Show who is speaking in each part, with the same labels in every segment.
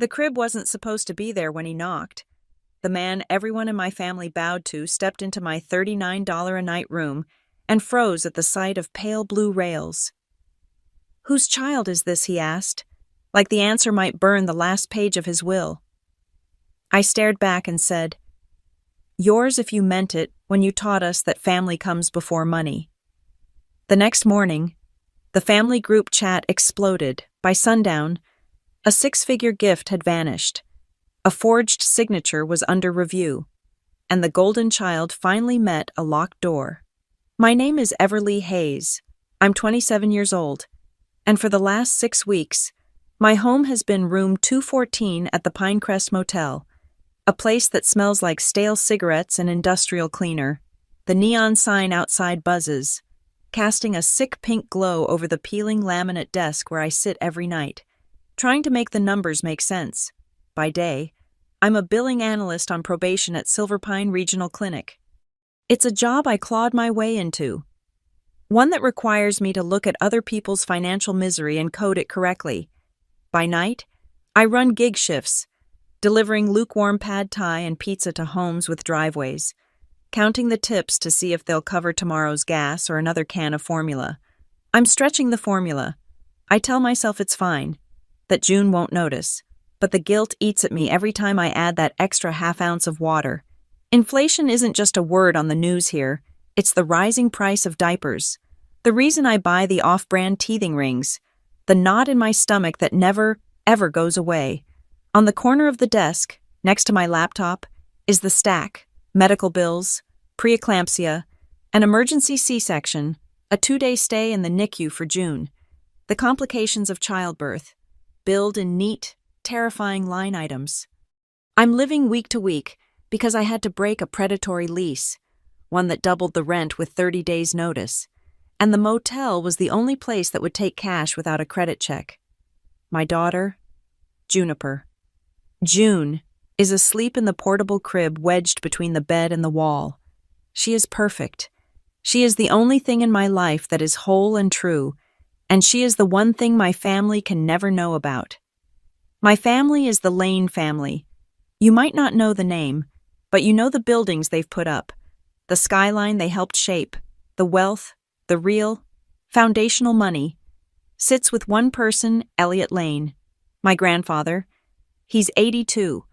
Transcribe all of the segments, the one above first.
Speaker 1: The crib wasn't supposed to be there when he knocked. The man everyone in my family bowed to stepped into my $39 a night room and froze at the sight of pale blue rails. "Whose child is this?" he asked, like the answer might burn the last page of his will. I stared back and said, "Yours if you meant it when you taught us that family comes before money." The next morning, the family group chat exploded. By sundown, a six-figure gift had vanished. A forged signature was under review, and the golden child finally met a locked door. My name is Everly Hayes. I'm 27 years old, and for the last 6 weeks, my home has been room 214 at the Pinecrest Motel, a place that smells like stale cigarettes and industrial cleaner. The neon sign outside buzzes, casting a sick pink glow over the peeling laminate desk where I sit every night, trying to make the numbers make sense. By day, I'm a billing analyst on probation at Silver Pine Regional Clinic. It's a job I clawed my way into, one that requires me to look at other people's financial misery and code it correctly. By night, I run gig shifts, delivering lukewarm pad thai and pizza to homes with driveways, counting the tips to see if they'll cover tomorrow's gas or another can of formula. I'm stretching the formula. I tell myself it's fine, that June won't notice, but the guilt eats at me every time I add that extra half ounce of water. Inflation isn't just a word on the news here, it's the rising price of diapers. The reason I buy the off-brand teething rings, the knot in my stomach that never, ever goes away. On the corner of the desk, next to my laptop, is the stack: medical bills, preeclampsia, an emergency C-section, a 2-day stay in the NICU for June, the complications of childbirth, billed in neat, terrifying line items. I'm living week to week because I had to break a predatory lease, one that doubled the rent with 30 days' notice, and the motel was the only place that would take cash without a credit check. My daughter, Juniper. June is asleep in the portable crib wedged between the bed and the wall. She is perfect. She is the only thing in my life that is whole and true, and she is the one thing my family can never know about. My family is the Lane family. You might not know the name, but you know the buildings they've put up, the skyline they helped shape, the wealth, the real, foundational money, sits with one person, Elliot Lane, my grandfather. He's 82,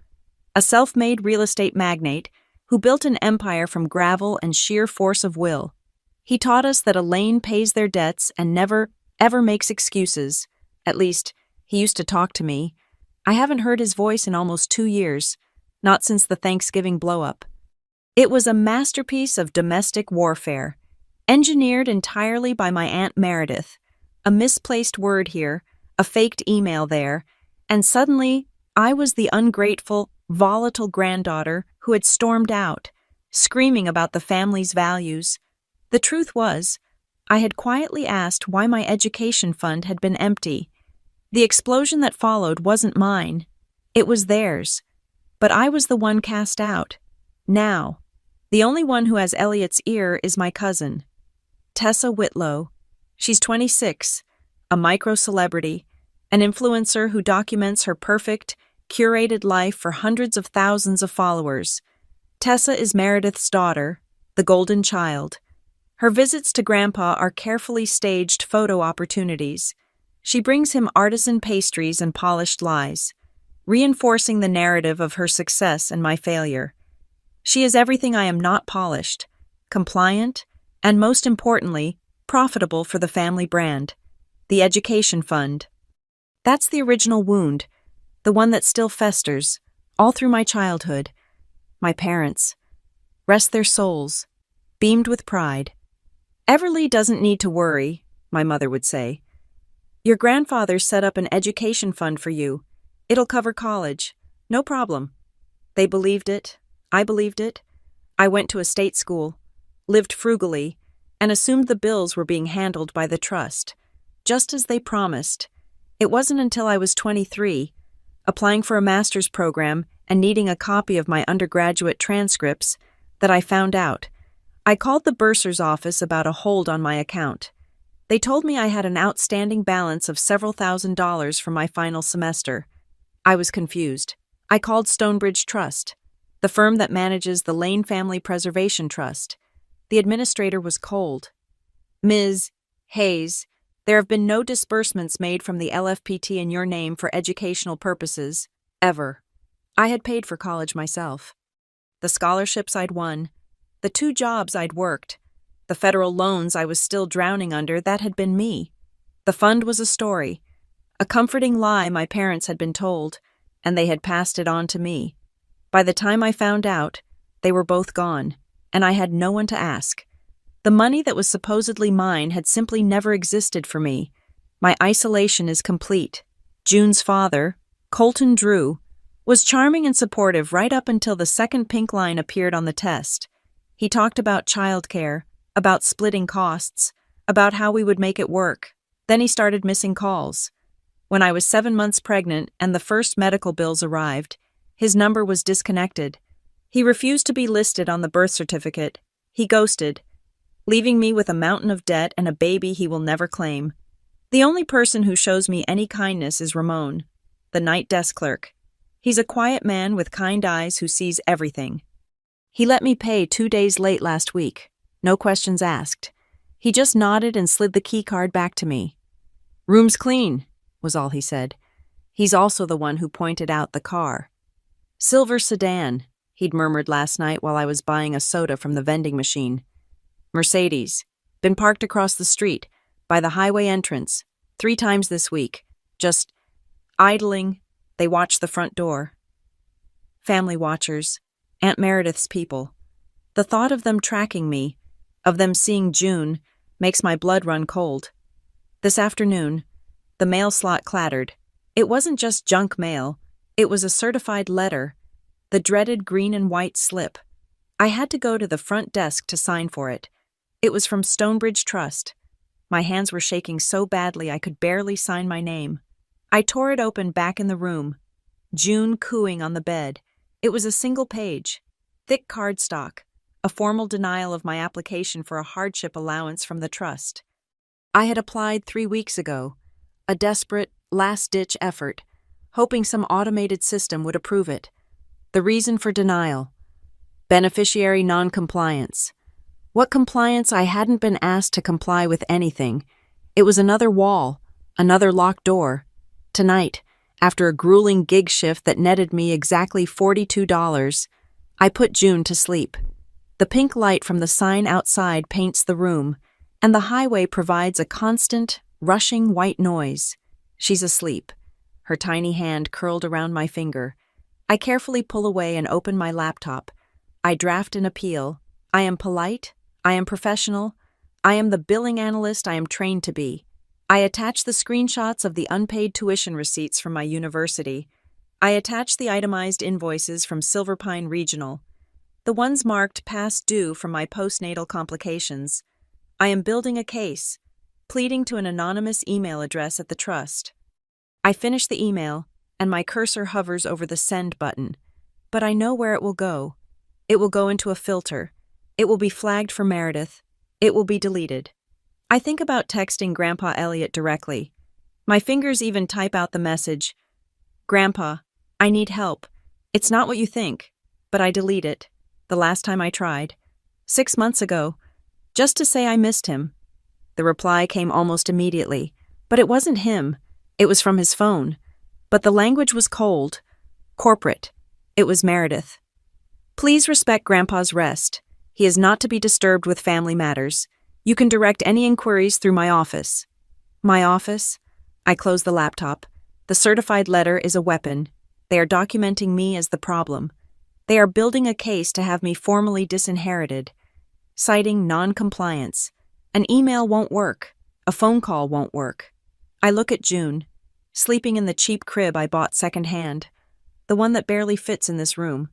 Speaker 1: a self-made real estate magnate who built an empire from gravel and sheer force of will. He taught us that a Lane pays their debts and never, ever makes excuses. At least, he used to talk to me. I haven't heard his voice in almost 2 years, not since the Thanksgiving blow-up. It was a masterpiece of domestic warfare, engineered entirely by my Aunt Meredith. A misplaced word here, a faked email there, and suddenly I was the ungrateful, volatile granddaughter who had stormed out, screaming about the family's values. The truth was, I had quietly asked why my education fund had been empty. The explosion that followed wasn't mine. It was theirs. But I was the one cast out. Now, the only one who has Elliot's ear is my cousin, Tessa Whitlow. She's 26, a micro-celebrity, an influencer who documents her perfect, curated life for hundreds of thousands of followers. Tessa is Meredith's daughter, the golden child. Her visits to Grandpa are carefully staged photo opportunities. She brings him artisan pastries and polished lies, reinforcing the narrative of her success and my failure. She is everything I am not: polished, compliant, and most importantly, profitable for the family brand, the education fund. That's the original wound, the one that still festers, all through my childhood. My parents, rest their souls, beamed with pride. "Everly doesn't need to worry," my mother would say. "Your grandfather set up an education fund for you. It'll cover college. No problem." They believed it. I believed it. I went to a state school, lived frugally, and assumed the bills were being handled by the trust, just as they promised. It wasn't until I was 23, applying for a master's program and needing a copy of my undergraduate transcripts, that I found out. I called the bursar's office about a hold on my account. They told me I had an outstanding balance of several $1,000s from my final semester. I was confused. I called Stonebridge Trust, the firm that manages the Lane Family Preservation Trust. The administrator was cold. Ms. Hayes, there have been no disbursements made from the LFPT in your name for educational purposes, ever. I had paid for college myself. The scholarships I'd won, the 2 jobs I'd worked, the federal loans I was still drowning under, that had been me. The fund was a story, a comforting lie my parents had been told, and they had passed it on to me. By the time I found out, they were both gone, and I had no one to ask. The money that was supposedly mine had simply never existed for me. My isolation is complete. June's father, Colton Drew, was charming and supportive right up until the second pink line appeared on the test. He talked about childcare, about splitting costs, about how we would make it work. Then he started missing calls. When I was 7 months pregnant and the first medical bills arrived, his number was disconnected. He refused to be listed on the birth certificate. He ghosted, leaving me with a mountain of debt and a baby he will never claim. The only person who shows me any kindness is Ramon, the night desk clerk. He's a quiet man with kind eyes who sees everything. He let me pay 2 days late last week. No questions asked. He just nodded and slid the key card back to me. "Room's clean," was all he said. He's also the one who pointed out the car. "Silver sedan," he'd murmured last night while I was buying a soda from the vending machine. "Mercedes. Been parked across the street, by the highway entrance, 3 times this week. Just idling. They watch the front door." Family watchers. Aunt Meredith's people. The thought of them tracking me, of them seeing June, makes my blood run cold. This afternoon, the mail slot clattered. It wasn't just junk mail. It was a certified letter, the dreaded green and white slip. I had to go to the front desk to sign for it. It was from Stonebridge Trust. My hands were shaking so badly I could barely sign my name. I tore it open back in the room. June cooing on the bed. It was a single page. Thick cardstock. A formal denial of my application for a hardship allowance from the trust. I had applied 3 weeks ago. A desperate, last-ditch effort, hoping some automated system would approve it. The reason for denial. Beneficiary non-compliance. What compliance? I hadn't been asked to comply with anything. It was another wall, another locked door. Tonight, after a grueling gig shift that netted me exactly $42, I put June to sleep. The pink light from the sign outside paints the room, and the highway provides a constant, rushing white noise. She's asleep, her tiny hand curled around my finger. I carefully pull away and open my laptop. I draft an appeal. I am polite. I am professional. I am the billing analyst I am trained to be. I attach the screenshots of the unpaid tuition receipts from my university. I attach the itemized invoices from Silverpine Regional, the ones marked past due from my postnatal complications. I am building a case, pleading to an anonymous email address at the trust. I finish the email, and my cursor hovers over the send button. But I know where it will go. It will go into a filter. It will be flagged for Meredith. It will be deleted. I think about texting Grandpa Elliot directly. My fingers even type out the message, "Grandpa, I need help. It's not what you think," but I delete it. The last time I tried, 6 months ago, just to say I missed him. The reply came almost immediately, but it wasn't him. It was from his phone. But the language was cold, corporate. It was Meredith. "Please respect Grandpa's rest. He is not to be disturbed with family matters. You can direct any inquiries through my office." My office? I close the laptop. The certified letter is a weapon. They are documenting me as the problem. They are building a case to have me formally disinherited. Citing non-compliance. An email won't work. A phone call won't work. I look at June, sleeping in the cheap crib I bought secondhand, the one that barely fits in this room.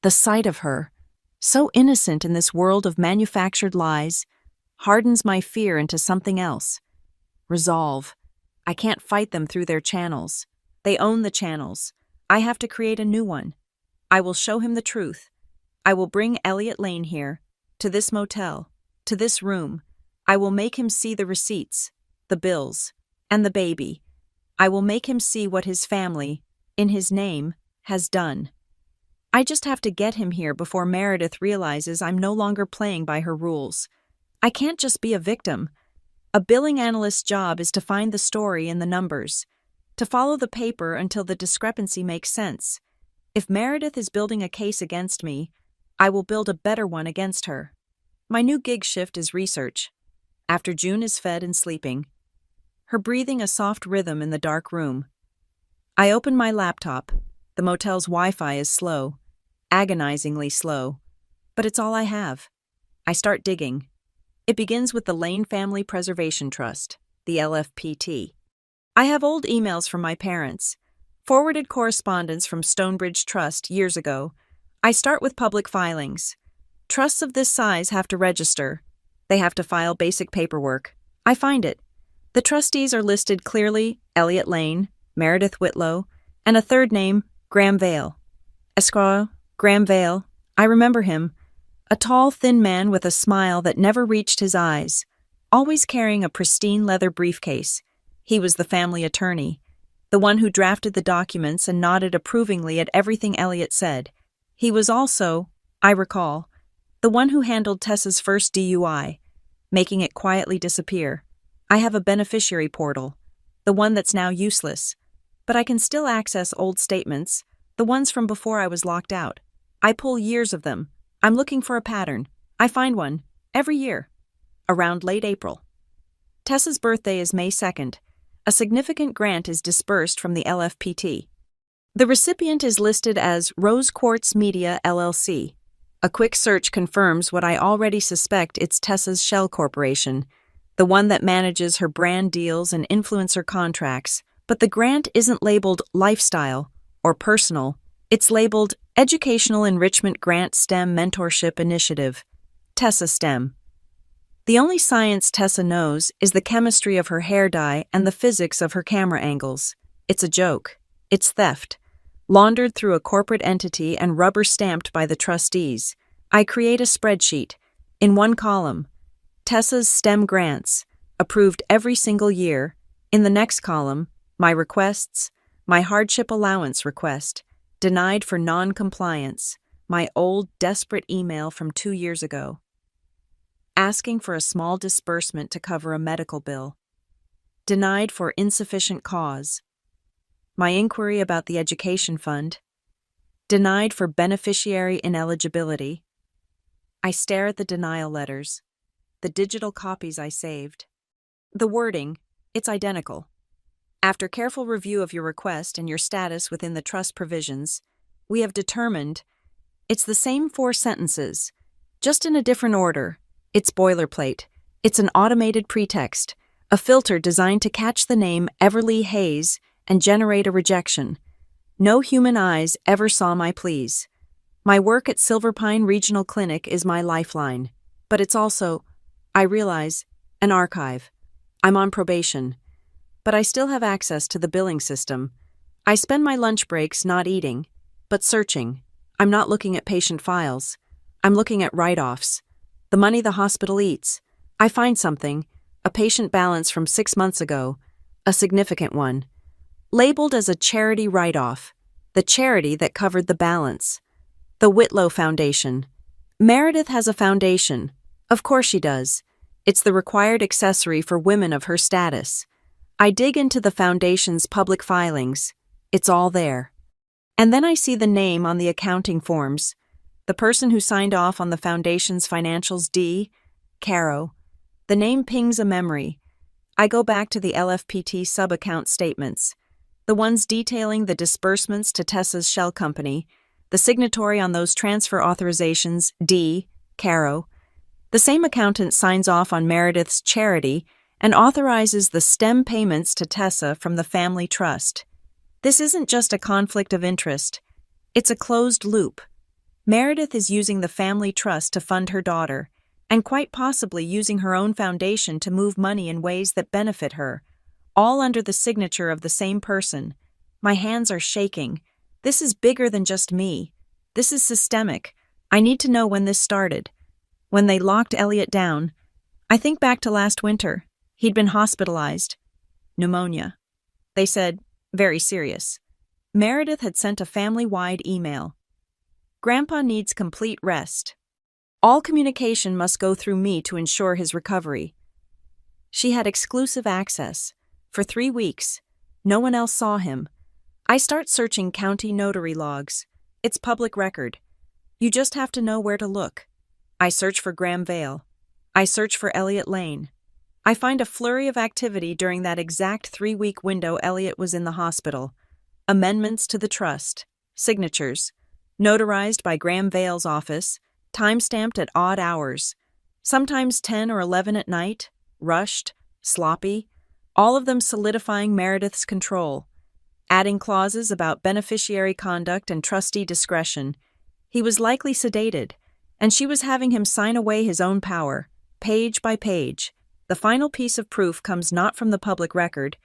Speaker 1: The sight of her, so innocent in this world of manufactured lies, hardens my fear into something else. Resolve. I can't fight them through their channels. They own the channels. I have to create a new one. I will show him the truth. I will bring Elliot Lane here, to this motel, to this room. I will make him see the receipts, the bills, and the baby. I will make him see what his family, in his name, has done. I just have to get him here before Meredith realizes I'm no longer playing by her rules. I can't just be a victim. A billing analyst's job is to find the story in the numbers, to follow the paper until the discrepancy makes sense. If Meredith is building a case against me, I will build a better one against her. My new gig shift is research. After June is fed and sleeping, her breathing a soft rhythm in the dark room. I open my laptop. The motel's Wi-Fi is slow, agonizingly slow, but it's all I have. I start digging. It begins with the Lane Family Preservation Trust, the LFPT. I have old emails from my parents, forwarded correspondence from Stonebridge Trust years ago. I start with public filings. Trusts of this size have to register. They have to file basic paperwork. I find it. The trustees are listed clearly: Elliot Lane, Meredith Whitlow, and a third name, Graham Vale. Esquire, Graham Vale. I remember him. A tall, thin man with a smile that never reached his eyes, always carrying a pristine leather briefcase. He was the family attorney, the one who drafted the documents and nodded approvingly at everything Elliot said. He was also, I recall, the one who handled Tessa's first DUI, making it quietly disappear. I have a beneficiary portal, the one that's now useless, but I can still access old statements, the ones from before I was locked out. I pull years of them. I'm looking for a pattern. I find one, every year, around late April. Tessa's birthday is May 2nd. A significant grant is disbursed from the LFPT. The recipient is listed as Rose Quartz Media, LLC. A quick search confirms what I already suspect: it's Tessa's shell corporation, the one that manages her brand deals and influencer contracts. But the grant isn't labeled lifestyle or personal. It's labeled Educational Enrichment Grant STEM Mentorship Initiative, Tessa STEM. The only science Tessa knows is the chemistry of her hair dye and the physics of her camera angles. It's a joke. It's theft, laundered through a corporate entity and rubber-stamped by the trustees. I create a spreadsheet. In one column, Tessa's STEM grants, approved every single year. In the next column, my requests, my hardship allowance request, denied for non-compliance, my old, desperate email from 2 years ago, asking for a small disbursement to cover a medical bill, denied for insufficient cause, my inquiry about the education fund, denied for beneficiary ineligibility. I stare at the denial letters, the digital copies I saved. The wording, it's identical. After careful review of your request and your status within the trust provisions, we have determined it's the same 4 sentences, just in a different order. It's boilerplate. It's an automated pretext, a filter designed to catch the name Everly Hayes and generate a rejection. No human eyes ever saw my pleas. My work at Silverpine Regional Clinic is my lifeline, but it's also, I realize, an archive. I'm on probation, but I still have access to the billing system. I spend my lunch breaks not eating, but searching. I'm not looking at patient files. I'm looking at write-offs, the money the hospital eats. I find something, a patient balance from 6 months ago, a significant one, labeled as a charity write-off, the charity that covered the balance. The Whitlow Foundation. Meredith has a foundation. Of course she does. It's the required accessory for women of her status. I dig into the foundation's public filings. It's all there. And then I see the name on the accounting forms. The person who signed off on the foundation's financials, D. Caro. The name pings a memory. I go back to the LFPT sub-account statements, the ones detailing the disbursements to Tessa's shell company, the signatory on those transfer authorizations, D. Caro. The same accountant signs off on Meredith's charity and authorizes the STEM payments to Tessa from the family trust. This isn't just a conflict of interest. It's a closed loop. Meredith is using the family trust to fund her daughter, and quite possibly using her own foundation to move money in ways that benefit her, all under the signature of the same person. My hands are shaking. This is bigger than just me. This is systemic. I need to know when this started. When they locked Elliot down, I think back to last winter. He'd been hospitalized. Pneumonia. They said, very serious. Meredith had sent a family-wide email. Grandpa needs complete rest. All communication must go through me to ensure his recovery. She had exclusive access. For 3 weeks. No one else saw him. I start searching county notary logs. It's public record. You just have to know where to look. I search for Graham Vale. I search for Elliot Lane. I find a flurry of activity during that exact 3-week window Elliot was in the hospital. Amendments to the trust. Signatures. Notarized by Graham Vale's office. Time-stamped at odd hours. Sometimes 10 or 11 at night. Rushed. Sloppy. All of them solidifying Meredith's control. Adding clauses about beneficiary conduct and trustee discretion. He was likely sedated, and she was having him sign away his own power, page by page. The final piece of proof comes not from the public record,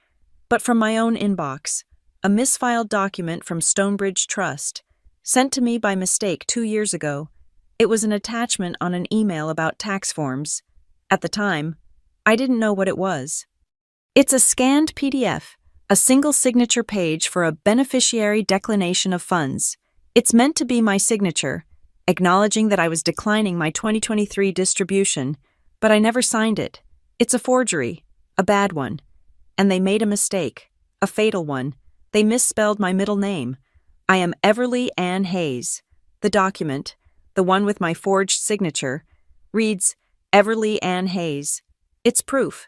Speaker 1: but from my own inbox, a misfiled document from Stonebridge Trust, sent to me by mistake 2 years ago. It was an attachment on an email about tax forms. At the time, I didn't know what it was. It's a scanned PDF, a single signature page for a beneficiary declination of funds. It's meant to be my signature, acknowledging that I was declining my 2023 distribution, but I never signed it. It's a forgery, a bad one. And they made a mistake, a fatal one. They misspelled my middle name. I am Everly Ann Hayes. The document, the one with my forged signature, reads Everly Ann Hayes. It's proof.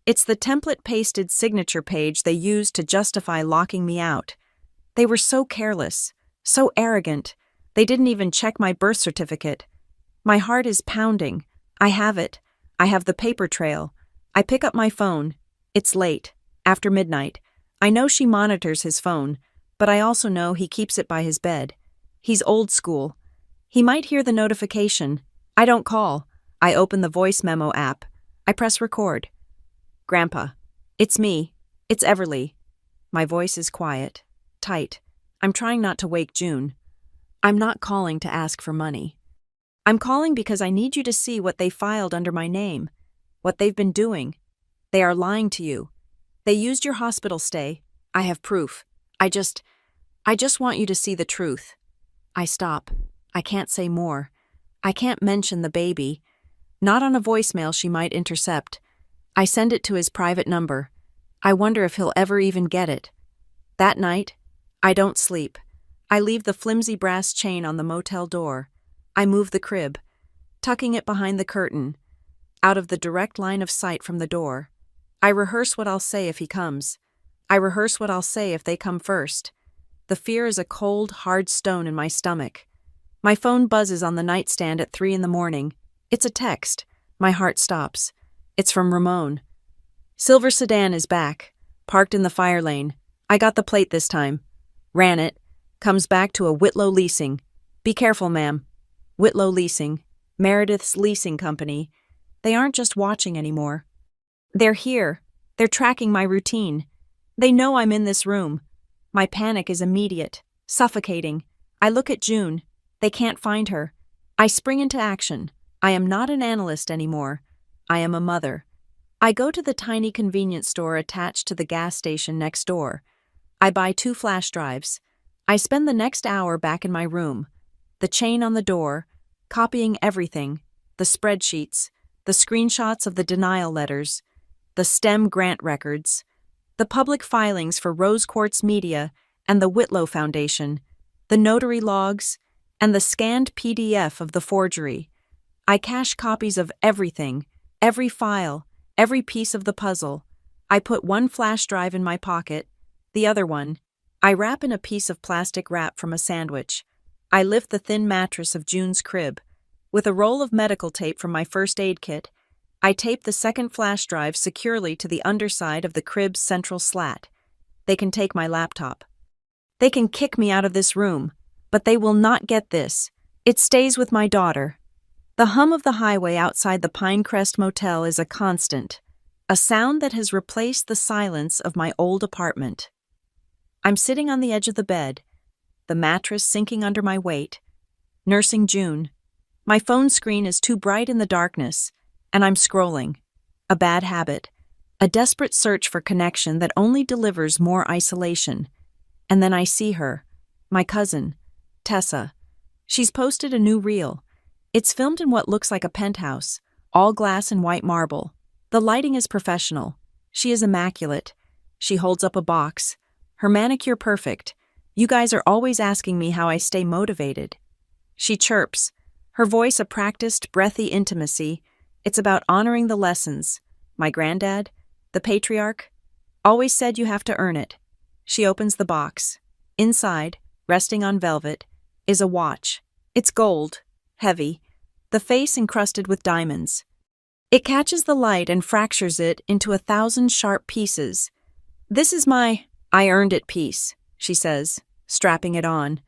Speaker 1: It's the template-pasted signature page they used to justify locking me out. They were so careless, so arrogant. They didn't even check my birth certificate. My heart is pounding. I have it. I have the paper trail. I pick up my phone. It's late, after midnight. I know she monitors his phone, but I also know he keeps it by his bed. He's old school. He might hear the notification. I don't call. I open the voice memo app. I press record. Grandpa. It's me. It's Everly. My voice is quiet, tight. I'm trying not to wake June. I'm not calling to ask for money. I'm calling because I need you to see what they filed under my name, what they've been doing. They are lying to you. They used your hospital stay. I have proof. I just want you to see the truth. I stop. I can't say more. I can't mention the baby. Not on a voicemail she might intercept. I send it to his private number. I wonder if he'll ever even get it. That night, I don't sleep. I leave the flimsy brass chain on the motel door. I move the crib, tucking it behind the curtain, out of the direct line of sight from the door. I rehearse what I'll say if he comes. I rehearse what I'll say if they come first. The fear is a cold, hard stone in my stomach. My phone buzzes on the nightstand at 3 a.m. It's a text. My heart stops. It's from Ramon. Silver sedan is back, parked in the fire lane. I got the plate this time. Ran it. Comes back to a Whitlow Leasing. Be careful, ma'am. Whitlow Leasing. Meredith's leasing company. They aren't just watching anymore. They're here. They're tracking my routine. They know I'm in this room. My panic is immediate, suffocating. I look at June. They can't find her. I spring into action. I am not an analyst anymore. I am a mother. I go to the tiny convenience store attached to the gas station next door. I buy 2 flash drives. I spend the next hour back in my room. The chain on the door, copying everything, the spreadsheets, the screenshots of the denial letters, the STEM grant records, the public filings for Rose Quartz Media and the Whitlow Foundation, the notary logs, and the scanned PDF of the forgery. I cache copies of everything, every file, every piece of the puzzle. I put one flash drive in my pocket, the other one. I wrap in a piece of plastic wrap from a sandwich. I lift the thin mattress of June's crib. With a roll of medical tape from my first aid kit, I tape the second flash drive securely to the underside of the crib's central slat. They can take my laptop. They can kick me out of this room, but they will not get this. It stays with my daughter. The hum of the highway outside the Pinecrest Motel is a constant, a sound that has replaced the silence of my old apartment. I'm sitting on the edge of the bed, the mattress sinking under my weight, nursing June. My phone screen is too bright in the darkness, and I'm scrolling. A bad habit, a desperate search for connection that only delivers more isolation. And then I see her, my cousin, Tessa. She's posted a new reel. It's filmed in what looks like a penthouse, all glass and white marble. The lighting is professional. She is immaculate. She holds up a box. Her manicure perfect. You guys are always asking me how I stay motivated. She chirps, her voice a practiced, breathy intimacy. It's about honoring the lessons. My granddad, the patriarch, always said you have to earn it. She opens the box. Inside, resting on velvet, is a watch. It's gold, heavy, the face encrusted with diamonds. It catches the light and fractures it into 1,000 sharp pieces. This is my "I earned it" piece, she says, strapping it on.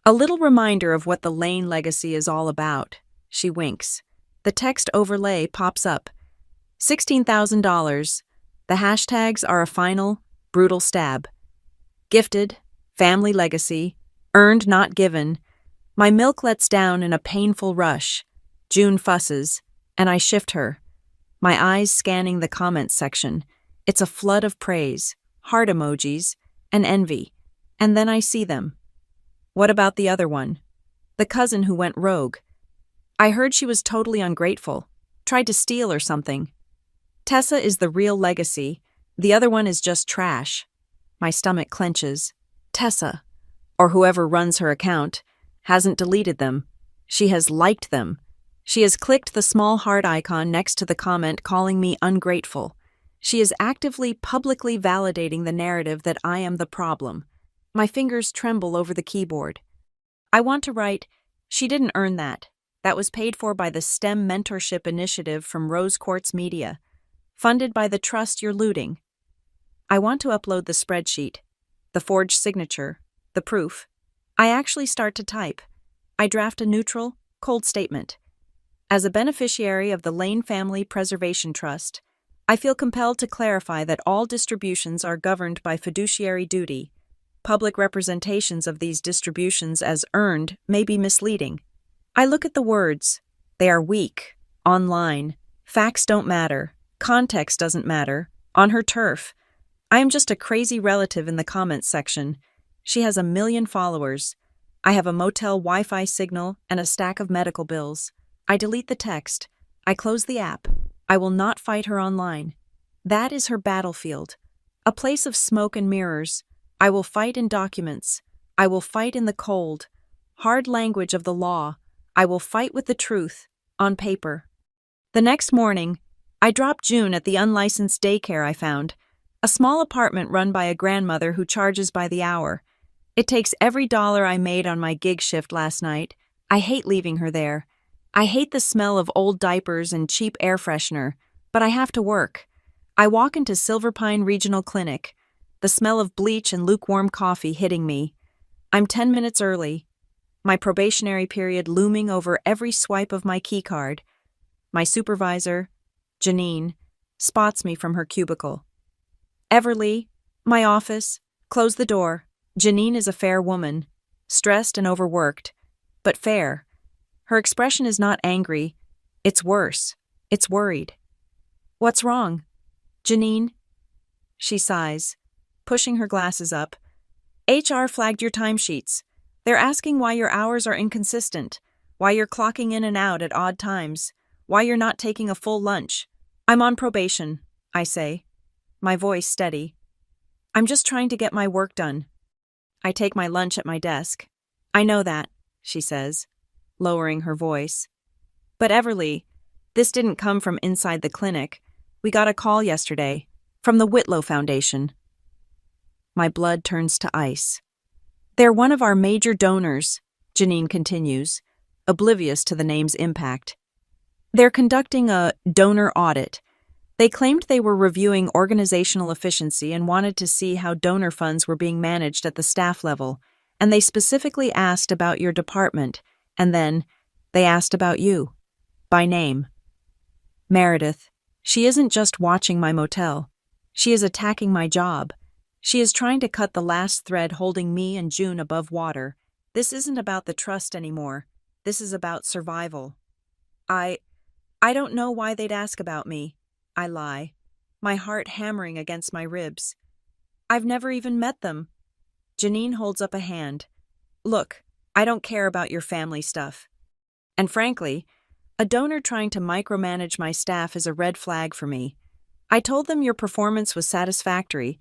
Speaker 1: A little reminder of what the Lane legacy is all about. She winks. The text overlay pops up. $16,000. The hashtags are a final, brutal stab. Gifted, family legacy, earned not given. My milk lets down in a painful rush. June fusses, and I shift her. My eyes scanning the comments section. It's a flood of praise, heart emojis, and envy. And then I see them. What about the other one? The cousin who went rogue. I heard she was totally ungrateful, tried to steal or something. Tessa is the real legacy. The other one is just trash. My stomach clenches. Tessa, or whoever runs her account, hasn't deleted them. She has liked them. She has clicked the small heart icon next to the comment calling me ungrateful. She is actively, publicly validating the narrative that I am the problem. My fingers tremble over the keyboard. I want to write, "She didn't earn that. That was paid for by the STEM Mentorship Initiative from Rose Quartz Media, funded by the trust you're looting." I want to upload the spreadsheet, the forged signature, the proof. I actually start to type. I draft a neutral, cold statement. As a beneficiary of the Lane Family Preservation Trust, I feel compelled to clarify that all distributions are governed by fiduciary duty. Public representations of these distributions as earned may be misleading. I look at the words. They are weak, online. Facts don't matter. Context doesn't matter. On her turf. I am just a crazy relative in the comments section. She has 1 million followers. I have a Motel Wi-Fi signal and a stack of medical bills. I delete the text. I close the app. I will not fight her online. That is her battlefield. A place of smoke and mirrors. I will fight in documents. I will fight in the cold, hard language of the law. I will fight with the truth, on paper. The next morning, I drop June at the unlicensed daycare I found, a small apartment run by a grandmother who charges by the hour. It takes every dollar I made on my gig shift last night. I hate leaving her there. I hate the smell of old diapers and cheap air freshener, but I have to work. I walk into Silver Pine Regional Clinic, the smell of bleach and lukewarm coffee hitting me. I'm 10 minutes early, my probationary period looming over every swipe of my keycard. My supervisor, Janine, spots me from her cubicle. Everly, my office, close the door. Janine is a fair woman, stressed and overworked, but fair. Her expression is not angry. It's worse. It's worried. "What's wrong?" "Janine?" She sighs, pushing her glasses up. "HR flagged your timesheets. They're asking why your hours are inconsistent, why you're clocking in and out at odd times, why you're not taking a full lunch." "I'm on probation," I say, my voice steady. "I'm just trying to get my work done." I take my lunch at my desk. "I know that," she says, lowering her voice. "But Everly, this didn't come from inside the clinic. We got a call yesterday, from the Whitlow Foundation." My blood turns to ice. "They're one of our major donors," Janine continues, oblivious to the name's impact. "They're conducting a donor audit. They claimed they were reviewing organizational efficiency and wanted to see how donor funds were being managed at the staff level, and they specifically asked about your department, and then they asked about you, by name. Meredith, she isn't just watching my motel. She is attacking my job. She is trying to cut the last thread holding me and June above water. This isn't about the trust anymore. This is about survival. I don't know why they'd ask about me," I lie, my heart hammering against my ribs. "I've never even met them." Janine holds up a hand. Look, I don't care about your family stuff. And frankly, a donor trying to micromanage my staff is a red flag for me. I told them your performance was satisfactory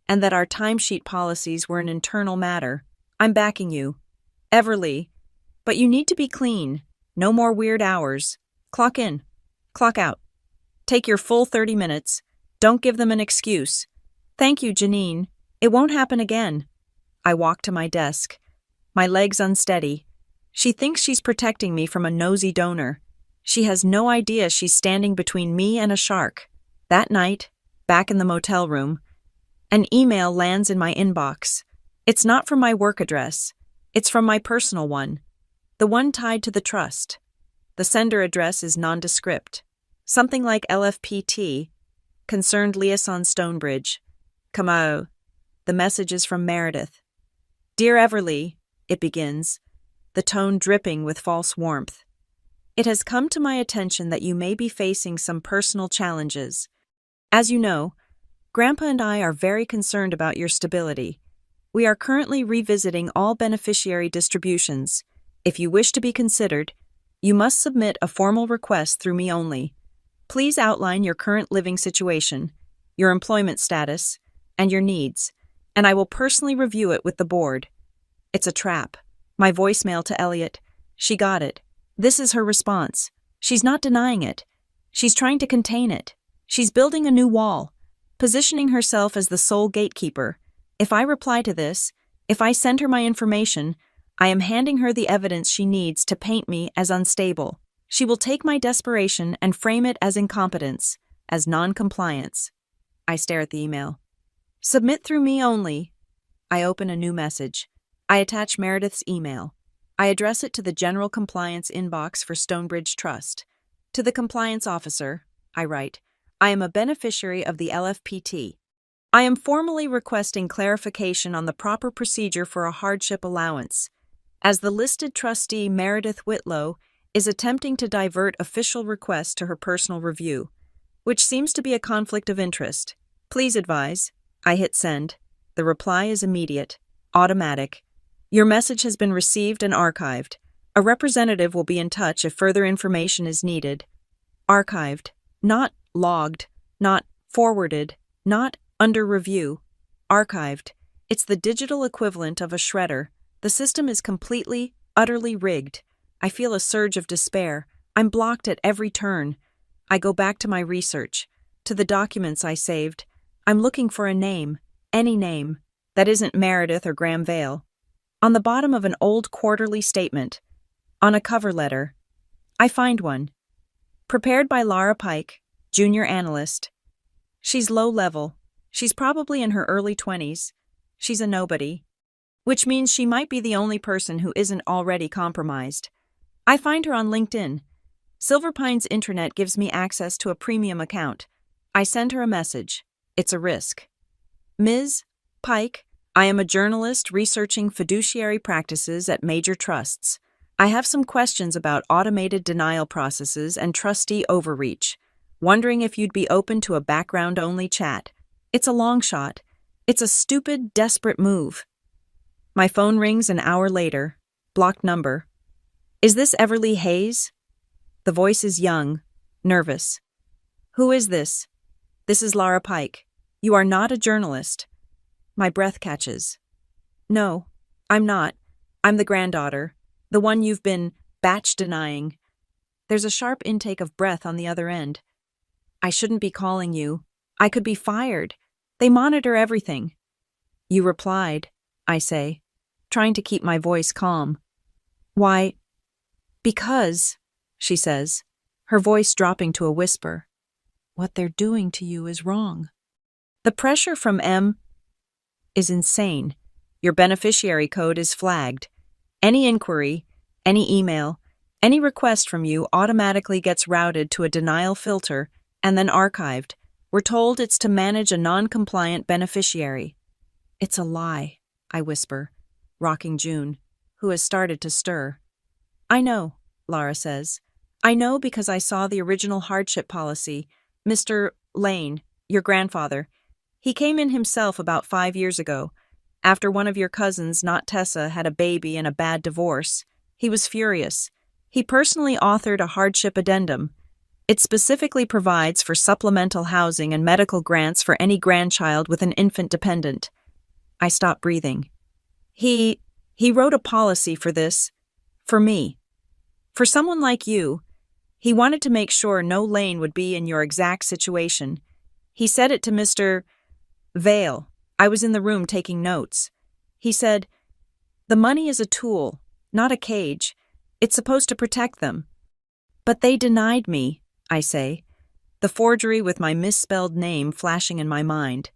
Speaker 1: and that our timesheet policies were an internal matter. I'm backing you. Everly. But you need to be clean. No more weird hours. Clock in. Clock out. Take your full 30 minutes. Don't give them an excuse. Thank you, Janine. It won't happen again. I walk to my desk. My legs unsteady. She thinks she's protecting me from a nosy donor. She has no idea she's standing between me and a shark. That night, back in the motel room, an email lands in my inbox. It's not from my work address. It's from my personal one, the one tied to the trust. The sender address is nondescript. Something like LFPT, Concerned Liaison Stonebridge. Kamau. The message is from Meredith. Dear Everly, it begins, the tone dripping with false warmth. It has come to my attention that you may be facing some personal challenges. As you know, Grandpa and I are very concerned about your stability. We are currently revisiting all beneficiary distributions. If you wish to be considered, you must submit a formal request through me only. Please outline your current living situation, your employment status, and your needs, and I will personally review it with the board. It's a trap. My voicemail to Elliot. She got it. This is her response. She's not denying it. She's trying to contain it. She's building a new wall, positioning herself as the sole gatekeeper. If I reply to this, if I send her my information, I am handing her the evidence she needs to paint me as unstable. She will take my desperation and frame it as incompetence, as non-compliance. I stare at the email. Submit through me only. I open a new message. I attach Meredith's email. I address it to the General Compliance inbox for Stonebridge Trust. To the compliance officer, I write, I am a beneficiary of the LFPT. I am formally requesting clarification on the proper procedure for a hardship allowance, as the listed trustee Meredith Whitlow is attempting to divert official requests to her personal review, which seems to be a conflict of interest. Please advise. I hit send. The reply is immediate, automatic. Your message has been received and archived. A representative will be in touch if further information is needed. Archived, not logged, not forwarded, not under review. Archived. It's the digital equivalent of a shredder. The system is completely, utterly rigged. I feel a surge of despair. I'm blocked at every turn. I go back to my research, to the documents I saved. I'm looking for a name, any name, that isn't Meredith or Graham Vale. On the bottom of an old quarterly statement, on a cover letter, I find one. Prepared by Laura Pike, junior analyst. She's low level. She's probably in her early 20s. She's a nobody. Which means she might be the only person who isn't already compromised. I find her on LinkedIn. Silverpine's intranet gives me access to a premium account. I send her a message. It's a risk. Ms. Pike, I am a journalist researching fiduciary practices at major trusts. I have some questions about automated denial processes and trustee overreach, wondering if you'd be open to a background-only chat. It's a long shot. It's a stupid, desperate move. My phone rings an hour later. Blocked number. Is this Everly Hayes? The voice is young, nervous. Who is this? This is Laura Pike. You are not a journalist. My breath catches. No, I'm not. I'm the granddaughter, the one you've been batch denying. There's a sharp intake of breath on the other end. I shouldn't be calling you. I could be fired. They monitor everything. You replied, I say, trying to keep my voice calm. Why? Because, she says, her voice dropping to a whisper. What they're doing to you is wrong. The pressure from M is insane. Your beneficiary code is flagged. Any inquiry, any email, any request from you automatically gets routed to a denial filter and then archived. We're told it's to manage a non-compliant beneficiary. It's a lie, I whisper, rocking June, who has started to stir. I know, Lara says. I know because I saw the original hardship policy. Mr. Lane, your grandfather. He came in himself about 5 years ago. After one of your cousins, not Tessa, had a baby and a bad divorce, he was furious. He personally authored a hardship addendum. It specifically provides for supplemental housing and medical grants for any grandchild with an infant dependent. I stopped breathing. He wrote a policy for this, for me. For someone like you, he wanted to make sure no Lane would be in your exact situation. He said it to Mr. Vale. I was in the room taking notes. He said, "The money is a tool, not a cage. It's supposed to protect them." But they denied me, I say, the forgery with my misspelled name flashing in my mind.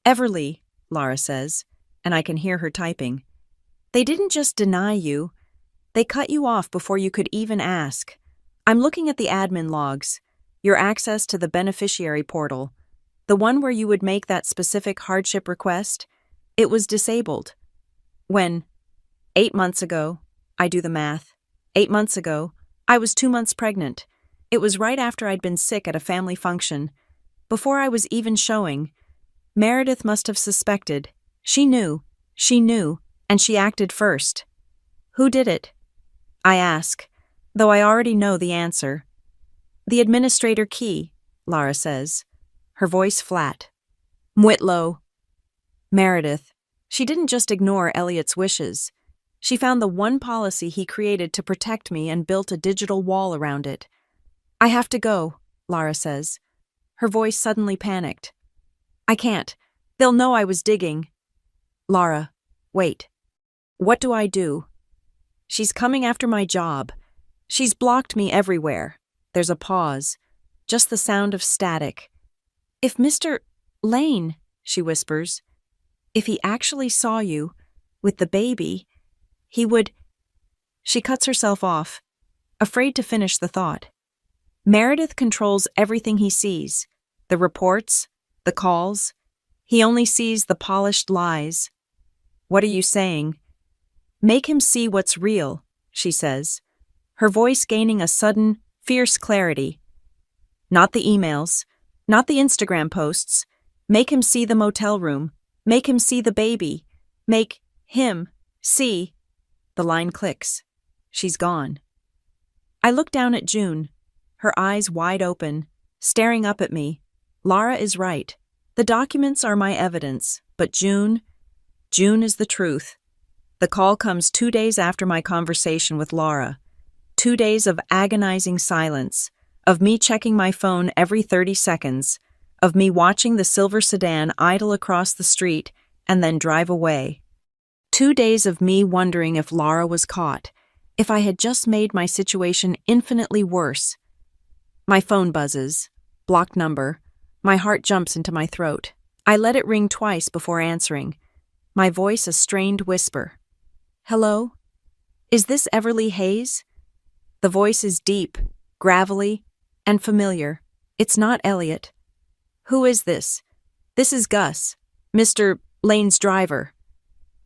Speaker 1: "Everly," Lara says, and I can hear her typing. "They didn't just deny you. They cut you off before you could even ask. I'm looking at the admin logs, your access to the beneficiary portal, the one where you would make that specific hardship request. It was disabled. When? 8 months ago. I do the math. 8 months ago, I was 2 months pregnant. It was right after I'd been sick at a family function. Before I was even showing. Meredith must have suspected. She knew, and she acted first. Who did it? I ask, though I already know the answer. The administrator key, Lara says, her voice flat. Mwitlow. Meredith. She didn't just ignore Elliot's wishes. She found the one policy he created to protect me and built a digital wall around it. I have to go, Lara says. Her voice suddenly panicked. I can't. They'll know I was digging. Lara, wait. What do I do? She's coming after my job. She's blocked me everywhere. There's a pause. Just the sound of static. If Mr. Lane, she whispers, if he actually saw you, with the baby, he would... She cuts herself off, afraid to finish the thought. Meredith controls everything he sees, the reports, the calls. He only sees the polished lies. What are you saying? Make him see what's real, she says, her voice gaining a sudden, fierce clarity. Not the emails, not the Instagram posts. Make him see the motel room. Make him see the baby. Make him see. The line clicks. She's gone. I look down at June, her eyes wide open, staring up at me. Lara is right. The documents are my evidence, but June is the truth. The call comes 2 days after my conversation with Lara. 2 days of agonizing silence, of me checking my phone every 30 seconds, of me watching the silver sedan idle across the street and then drive away. 2 days of me wondering if Lara was caught, if I had just made my situation infinitely worse. My phone buzzes. Blocked number. My heart jumps into my throat. I let it ring twice before answering. My voice a strained whisper. Hello? Is this Everly Hayes? The voice is deep, gravelly, and familiar. It's not Elliot. Who is this? This is Gus, Mr. Lane's driver.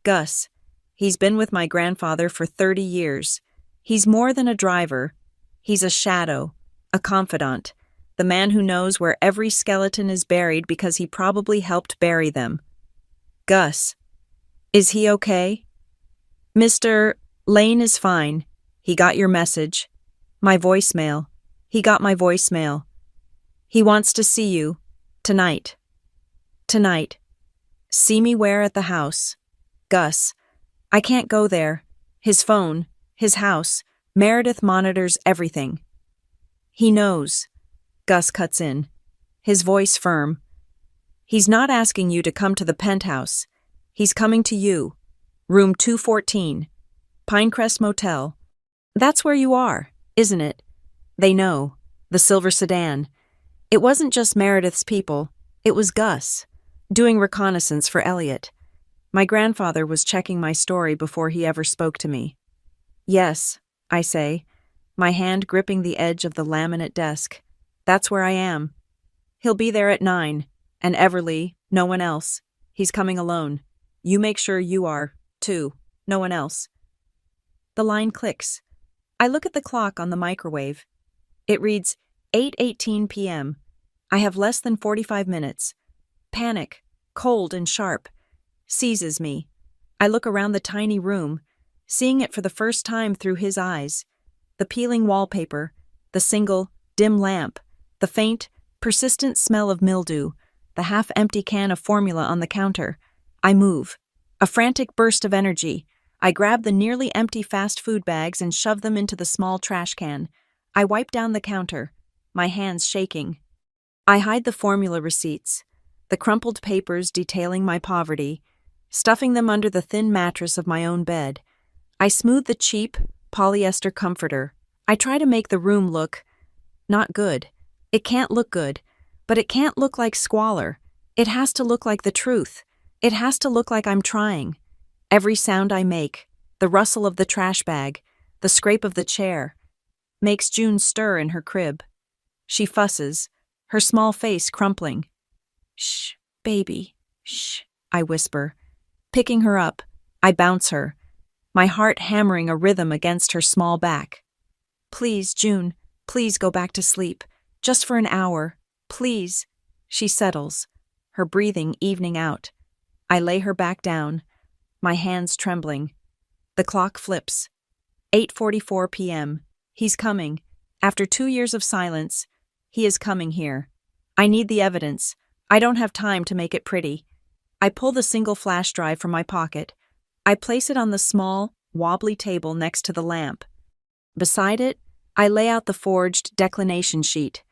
Speaker 1: Gus. He's been with my grandfather for 30 years. He's more than a driver. He's a shadow, a confidant, the man who knows where every skeleton is buried because he probably helped bury them. Gus. Is he okay? Mr. Lane is fine. He got your message. My voicemail. He got my voicemail. He wants to see you. Tonight. Tonight. See me where at the house? Gus. I can't go there. His phone, his house, Meredith monitors everything. He knows. Gus cuts in, his voice firm. He's not asking you to come to the penthouse. He's coming to you. Room 214. Pinecrest Motel. That's where you are, isn't it? They know. The silver sedan. It wasn't just Meredith's people. It was Gus, doing reconnaissance for Elliot. My grandfather was checking my story before he ever spoke to me. Yes, I say, my hand gripping the edge of the laminate desk. That's where I am. He'll be there at 9, and Everly, no one else. He's coming alone. You make sure you are, too. No one else. The line clicks. I look at the clock on the microwave. It reads 8:18 p.m. I have less than 45 minutes. Panic, cold and sharp. seizes me. I look around the tiny room, seeing it for the first time through his eyes. The peeling wallpaper, the single, dim lamp, the faint, persistent smell of mildew, the half-empty can of formula on the counter. I move. A frantic burst of energy. I grab the nearly empty fast food bags and shove them into the small trash can. I wipe down the counter, my hands shaking. I hide the formula receipts, the crumpled papers detailing my poverty, stuffing them under the thin mattress of my own bed. I smooth the cheap, polyester comforter. I try to make the room look not good. It can't look good, but it can't look like squalor. It has to look like the truth. It has to look like I'm trying. Every sound I make, the rustle of the trash bag, the scrape of the chair, makes June stir in her crib. She fusses, her small face crumpling. "Shh, baby, shh," I whisper. Picking her up, I bounce her, my heart hammering a rhythm against her small back. "Please, June, please go back to sleep. Just for an hour. Please." She settles, her breathing evening out. I lay her back down, my hands trembling. The clock flips. 8:44 p.m. He's coming. After 2 years of silence, he is coming here. I need the evidence. I don't have time to make it pretty. I pull the single flash drive from my pocket. I place it on the small, wobbly table next to the lamp. Beside it, I lay out the forged declination sheet,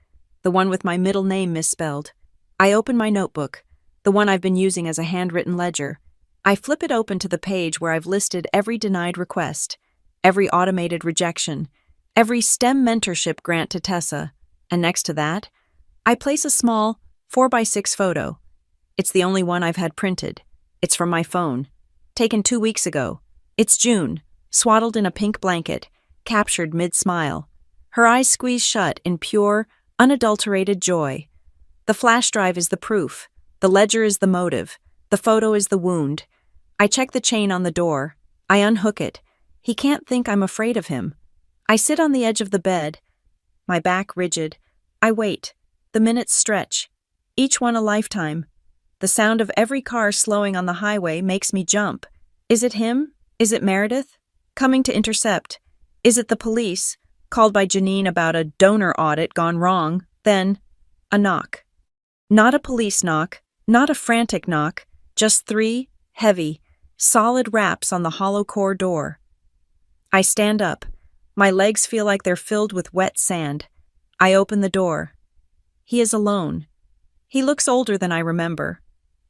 Speaker 1: the one with my middle name misspelled. I open my notebook, the one I've been using as a handwritten ledger. I flip it open to the page where I've listed every denied request, every automated rejection, every STEM mentorship grant to Tessa, and next to that, I place a small 4x6 photo. It's the only one I've had printed. It's from my phone, taken 2 weeks ago. It's June, swaddled in a pink blanket, captured mid-smile. Her eyes squeezed shut in pure, unadulterated joy. The flash drive is the proof. The ledger is the motive. The photo is the wound. I check the chain on the door. I unhook it. He can't think I'm afraid of him. I sit on the edge of the bed, my back rigid. I wait. The minutes stretch, each one a lifetime. The sound of every car slowing on the highway makes me jump. Is it him? Is it Meredith? Coming to intercept? Is it the police, called by Janine about a donor audit gone wrong? Then, a knock. Not a police knock, not a frantic knock, just 3 heavy, solid raps on the hollow core door. I stand up. My legs feel like they're filled with wet sand. I open the door. He is alone. He looks older than I remember.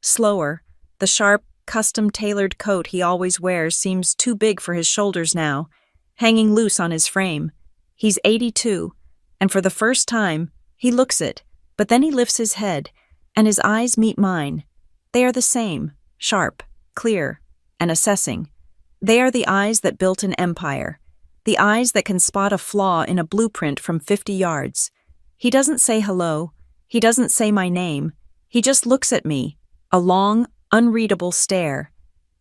Speaker 1: Slower. The sharp, custom-tailored coat he always wears seems too big for his shoulders now, hanging loose on his frame. He's 82, and for the first time, he looks it, but then he lifts his head, and his eyes meet mine. They are the same, sharp, clear, and assessing. They are the eyes that built an empire, the eyes that can spot a flaw in a blueprint from 50 yards. He doesn't say hello. He doesn't say my name. He just looks at me, a long, unreadable stare.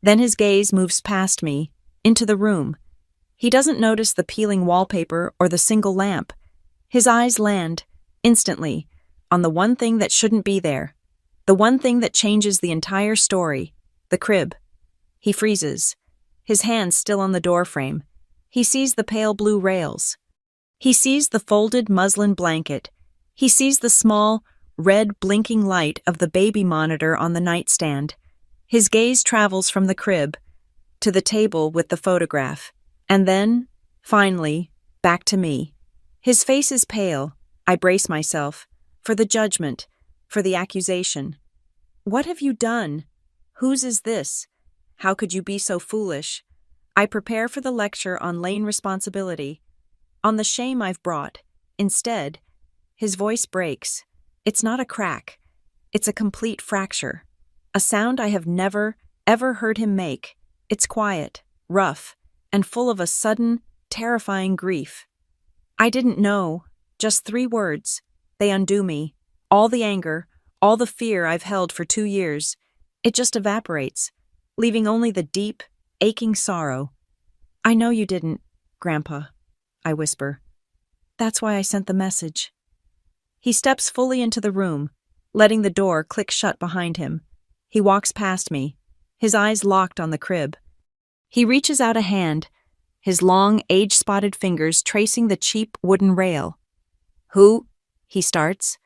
Speaker 1: Then his gaze moves past me, into the room. He doesn't notice the peeling wallpaper or the single lamp. His eyes land, instantly, on the one thing that shouldn't be there, the one thing that changes the entire story, the crib. He freezes, his hands still on the doorframe. He sees the pale blue rails. He sees the folded muslin blanket. He sees the small, red blinking light of the baby monitor on the nightstand. His gaze travels from the crib to the table with the photograph, and then, finally, back to me. His face is pale. I brace myself, for the judgment, for the accusation. What have you done? Whose is this? How could you be so foolish? I prepare for the lecture on lane responsibility, on the shame I've brought. Instead, his voice breaks. It's not a crack. It's a complete fracture. A sound I have never, ever heard him make. It's quiet, rough, and full of a sudden, terrifying grief. I didn't know. Just 3 words. They undo me. All the anger, all the fear I've held for 2 years. It just evaporates, leaving only the deep, aching sorrow. "I know you didn't, Grandpa," I whisper. "That's why I sent the message." He steps fully into the room, letting the door click shut behind him. He walks past me, his eyes locked on the crib. He reaches out a hand, his long, age-spotted fingers tracing the cheap wooden rail. "Who?" he starts,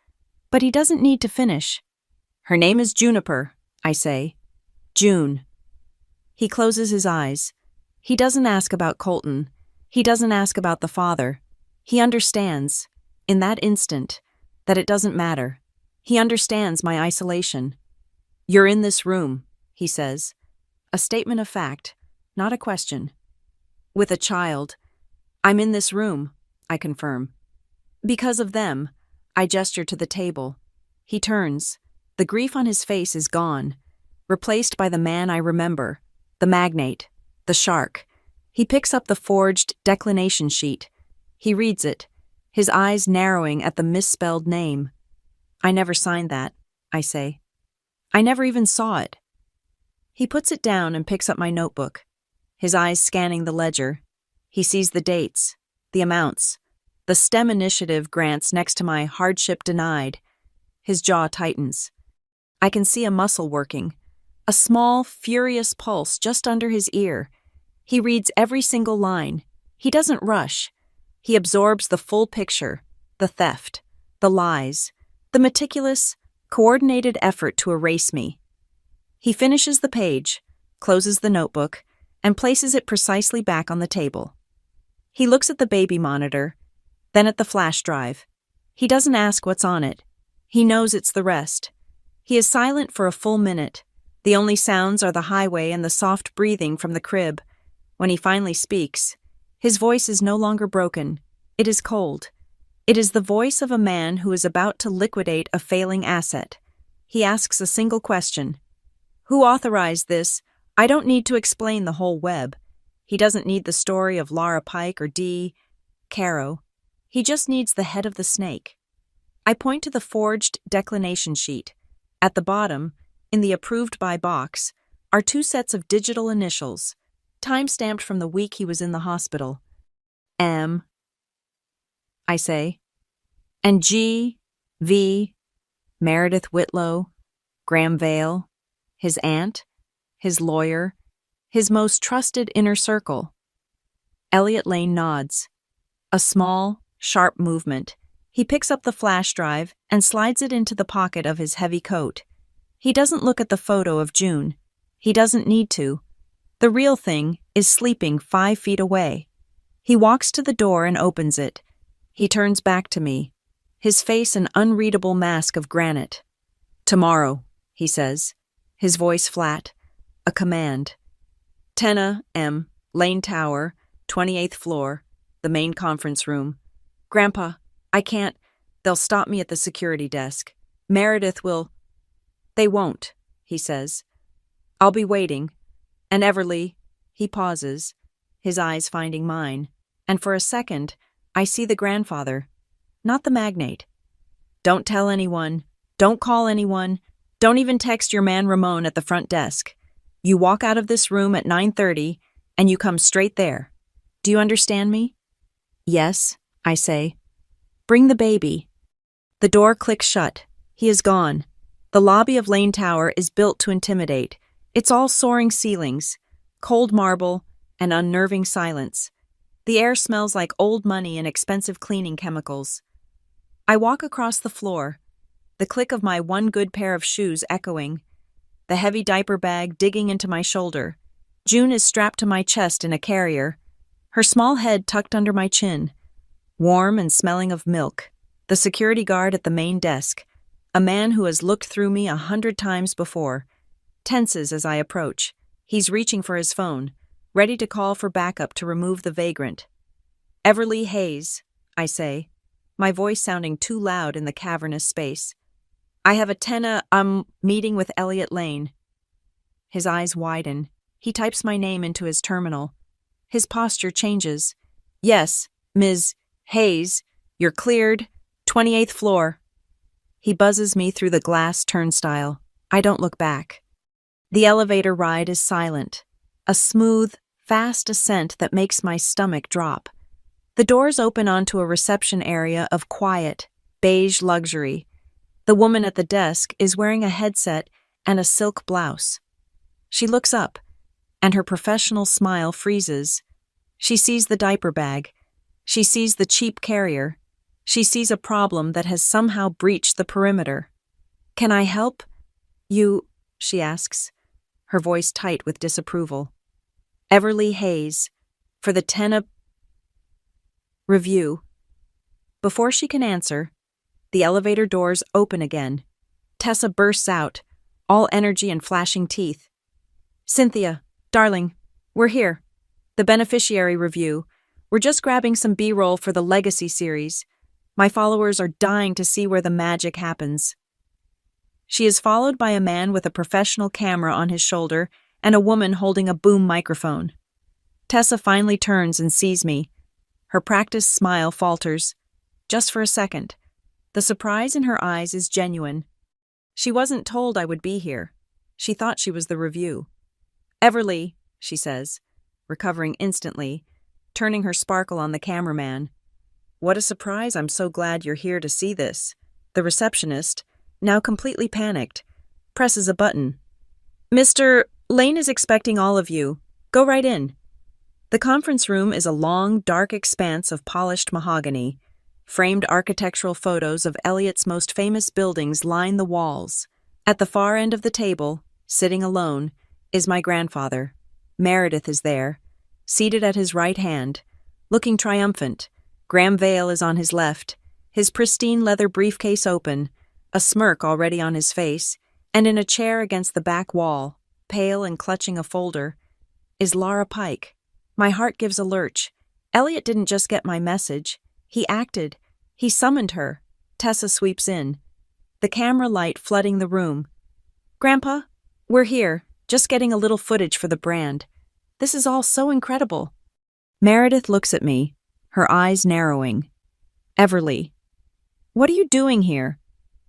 Speaker 1: but he doesn't need to finish. "Her name is Juniper," I say. "June." He closes his eyes. He doesn't ask about Colton. He doesn't ask about the father. He understands, in that instant, that it doesn't matter. He understands my isolation. "You're in this room," he says. A statement of fact, not a question. "With a child." "I'm in this room," I confirm. "Because of them," I gesture to the table. He turns. The grief on his face is gone, replaced by the man I remember, the magnate, the shark. He picks up the forged declination sheet. He reads it, his eyes narrowing at the misspelled name. "I never signed that," I say. "I never even saw it." He puts it down and picks up my notebook, his eyes scanning the ledger. He sees the dates, the amounts, the STEM initiative grants next to my hardship denied. His jaw tightens. I can see a muscle working, a small, furious pulse just under his ear. He reads every single line. He doesn't rush. He absorbs the full picture, the theft, the lies, the meticulous, coordinated effort to erase me. He finishes the page, closes the notebook, and places it precisely back on the table. He looks at the baby monitor, then at the flash drive. He doesn't ask what's on it. He knows it's the rest. He is silent for a full minute. The only sounds are the highway and the soft breathing from the crib. When he finally speaks, his voice is no longer broken. It is cold. It is the voice of a man who is about to liquidate a failing asset. He asks a single question. "Who authorized this? I don't need to explain the whole web." He doesn't need the story of Laura Pike or D. Caro. He just needs the head of the snake. I point to the forged declination sheet. At the bottom, in the approved by box, are 2 sets of digital initials, time-stamped from the week he was in the hospital. M, I say, and G, V, Meredith Whitlow, Graham Vale, his aunt, his lawyer, his most trusted inner circle. Elliot Lane nods. A small, sharp movement. He picks up the flash drive and slides it into the pocket of his heavy coat. He doesn't look at the photo of June. He doesn't need to. The real thing is sleeping 5 feet away. He walks to the door and opens it. He turns back to me, his face an unreadable mask of granite. "Tomorrow," he says, his voice flat, a command. 10 M, Lane Tower, 28th floor, the main conference room. "Grandpa, I can't. They'll stop me at the security desk. Meredith will—" "They won't," he says. "I'll be waiting. And Everly," he pauses, his eyes finding mine, and for a second, I see the grandfather, not the magnate. "Don't tell anyone. Don't call anyone. Don't even text your man Ramon at the front desk. You walk out of this room at 9:30, and you come straight there. Do you understand me?" "Yes," I say. "Bring the baby." The door clicks shut. He is gone. The lobby of Lane Tower is built to intimidate. It's all soaring ceilings, cold marble, and unnerving silence. The air smells like old money and expensive cleaning chemicals. I walk across the floor, the click of my one good pair of shoes echoing, the heavy diaper bag digging into my shoulder. June is strapped to my chest in a carrier, her small head tucked under my chin, warm and smelling of milk. The security guard at the main desk, a man who has looked through me 100 times before, tenses as I approach. He's reaching for his phone, ready to call for backup to remove the vagrant. "Everly Hayes," I say, my voice sounding too loud in the cavernous space. "I have a 10 meeting with Elliot Lane." His eyes widen. He types my name into his terminal. His posture changes. "Yes, Ms. Hayes, you're cleared. 28th floor." He buzzes me through the glass turnstile. I don't look back. The elevator ride is silent, a smooth, fast ascent that makes my stomach drop. The doors open onto a reception area of quiet, beige luxury. The woman at the desk is wearing a headset and a silk blouse. She looks up, and her professional smile freezes. She sees the diaper bag. She sees the cheap carrier. She sees a problem that has somehow breached the perimeter. "Can I help you?" she asks, her voice tight with disapproval. "Everly Hayes, for the TENA review." Before she can answer, the elevator doors open again. Tessa bursts out, all energy and flashing teeth. "Cynthia, darling, we're here. The beneficiary review. We're just grabbing some B-roll for the Legacy series. My followers are dying to see where the magic happens." She is followed by a man with a professional camera on his shoulder and a woman holding a boom microphone. Tessa finally turns and sees me. Her practiced smile falters. Just for a second. The surprise in her eyes is genuine. She wasn't told I would be here. She thought she was the review. "Everly," she says, recovering instantly, turning her sparkle on the cameraman. "What a surprise, I'm so glad you're here to see this." The receptionist, now completely panicked, presses a button. "Mr. Lane is expecting all of you. Go right in." The conference room is a long, dark expanse of polished mahogany. Framed architectural photos of Elliot's most famous buildings line the walls. At the far end of the table, sitting alone, is my grandfather. Meredith is there, seated at his right hand, looking triumphant. Graham Vale is on his left, his pristine leather briefcase open, a smirk already on his face, and in a chair against the back wall, pale and clutching a folder, is Laura Pike. My heart gives a lurch. Elliot didn't just get my message. He acted. He summoned her. Tessa sweeps in, the camera light flooding the room. "Grandpa, we're here, just getting a little footage for the brand. This is all so incredible." Meredith looks at me, her eyes narrowing. "Everly, what are you doing here?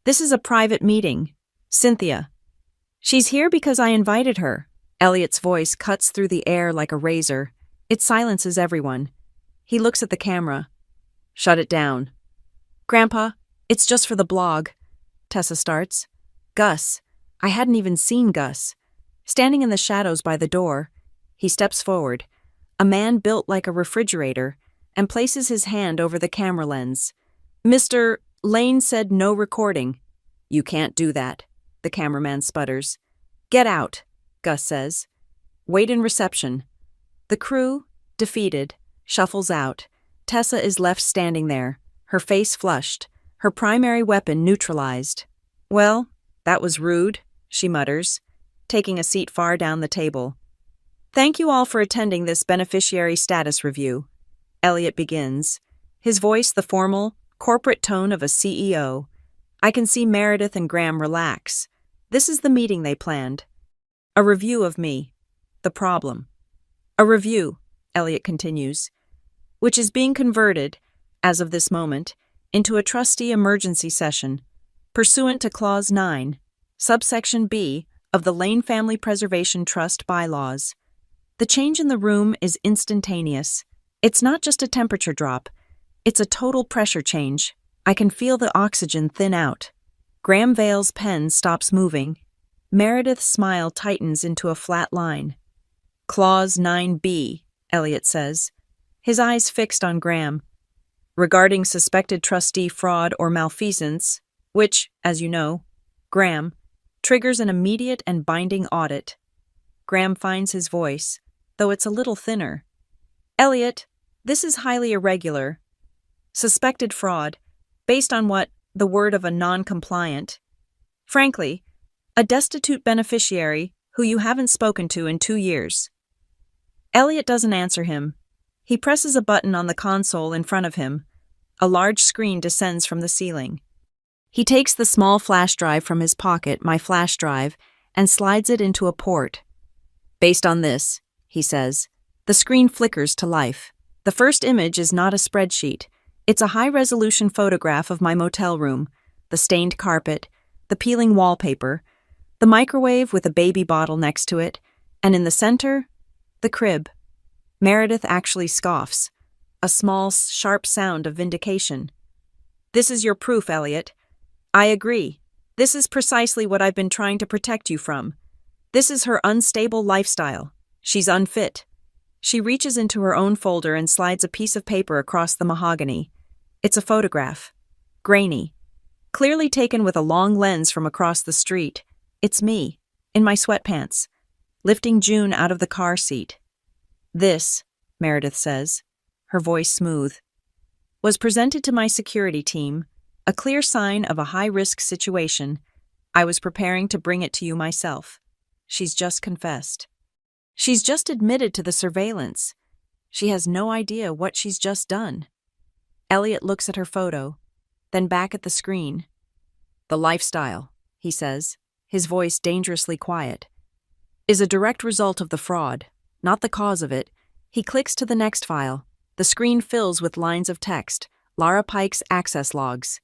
Speaker 1: This is a private meeting. Cynthia." "She's here because I invited her." Elliot's voice cuts through the air like a razor. It silences everyone. He looks at the camera. "Shut it down." "Grandpa, it's just for the blog." Tessa starts. "Gus." I hadn't even seen Gus. Standing in the shadows by the door, he steps forward, a man built like a refrigerator, and places his hand over the camera lens. "Mr. Lane said no recording." "You can't do that," the cameraman sputters. "Get out," Gus says. "Wait in reception." The crew, defeated, shuffles out. Tessa is left standing there, her face flushed, her primary weapon neutralized. "Well, that was rude," she mutters, taking a seat far down the table. "Thank you all for attending this beneficiary status review." Elliot begins, his voice the formal, corporate tone of a CEO. I can see Meredith and Graham relax. This is the meeting they planned. "A review of me. The problem. A review," Elliot continues, "which is being converted, as of this moment, into a trustee emergency session, pursuant to Clause 9, subsection B of the Lane Family Preservation Trust bylaws. The change in the room is instantaneous. It's not just a temperature drop. It's a total pressure change. I can feel the oxygen thin out. Graham Vale's pen stops moving. Meredith's smile tightens into a flat line. "Clause 9B, Elliot says, his eyes fixed on Graham. "Regarding suspected trustee fraud or malfeasance, which, as you know, Graham, triggers an immediate and binding audit." Graham finds his voice, though it's a little thinner. "Elliot, this is highly irregular. Suspected fraud, based on what, the word of a non-compliant. Frankly, a destitute beneficiary who you haven't spoken to in 2 years." Elliot doesn't answer him. He presses a button on the console in front of him. A large screen descends from the ceiling. He takes the small flash drive from his pocket, my flash drive, and slides it into a port. "Based on this," he says, the screen flickers to life. The first image is not a spreadsheet. It's a high-resolution photograph of my motel room, the stained carpet, the peeling wallpaper, the microwave with a baby bottle next to it, and in the center, the crib. Meredith actually scoffs, a small, sharp sound of vindication. "This is your proof, Elliot. I agree. This is precisely what I've been trying to protect you from. This is her unstable lifestyle. She's unfit. She reaches into her own folder and slides a piece of paper across the mahogany. It's a photograph. Grainy. Clearly taken with a long lens from across the street. It's me, in my sweatpants, lifting June out of the car seat. This, Meredith says, her voice smooth, was presented to my security team, a clear sign of a high-risk situation. I was preparing to bring it to you myself. She's just confessed. She's just admitted to the surveillance. She has no idea what she's just done. Elliot looks at her photo, then back at the screen. The lifestyle, he says, his voice dangerously quiet, is a direct result of the fraud, not the cause of it. He clicks to the next file. The screen fills with lines of text, Lara Pike's access logs.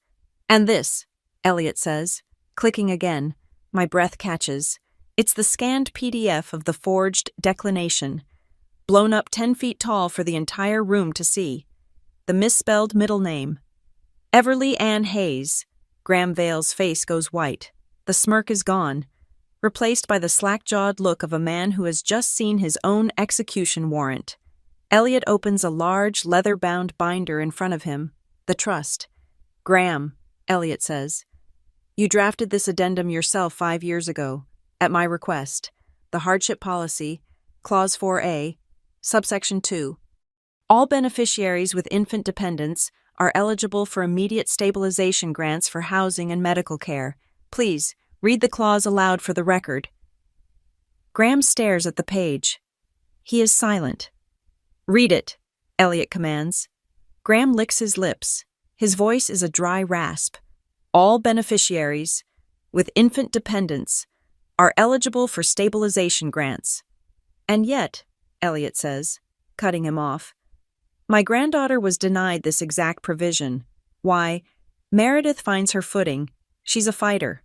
Speaker 1: And this, Elliot says, clicking again. My breath catches. It's the scanned PDF of the forged declination, blown up 10 feet tall for the entire room to see. The misspelled middle name. Everly Ann Hayes. Graham Vale's face goes white. The smirk is gone, replaced by the slack-jawed look of a man who has just seen his own execution warrant. Elliot opens a large, leather-bound binder in front of him. The trust. Graham, Elliot says, you drafted this addendum yourself 5 years ago, at my request. The hardship policy, Clause 4A, subsection 2. All beneficiaries with infant dependents are eligible for immediate stabilization grants for housing and medical care. Please, read the clause aloud for the record. Graham stares at the page. He is silent. Read it, Elliot commands. Graham licks his lips. His voice is a dry rasp. All beneficiaries with infant dependents are eligible for stabilization grants. And yet, Elliot says, cutting him off, my granddaughter was denied this exact provision. Why? Meredith finds her footing. She's a fighter.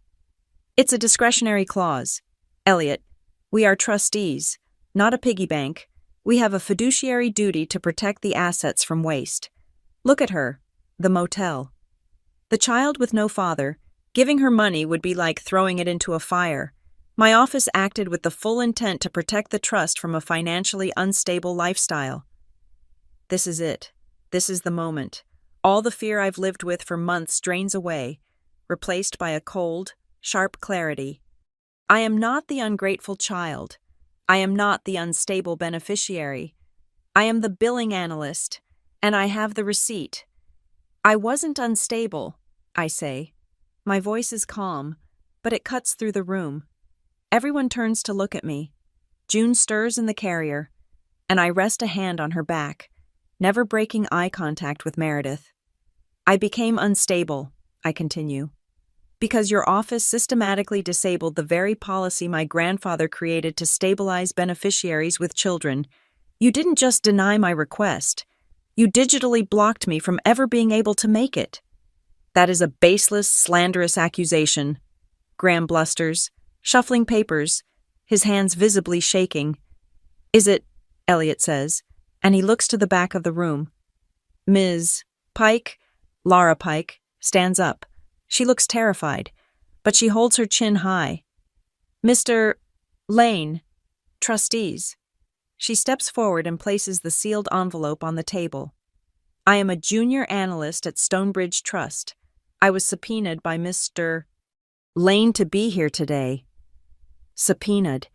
Speaker 1: It's a discretionary clause. Elliot, we are trustees, not a piggy bank. We have a fiduciary duty to protect the assets from waste. Look at her, the motel. The child with no father, giving her money would be like throwing it into a fire. My office acted with the full intent to protect the trust from a financially unstable lifestyle. This is it. This is the moment. All the fear I've lived with for months drains away, replaced by a cold, sharp clarity. I am not the ungrateful child. I am not the unstable beneficiary. I am the billing analyst, and I have the receipt. I wasn't unstable, I say. My voice is calm, but it cuts through the room. Everyone turns to look at me. June stirs in the carrier, and I rest a hand on her back, never breaking eye contact with Meredith. I became unstable, I continue, because your office systematically disabled the very policy my grandfather created to stabilize beneficiaries with children. You didn't just deny my request. You digitally blocked me from ever being able to make it. That is a baseless, slanderous accusation. Graham blusters, shuffling papers, his hands visibly shaking. Is it, Elliot says, and he looks to the back of the room. Ms. Pike, Lara Pike, stands up. She looks terrified, but she holds her chin high. Mr. Lane, trustees. She steps forward and places the sealed envelope on the table. I am a junior analyst at Stonebridge Trust. I was subpoenaed by Mr. Lane to be here today. Subpoenaed.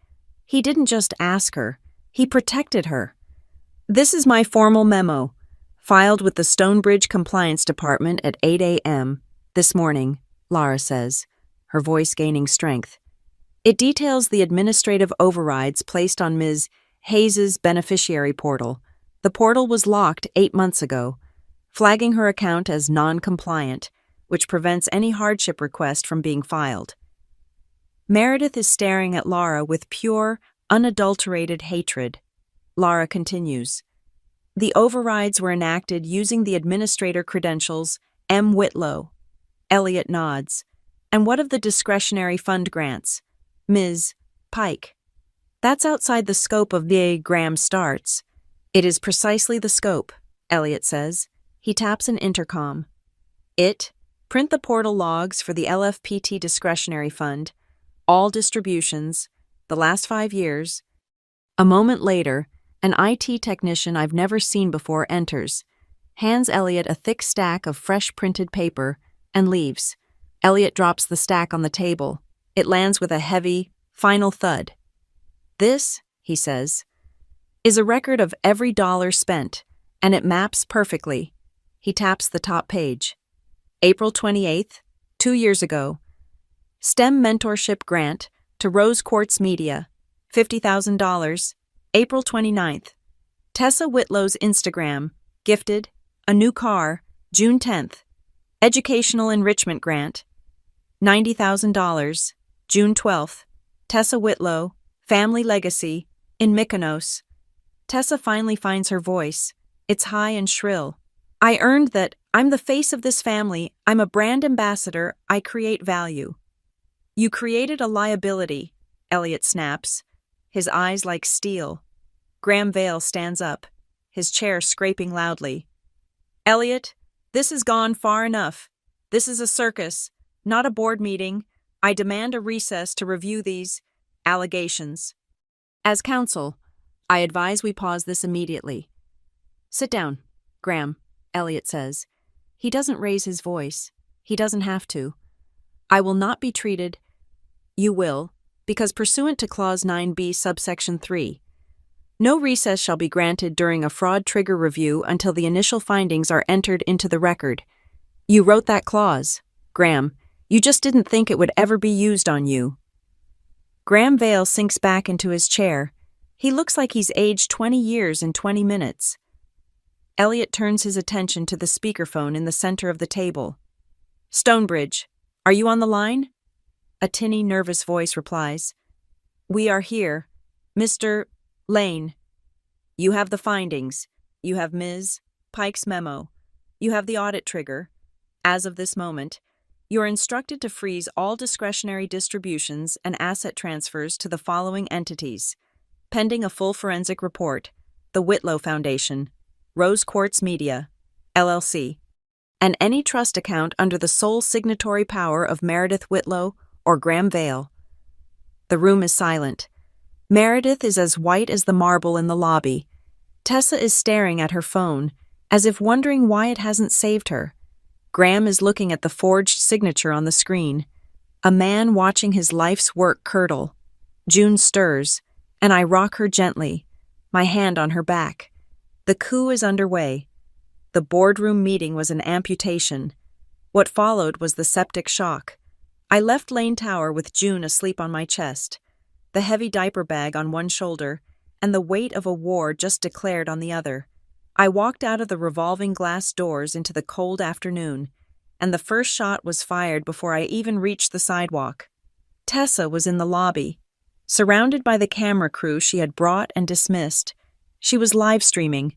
Speaker 1: He didn't just ask her, he protected her. This is my formal memo, filed with the Stonebridge Compliance Department at 8 a.m. this morning, Lara says, her voice gaining strength. It details the administrative overrides placed on Ms. Hayes's beneficiary portal. The portal was locked 8 months ago, flagging her account as non-compliant, which prevents any hardship request from being filed. Meredith is staring at Lara with pure, unadulterated hatred. Lara continues. The overrides were enacted using the administrator credentials M. Whitlow. Elliot nods. And what of the discretionary fund grants? Ms. Pike. That's outside the scope of the Graham starts. It is precisely the scope, Elliot says. He taps an intercom. Print the portal logs for the LFPT discretionary fund. All distributions, The last 5 years. A moment later, an IT technician I've never seen before enters, hands Elliot a thick stack of fresh printed paper, and leaves. Elliot drops the stack on the table. It lands with a heavy, final thud. "This," he says, "is a record of every dollar spent, and it maps perfectly." He taps the top page. April 28th, 2 years ago. STEM Mentorship Grant to Rose Quartz Media, $50,000. April 29th. Tessa Whitlow's Instagram, gifted, a new car, June 10th. Educational Enrichment Grant, $90,000, June 12th. Tessa Whitlow, Family Legacy, in Mykonos. Tessa finally finds her voice. It's high and shrill. "I earned that. I'm the face of this family. I'm a brand ambassador. I create value." "You created a liability," Elliot snaps, his eyes like steel. Graham Vale stands up, his chair scraping loudly. "Elliot, this has gone far enough. This is a circus, not a board meeting. I demand a recess to review these allegations. As counsel, I advise we pause this immediately." "Sit down, Graham," Elliot says. He doesn't raise his voice. He doesn't have to. "I will not be treated." "You will, because pursuant to Clause 9b, subsection 3, no recess shall be granted during a fraud trigger review until the initial findings are entered into the record. You wrote that clause, Graham. You just didn't think it would ever be used on you." Graham Vale sinks back into his chair. He looks like he's aged 20 years in 20 minutes. Elliot turns his attention to the speakerphone in the center of the table. "Stonebridge, are you on the line?" A tinny, nervous voice replies. "We are here. Mr. Lane. You have the findings. You have Ms. Pike's memo. You have the audit trigger. As of this moment, you are instructed to freeze all discretionary distributions and asset transfers to the following entities, pending a full forensic report: the Whitlow Foundation, Rose Quartz Media, LLC, and any trust account under the sole signatory power of Meredith Whitlow or Graham Vale." The room is silent. Meredith is as white as the marble in the lobby. Tessa is staring at her phone, as if wondering why it hasn't saved her. Graham is looking at the forged signature on the screen. A man watching his life's work curdle. June stirs, and I rock her gently, my hand on her back. The coup is underway. The boardroom meeting was an amputation. What followed was the septic shock. I left Lane Tower with June asleep on my chest, the heavy diaper bag on one shoulder, and the weight of a war just declared on the other. I walked out of the revolving glass doors into the cold afternoon, and the first shot was fired before I even reached the sidewalk. Tessa was in the lobby, surrounded by the camera crew she had brought and dismissed. She was live streaming.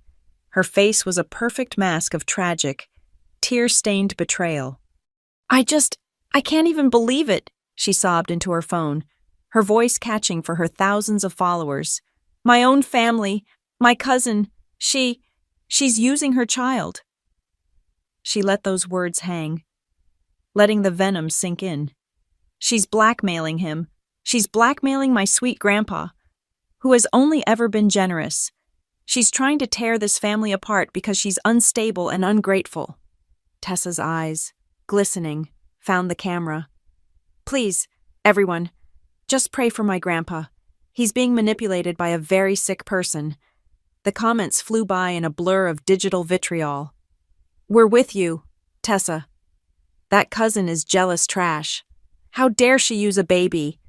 Speaker 1: Her face was a perfect mask of tragic, tear-stained betrayal. I can't even believe it," she sobbed into her phone, her voice catching for her thousands of followers. "My own family, my cousin, she's using her child." She let those words hang, letting the venom sink in. "She's blackmailing him. She's blackmailing my sweet grandpa, who has only ever been generous. She's trying to tear this family apart because she's unstable and ungrateful." Tessa's eyes, glistening, found the camera. "Please, everyone, just pray for my grandpa. He's being manipulated by a very sick person." The comments flew by in a blur of digital vitriol. "We're with you, Tessa. That cousin is jealous trash. How dare she use a baby?"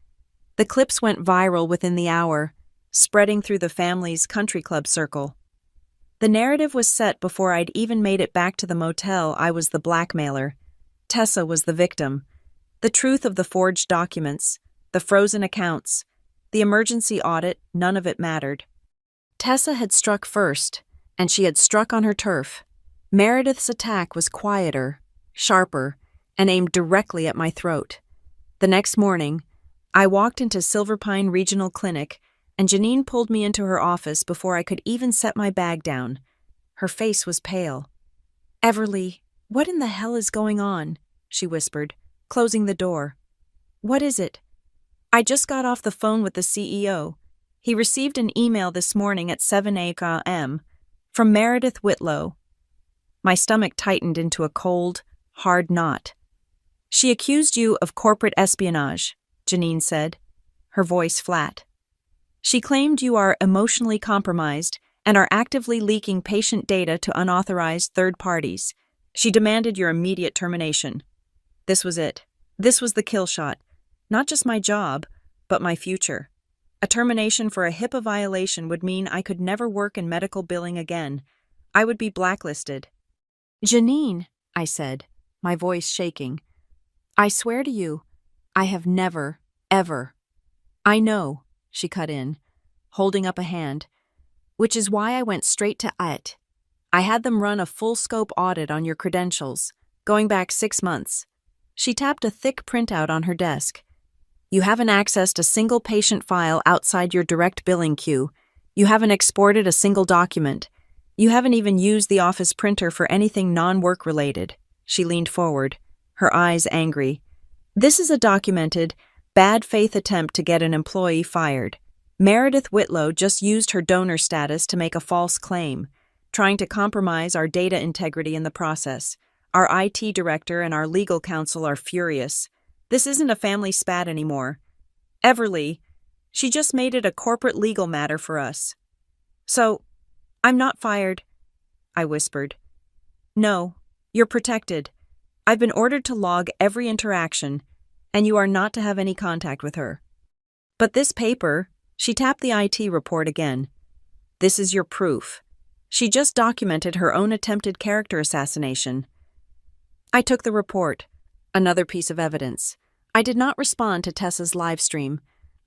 Speaker 1: The clips went viral within the hour, spreading through the family's country club circle. The narrative was set before I'd even made it back to the motel. I was the blackmailer. Tessa was the victim. The truth of the forged documents, the frozen accounts, the emergency audit, none of it mattered. Tessa had struck first, and she had struck on her turf. Meredith's attack was quieter, sharper, and aimed directly at my throat. The next morning, I walked into Silver Pine Regional Clinic, and Janine pulled me into her office before I could even set my bag down. Her face was pale. "Everly, what in the hell is going on?" she whispered, closing the door. "What is it?" I just got off the phone with the CEO. He received an email this morning at 7 a.m. from Meredith Whitlow. My stomach tightened into a cold, hard knot. She accused you of corporate espionage, Janine said, her voice flat. She claimed you are emotionally compromised and are actively leaking patient data to unauthorized third parties. She demanded your immediate termination. This was it. This was the kill shot. Not just my job, but my future. A termination for a HIPAA violation would mean I could never work in medical billing again. I would be blacklisted. Janine, I said, my voice shaking. I swear to you, I have never, ever. I know, she cut in, holding up a hand, which is why I went straight to it. I had them run a full-scope audit on your credentials, going back 6 months. She tapped a thick printout on her desk. You haven't accessed a single patient file outside your direct billing queue. You haven't exported a single document. You haven't even used the office printer for anything non-work related. She leaned forward, her eyes angry. This is a documented, bad faith attempt to get an employee fired. Meredith Whitlow just used her donor status to make a false claim, trying to compromise our data integrity in the process. Our IT director and our legal counsel are furious. This isn't a family spat anymore. Everly, she just made it a corporate legal matter for us. So, I'm not fired, I whispered. No, you're protected. I've been ordered to log every interaction, and you are not to have any contact with her. But this paper, she tapped the IT report again. This is your proof. She just documented her own attempted character assassination. I took the report, another piece of evidence. I did not respond to Tessa's live stream.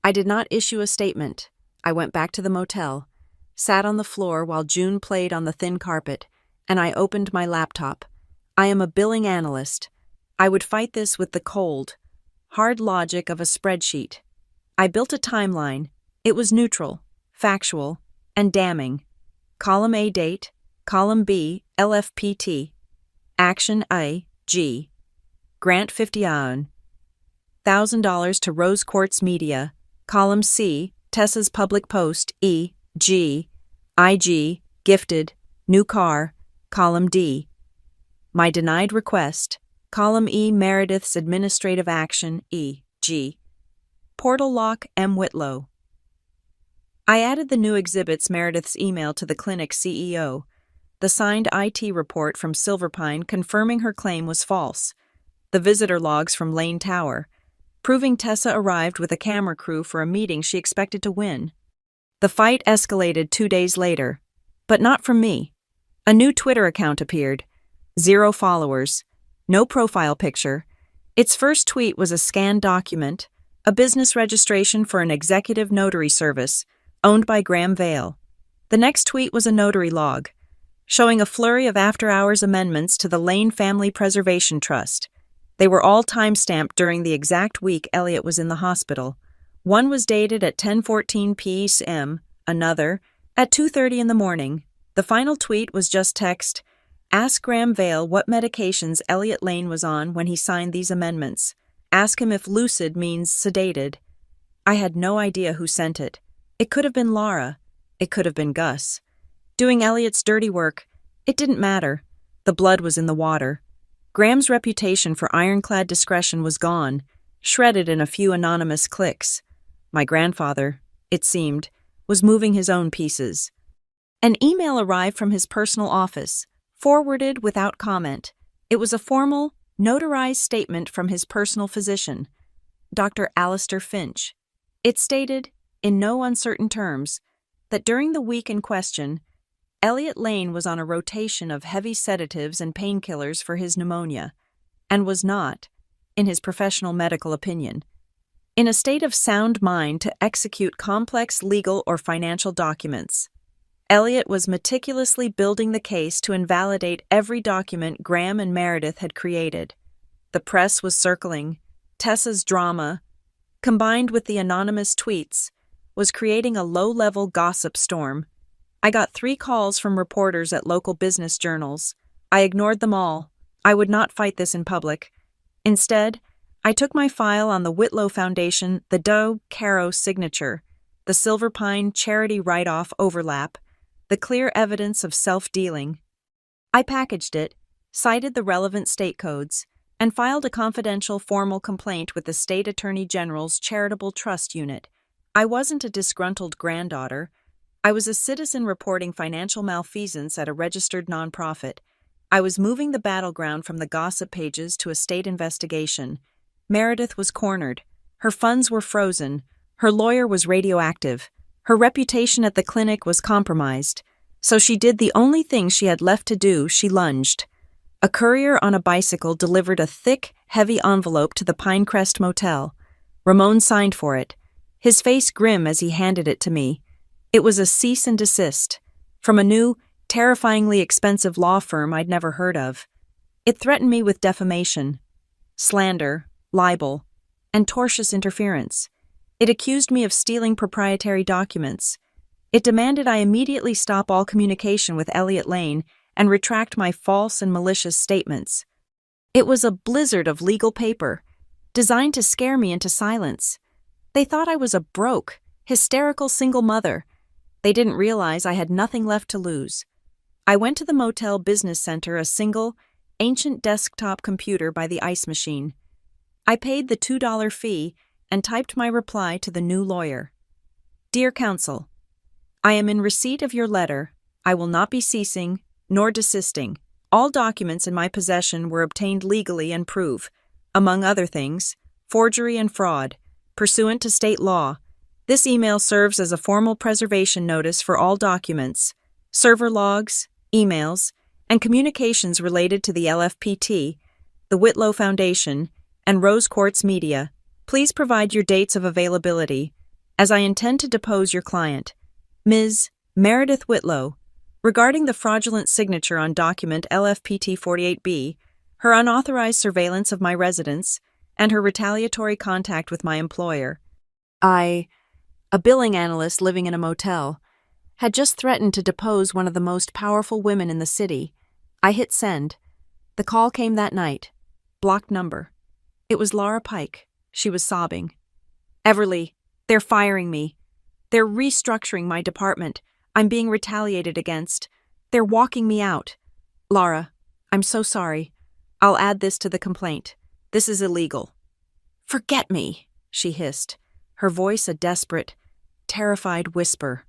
Speaker 1: I did not issue a statement. I went back to the motel, sat on the floor while June played on the thin carpet, and I opened my laptop. I am a billing analyst. I would fight this with the cold, hard logic of a spreadsheet. I built a timeline. It was neutral, factual, and damning. Column A date, column B LFPT, action A G, grant 50 on, $1,000 to Rose Quartz Media, column C Tessa's public post E G, IG, gifted, new car, column D. My denied request, column E Meredith's administrative action E G, portal lock M Whitlow. I added the new exhibits Meredith's email to the clinic's CEO, the signed IT report from Silverpine confirming her claim was false, the visitor logs from Lane Tower, proving Tessa arrived with a camera crew for a meeting she expected to win. The fight escalated 2 days later, but not from me. A new Twitter account appeared. 0 followers, no profile picture. Its first tweet was a scanned document, a business registration for an executive notary service, owned by Graham Vale. The next tweet was a notary log, showing a flurry of after-hours amendments to the Lane Family Preservation Trust. They were all time-stamped during the exact week Elliot was in the hospital. One was dated at 10:14 p.m., another at 2:30 in the morning. The final tweet was just text, "Ask Graham Vale what medications Elliot Lane was on when he signed these amendments. Ask him if lucid means sedated." I had no idea who sent it. It could have been Laura. It could have been Gus. Doing Elliot's dirty work, it didn't matter. The blood was in the water. Graham's reputation for ironclad discretion was gone, shredded in a few anonymous clicks. My grandfather, it seemed, was moving his own pieces. An email arrived from his personal office, forwarded without comment. It was a formal, notarized statement from his personal physician, Dr. Alistair Finch. It stated, in no uncertain terms, that during the week in question, Elliot Lane was on a rotation of heavy sedatives and painkillers for his pneumonia, and was not, in his professional medical opinion, in a state of sound mind to execute complex legal or financial documents. Elliot was meticulously building the case to invalidate every document Graham and Meredith had created. The press was circling. Tessa's drama, combined with the anonymous tweets, was creating a low-level gossip storm. I got 3 calls from reporters at local business journals. I ignored them all. I would not fight this in public. Instead, I took my file on the Whitlow Foundation, the Doe Caro signature, the Silver Pine charity write-off overlap, the clear evidence of self-dealing. I packaged it, cited the relevant state codes, and filed a confidential formal complaint with the State Attorney General's Charitable Trust Unit. I wasn't a disgruntled granddaughter. I was a citizen reporting financial malfeasance at a registered nonprofit. I was moving the battleground from the gossip pages to a state investigation. Meredith was cornered. Her funds were frozen. Her lawyer was radioactive. Her reputation at the clinic was compromised. So she did the only thing she had left to do. She lunged. A courier on a bicycle delivered a thick, heavy envelope to the Pinecrest Motel. Ramon signed for it, his face grim as he handed it to me. It was a cease and desist from a new, terrifyingly expensive law firm I'd never heard of. It threatened me with defamation, slander, libel, and tortious interference. It accused me of stealing proprietary documents. It demanded I immediately stop all communication with Elliot Lane and retract my false and malicious statements. It was a blizzard of legal paper, designed to scare me into silence. They thought I was a broke, hysterical single mother. They didn't realize I had nothing left to lose. I went to the Motel Business Center, a single, ancient desktop computer by the ice machine. I paid the $2 fee and typed my reply to the new lawyer. Dear Counsel, I am in receipt of your letter. I will not be ceasing nor desisting. All documents in my possession were obtained legally and prove, among other things, forgery and fraud, pursuant to state law. This email serves as a formal preservation notice for all documents, server logs, emails, and communications related to the LFPT, the Whitlow Foundation, and Rose Quartz Media. Please provide your dates of availability, as I intend to depose your client, Ms. Meredith Whitlow, regarding the fraudulent signature on document LFPT 48B, her unauthorized surveillance of my residence, and her retaliatory contact with my employer. I, a billing analyst living in a motel, had just threatened to depose one of the most powerful women in the city. I hit send. The call came that night. Blocked number. It was Laura Pike. She was sobbing. Everly, they're firing me. They're restructuring my department. I'm being retaliated against. They're walking me out. Laura, I'm so sorry. I'll add this to the complaint. This is illegal. Forget me, she hissed, her voice a desperate, terrified whisper.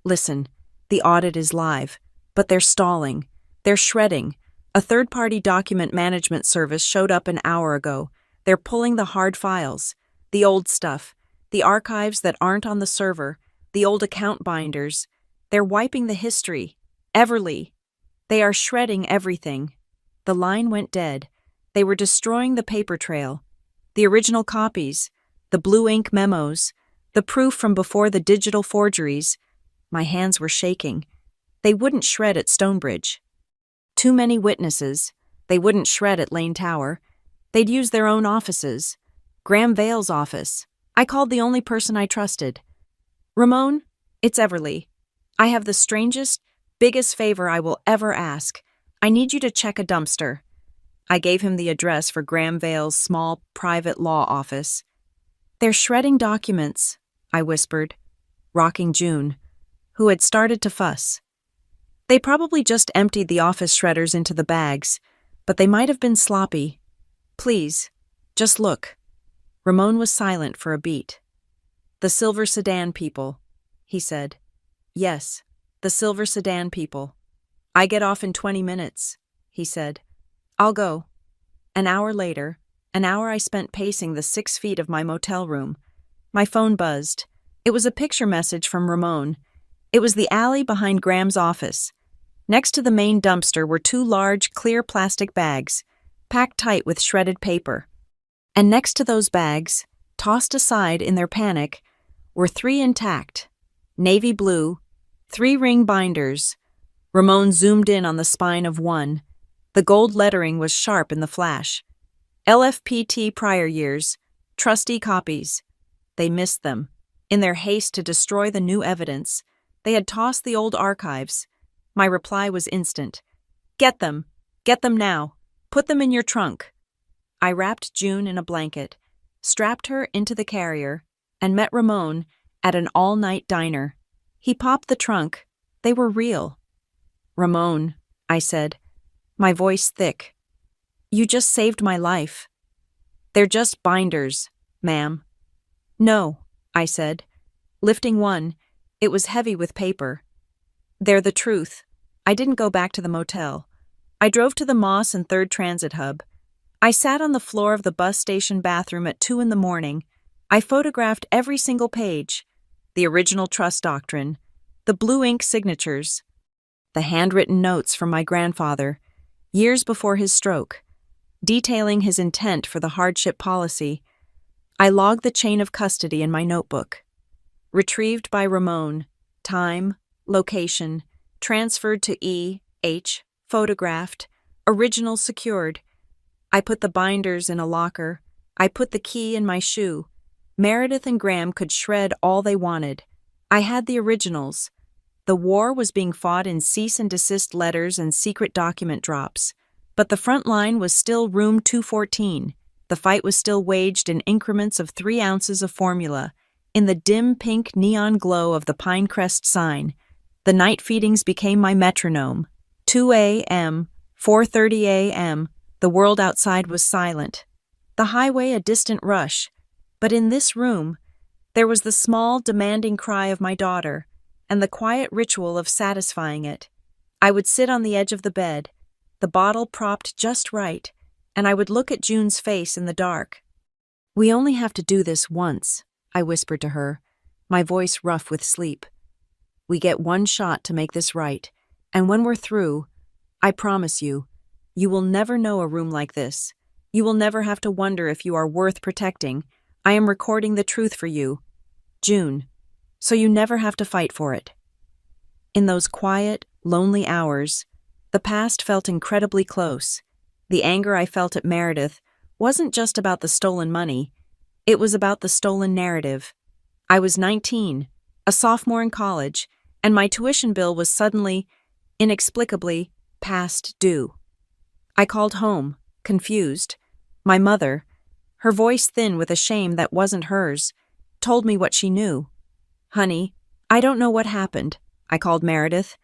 Speaker 1: Listen, the audit is live, but they're stalling. They're shredding. A third-party document management service showed up an hour ago. They're pulling the hard files, the old stuff, the archives that aren't on the server, the old account binders. They're wiping the history. Everly. They are shredding everything. The line went dead. They were destroying the paper trail, the original copies, the blue ink memos, the proof from before the digital forgeries. My hands were shaking. They wouldn't shred at Stonebridge. Too many witnesses. They wouldn't shred at Lane Tower. They'd use their own offices. Graham Vale's office. I called the only person I trusted. Ramon, it's Everly. I have the strangest, biggest favor I will ever ask. I need you to check a dumpster. I gave him the address for Graham Vale's small, private law office. They're shredding documents, I whispered, rocking June, who had started to fuss. They probably just emptied the office shredders into the bags, but they might have been sloppy. Please, just look. Ramon was silent for a beat. The silver sedan people, he said. Yes, the silver sedan people. I get off in 20 minutes, he said. I'll go. An hour later, an hour I spent pacing the 6 feet of my motel room. My phone buzzed. It was a picture message from Ramon. It was the alley behind Graham's office. Next to the main dumpster were 2 large, clear plastic bags, packed tight with shredded paper. And next to those bags, tossed aside in their panic, were 3 intact, navy blue, 3-ring binders. Ramon zoomed in on the spine of one. The gold lettering was sharp in the flash. LFPT prior years, trustee copies. They missed them. In their haste to destroy the new evidence, they had tossed the old archives. My reply was instant. Get them. Get them now. Put them in your trunk. I wrapped June in a blanket, strapped her into the carrier, and met Ramon at an all-night diner. He popped the trunk. They were real. "Ramon," I said, my voice thick. "You just saved my life." "They're just binders, ma'am." "No," I said, lifting one. It was heavy with paper. "They're the truth. I didn't go back to the motel. I drove to the Moss and 3rd Transit Hub. I sat on the floor of the bus station bathroom at 2 in the morning. I photographed every single page. The original trust doctrine, the blue ink signatures, the handwritten notes from my grandfather, years before his stroke, detailing his intent for the hardship policy. I logged the chain of custody in my notebook. Retrieved by Ramon, time, location, transferred to E.H., photographed, original secured. I put the binders in a locker. I put the key in my shoe. Meredith and Graham could shred all they wanted. I had the originals. The war was being fought in cease and desist letters and secret document drops. But the front line was still room 214. The fight was still waged in increments of 3 ounces of formula. In the dim pink neon glow of the Pinecrest sign, the night feedings became my metronome. 2 a.m., 4:30 a.m., the world outside was silent. The highway a distant rush. But in this room, there was the small, demanding cry of my daughter, and the quiet ritual of satisfying it. I would sit on the edge of the bed, the bottle propped just right, and I would look at June's face in the dark. "We only have to do this once," I whispered to her, my voice rough with sleep. "We get one shot to make this right, and when we're through, I promise you, you will never know a room like this. You will never have to wonder if you are worth protecting. I am recording the truth for you, June, so you never have to fight for it." In those quiet, lonely hours, the past felt incredibly close. The anger I felt at Meredith wasn't just about the stolen money. It was about the stolen narrative. I was 19, a sophomore in college, and my tuition bill was suddenly, inexplicably, past due. I called home, confused. My mother, her voice thin with a shame that wasn't hers, told me what she knew. "Honey, I don't know what happened," I called Meredith.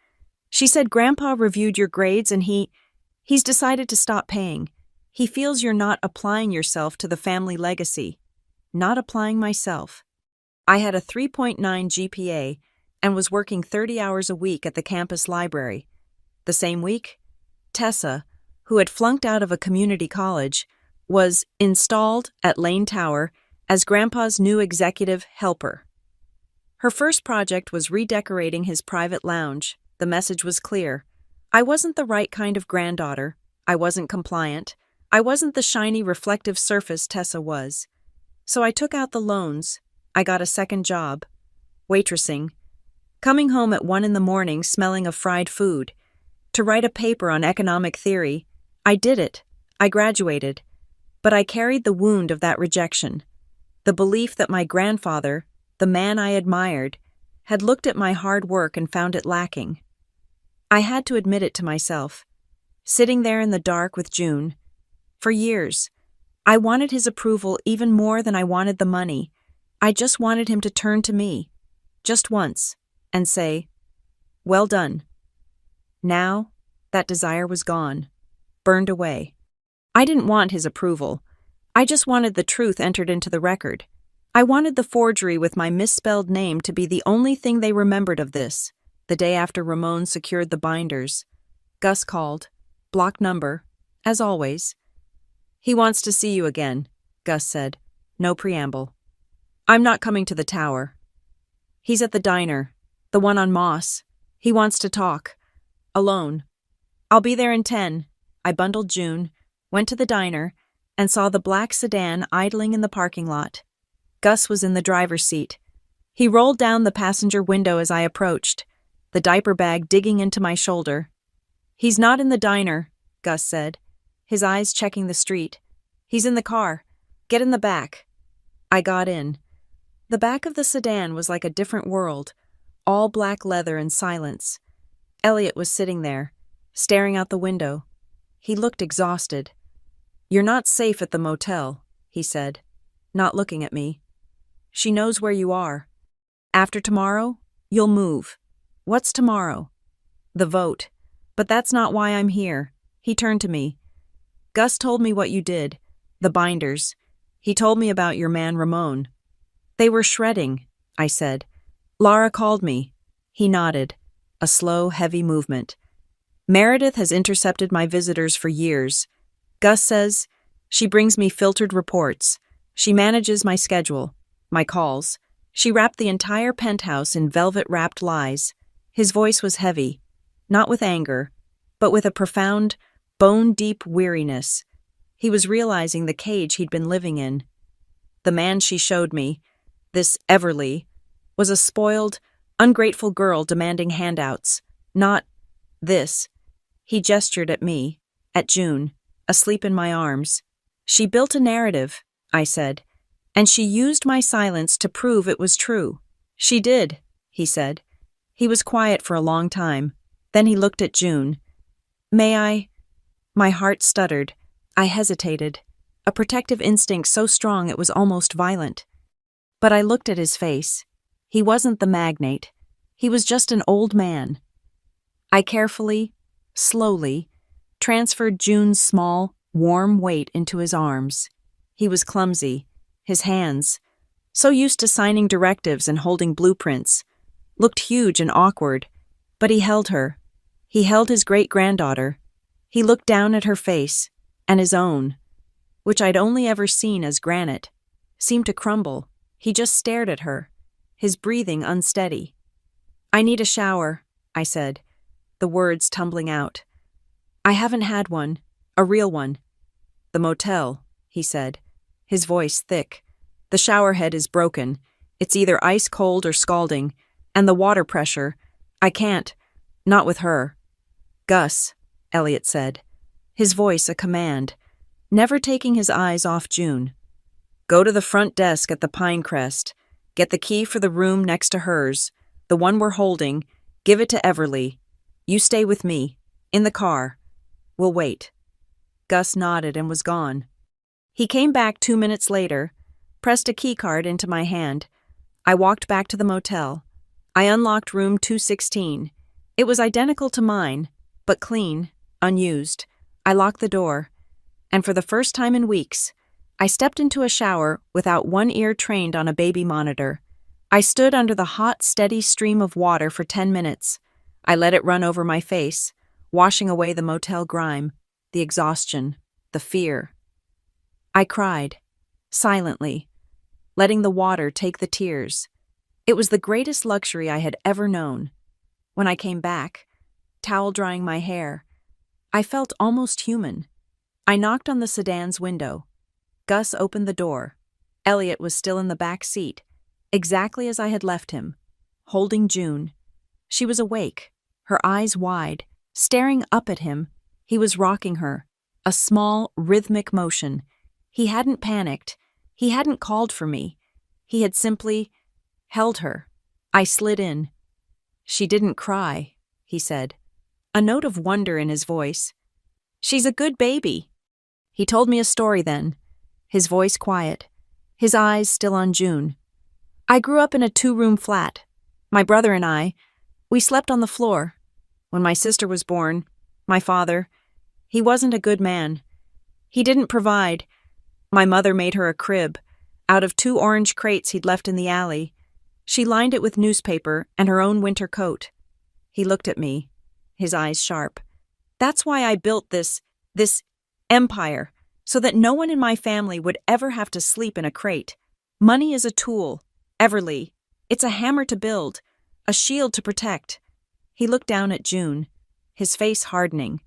Speaker 1: "She said Grandpa reviewed your grades and he's decided to stop paying. He feels you're not applying yourself to the family legacy." Not applying myself. I had a 3.9 GPA and was working 30 hours a week at the campus library. The same week, Tessa, who had flunked out of a community college, was installed at Lane Tower as Grandpa's new executive helper. Her first project was redecorating his private lounge. The message was clear. I wasn't the right kind of granddaughter. I wasn't compliant. I wasn't the shiny, reflective surface Tessa was. So I took out the loans. I got a second job, waitressing, coming home at 1 in the morning smelling of fried food, to write a paper on economic theory. I did it. I graduated. But I carried the wound of that rejection, the belief that my grandfather, the man I admired, had looked at my hard work and found it lacking. I had to admit it to myself. Sitting there in the dark with June, for years, I wanted his approval even more than I wanted the money. I just wanted him to turn to me, just once, and say, "Well done." Now, that desire was gone, burned away. I didn't want his approval. I just wanted the truth entered into the record. I wanted the forgery with my misspelled name to be the only thing they remembered of this. The day after Ramon secured the binders, Gus called, blocked number, as always. "He wants to see you again," Gus said. No preamble. "I'm not coming to the tower. He's at the diner, the one on Moss. He wants to talk. Alone. I'll be there in 10. I bundled June, went to the diner, and saw the black sedan idling in the parking lot. Gus was in the driver's seat. He rolled down the passenger window as I approached, the diaper bag digging into my shoulder. "He's not in the diner," Gus said, his eyes checking the street. "He's in the car. Get in the back." I got in. The back of the sedan was like a different world, all black leather and silence. Elliot was sitting there, staring out the window. He looked exhausted. "You're not safe at the motel," he said, not looking at me. "She knows where you are. After tomorrow, you'll move." "What's tomorrow?" "The vote. But that's not why I'm here." He turned to me. "Gus told me what you did. The binders. He told me about your man Ramon." "They were shredding," I said. "Lara called me." He nodded. A slow, heavy movement. "Meredith has intercepted my visitors for years. Gus says she brings me filtered reports. She manages my schedule, my calls. She wrapped the entire penthouse in velvet-wrapped lies." His voice was heavy, not with anger, but with a profound, bone-deep weariness. He was realizing the cage he'd been living in. The man she showed me, this Everly, was a spoiled, ungrateful girl demanding handouts, not this. He gestured at me, at June, asleep in my arms. "She built a narrative," I said, "and she used my silence to prove it was true." "She did," he said. He was quiet for a long time. Then he looked at June. "May I?" My heart stuttered. I hesitated, a protective instinct so strong it was almost violent. But I looked at his face. He wasn't the magnate. He was just an old man. I carefully, slowly, transferred June's small, warm weight into his arms. He was clumsy. His hands, so used to signing directives and holding blueprints, looked huge and awkward, but he held her. He held his great-granddaughter. He looked down at her face, and his own, which I'd only ever seen as granite, seemed to crumble. He just stared at her, his breathing unsteady. "I need a shower," I said, the words tumbling out. "I haven't had one, a real one." "The motel," he said, his voice thick. "The shower head is broken. It's either ice cold or scalding, and the water pressure, I can't, not with her." "Gus," Elliot said, his voice a command, never taking his eyes off June. "Go to the front desk at the Pinecrest. Get the key for the room next to hers, the one we're holding. Give it to Everly. You stay with me, in the car. We'll wait." Gus nodded and was gone. He came back 2 minutes later, pressed a keycard into my hand. I walked back to the motel. I unlocked room 216. It was identical to mine, but clean, unused. I locked the door, and for the first time in weeks, I stepped into a shower without one ear trained on a baby monitor. I stood under the hot, steady stream of water for 10 minutes. I let it run over my face, washing away the motel grime, the exhaustion, the fear. I cried, silently, letting the water take the tears. It was the greatest luxury I had ever known. When I came back, towel drying my hair, I felt almost human. I knocked on the sedan's window. Gus opened the door. Elliot was still in the back seat, exactly as I had left him, holding June. She was awake, her eyes wide, staring up at him. He was rocking her, a small, rhythmic motion. He hadn't panicked. He hadn't called for me. He had simply held her. I slid in. "She didn't cry," he said, a note of wonder in his voice. "She's a good baby." He told me a story then, his voice quiet, his eyes still on June. "I grew up in a 2-room flat. My brother and I, we slept on the floor. When my sister was born, my father, he wasn't a good man. He didn't provide. My mother made her a crib, out of 2 orange crates he'd left in the alley. She lined it with newspaper and her own winter coat." He looked at me, his eyes sharp. "That's why I built this empire, so that no one in my family would ever have to sleep in a crate. Money is a tool, Everly. It's a hammer to build, a shield to protect." He looked down at June, his face hardening.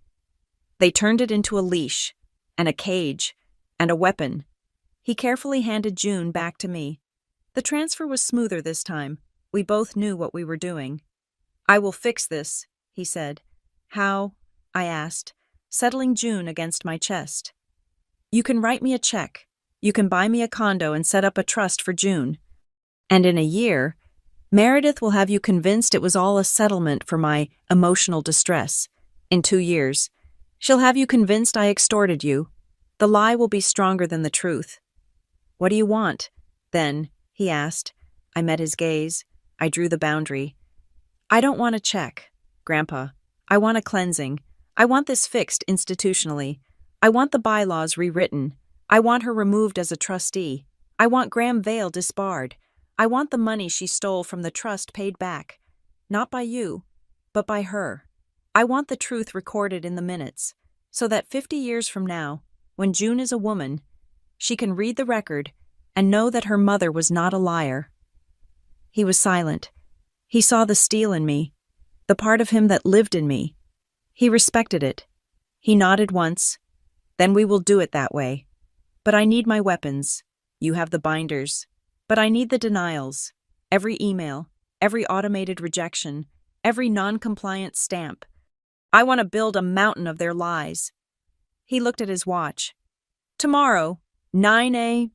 Speaker 1: "They turned it into a leash, and a cage, and a weapon." He carefully handed June back to me. The transfer was smoother this time. We both knew what we were doing. "I will fix this," he said. "How?" I asked, settling June against my chest. "You can write me a check. You can buy me a condo and set up a trust for June. And in a year, Meredith will have you convinced it was all a settlement for my emotional distress. In 2 years, she'll have you convinced I extorted you. The lie will be stronger than the truth. What do you want, then? He asked. I met his gaze. I drew the boundary. I don't want a check, Grandpa. I want a cleansing. I want this fixed institutionally. I want the bylaws rewritten. I want her removed as a trustee. I want Graham Vale disbarred. I want the money she stole from the trust paid back. Not by you, but by her. I want the truth recorded in the minutes, so that 50 years from now, when June is a woman, she can read the record and know that her mother was not a liar. He was silent. He saw the steel in me, the part of him that lived in me. He respected it. He nodded once. Then we will do it that way. But I need my weapons. You have the binders. But I need the denials. Every email, every automated rejection, every non-compliant stamp. I want to build a mountain of their lies. He looked at his watch. Tomorrow, 9 a.m.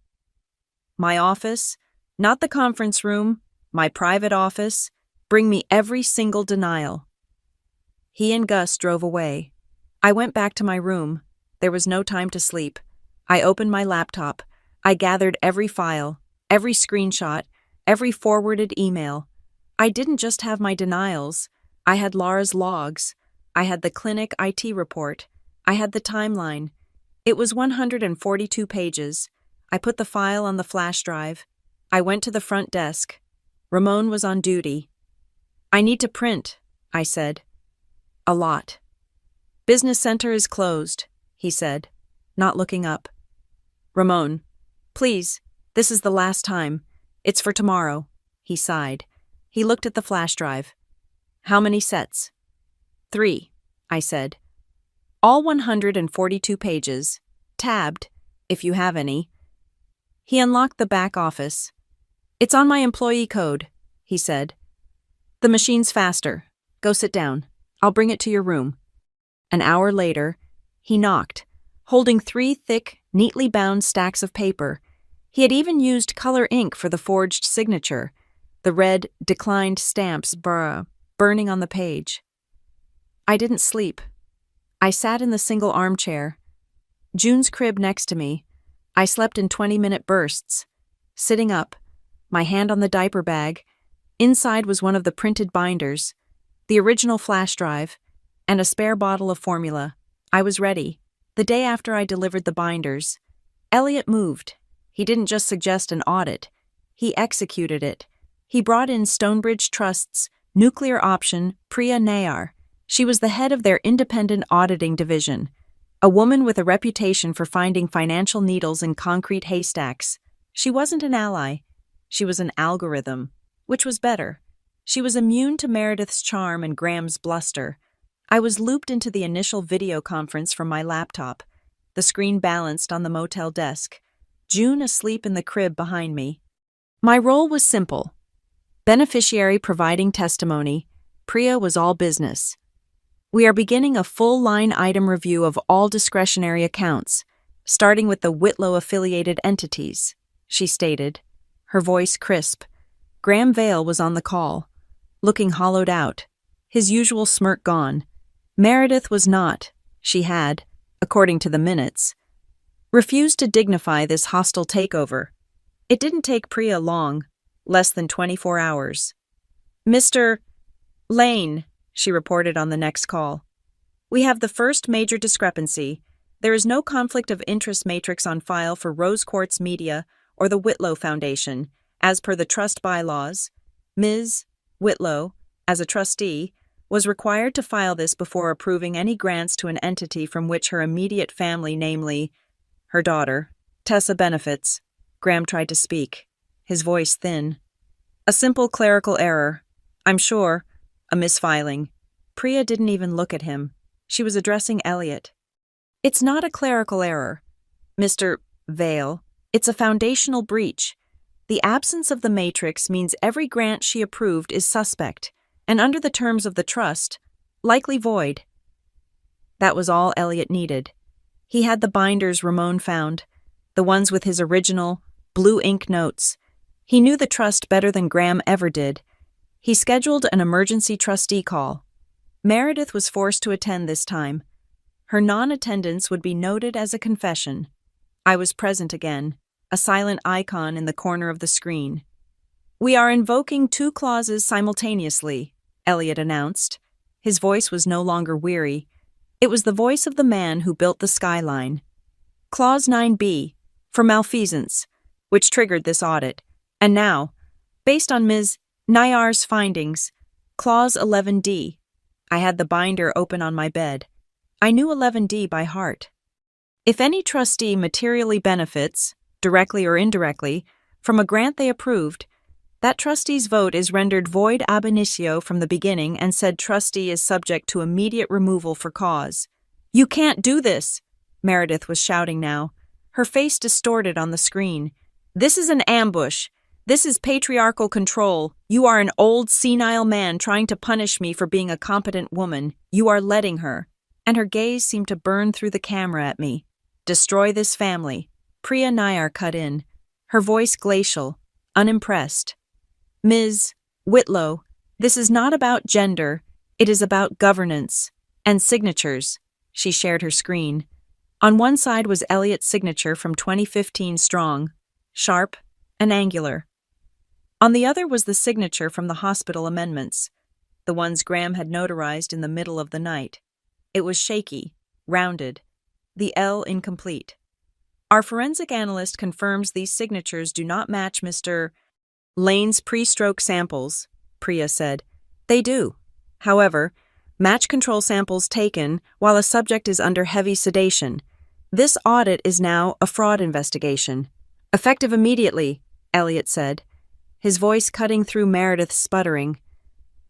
Speaker 1: My office, not the conference room, my private office. Bring me every single denial. He and Gus drove away. I went back to my room. There was no time to sleep. I opened my laptop. I gathered every file, every screenshot, every forwarded email. I didn't just have my denials. I had Laura's logs. I had the clinic IT report. I had the timeline. It was 142 pages. I put the file on the flash drive. I went to the front desk. Ramon was on duty. I need to print, I said. A lot. Business center is closed, he said, not looking up. Ramon, please, this is the last time. It's for tomorrow, he sighed. He looked at the flash drive. How many sets? 3, I said. All 142 pages, tabbed, if you have any. He unlocked the back office. It's on my employee code, he said. The machine's faster. Go sit down. I'll bring it to your room. An hour later, he knocked, holding 3 thick, neatly bound stacks of paper. He had even used color ink for the forged signature, the red, declined stamps burning on the page. I didn't sleep. I sat in the single armchair. June's crib next to me. I slept in 20-minute bursts. Sitting up, my hand on the diaper bag, inside was one of the printed binders, the original flash drive, and a spare bottle of formula. I was ready. The day after I delivered the binders, Elliot moved. He didn't just suggest an audit. He executed it. He brought in Stonebridge Trust's nuclear option, Priya Nayar. She was the head of their independent auditing division, a woman with a reputation for finding financial needles in concrete haystacks. She wasn't an ally. She was an algorithm, which was better. She was immune to Meredith's charm and Graham's bluster. I was looped into the initial video conference from my laptop, the screen balanced on the motel desk, June asleep in the crib behind me. My role was simple. Beneficiary providing testimony. Priya was all business. We are beginning a full line-item review of all discretionary accounts, starting with the Whitlow-affiliated entities, she stated, her voice crisp. Graham Vale was on the call, looking hollowed out, his usual smirk gone. Meredith was not. She had, according to the minutes, refused to dignify this hostile takeover. It didn't take Priya long, less than 24 hours. Mr. Lane, she reported on the next call. We have the first major discrepancy. There is no conflict of interest matrix on file for Rose Quartz Media or the Whitlow Foundation, as per the trust bylaws. Ms. Whitlow, as a trustee, was required to file this before approving any grants to an entity from which her immediate family, namely, her daughter, Tessa, benefits. Graham tried to speak, his voice thin. A simple clerical error. I'm sure. A misfiling. Priya didn't even look at him. She was addressing Elliot. It's not a clerical error, Mr. Vale. It's a foundational breach. The absence of the matrix means every grant she approved is suspect, and under the terms of the trust, likely void. That was all Elliot needed. He had the binders Ramon found, the ones with his original, blue ink notes. He knew the trust better than Graham ever did. He scheduled an emergency trustee call. Meredith was forced to attend this time. Her non-attendance would be noted as a confession. I was present again, a silent icon in the corner of the screen. "We are invoking two clauses simultaneously," Elliot announced. His voice was no longer weary. It was the voice of the man who built the skyline. Clause 9B, for malfeasance, which triggered this audit. And now, based on Ms. Nayar's findings, Clause 11D. I had the binder open on my bed. I knew 11D by heart. If any trustee materially benefits, directly or indirectly, from a grant they approved, that trustee's vote is rendered void ab initio from the beginning, and said trustee is subject to immediate removal for cause. "You can't do this!" Meredith was shouting now, her face distorted on the screen. "This is an ambush. This is patriarchal control. You are an old, senile man trying to punish me for being a competent woman. You are letting her." And her gaze seemed to burn through the camera at me. "Destroy this family." Priya Nayar cut in, her voice glacial, unimpressed. "Ms. Whitlow, this is not about gender. It is about governance and signatures." She shared her screen. On one side was Elliot's signature from 2015 strong, sharp and angular. On the other was the signature from the hospital amendments, the ones Graham had notarized in the middle of the night. It was shaky, rounded, the L incomplete. "Our forensic analyst confirms these signatures do not match Mr. Lane's pre-stroke samples," Priya said. "They do. However, match control samples taken while a subject is under heavy sedation. This audit is now a fraud investigation." "Effective immediately," Elliot said, his voice cutting through Meredith's sputtering.